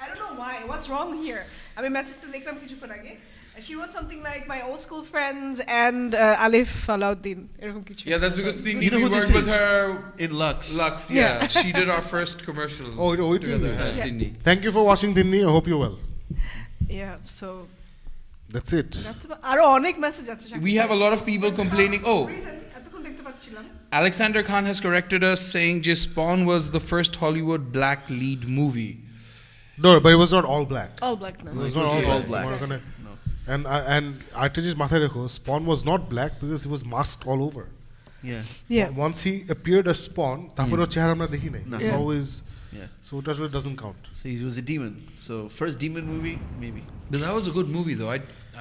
I don't know why what's wrong here আমি মেসেজটা দেখলাম কিছুক্ষণ আগে She wrote something like my old school friends and Alif Alauddin. এরকম কিছু। Yeah, that's because Tinni, You know we who this worked with is? her In Lux. Lux. Yeah, she did our first commercial. Oh, together. Tinni. Yeah. Tinni. Thank you for watching Tinni. I hope you're well. Yeah, so That's it. that's about আরো অনেক message আছে Shakib We have a lot of people complaining. Oh, Reason, এতক্ষণ দেখতে পাচ্ছিলাম। Alexander Khan has corrected us, saying just Spawn was the first Hollywood black lead movie. No, but it was not all black. All black now. It was it not was all all black. black. We're gonna- No. And Artaji's মাথায় রেখো, Spawn was not black because he was masked all over. Yeah. Yeah. Once he appeared as Spawn, তারপরে ওর চেহারা আমরা দেখি নাই. No. It's Yeah. always Yeah. so it doesn't count. So he was a demon. So first demon movie, maybe. But that was a good movie, though.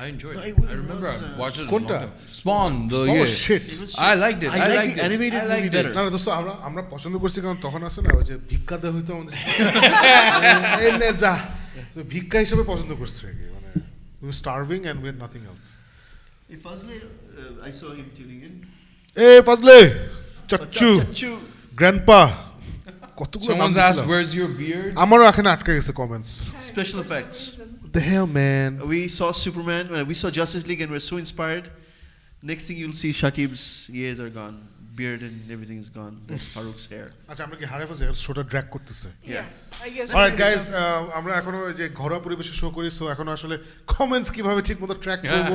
I enjoyed No, it. it was, I remember I watched it. a long Konta? time. Spawn, the Spawn was yeah. shit. It was I liked it. I liked liked the it. animated I movie liked better. it. না না দোস্ত আমরা পছন্দ করছি কারণ তখন আছে না ওই যে ভিক্ষা দেওয়া হইতো আমাদের এই নে যা তো ভিক্ষা হিসেবে পছন্দ করছে আর কি মানে we were starving and we had nothing else. If Fazle, I saw him tuning in. এই ফাজলে What's চাচ্চু up, Chachu? গ্র্যান্ডপা কতগুলো নাম Someone's asked, দিছিলাম। "Where's your beard?" আমারও এখানে আটকে গেছে comments Special effects. What the hell man We saw Superman. We saw Justice League, and we're so inspired. Next thing you'll see, Shakib's ears are gone, beard and everything is gone. Then Farouk's hair. আচ্ছা আমরা কি হারে ফেলছি শোটা drag করতেছে Yeah, I guess. Alright guys আমরা এখনো ওই যে ঘরোয়া পরিবেশে শো করি সো এখনো আসলে কমেন্টস কিভাবে ঠিকমতো ট্র্যাক করব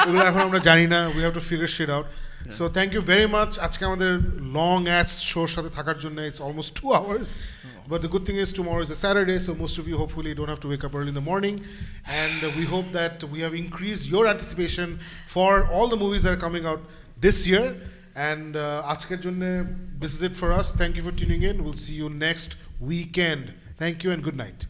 এগুলো এখন আমরা জানি না we have to figure shit out so thank you very much আজকে আমাদের লং অ্যাজ শোর সাথে থাকার জন্য it's almost 2 hours but the good thing is tomorrow is a Saturday so most of you hopefully don't have to wake up early in the morning and we hope that we have increased your anticipation for all the movies that are coming out this year and আজকের জন্য this is it for us thank you for tuning in we'll see you next weekend thank you and good night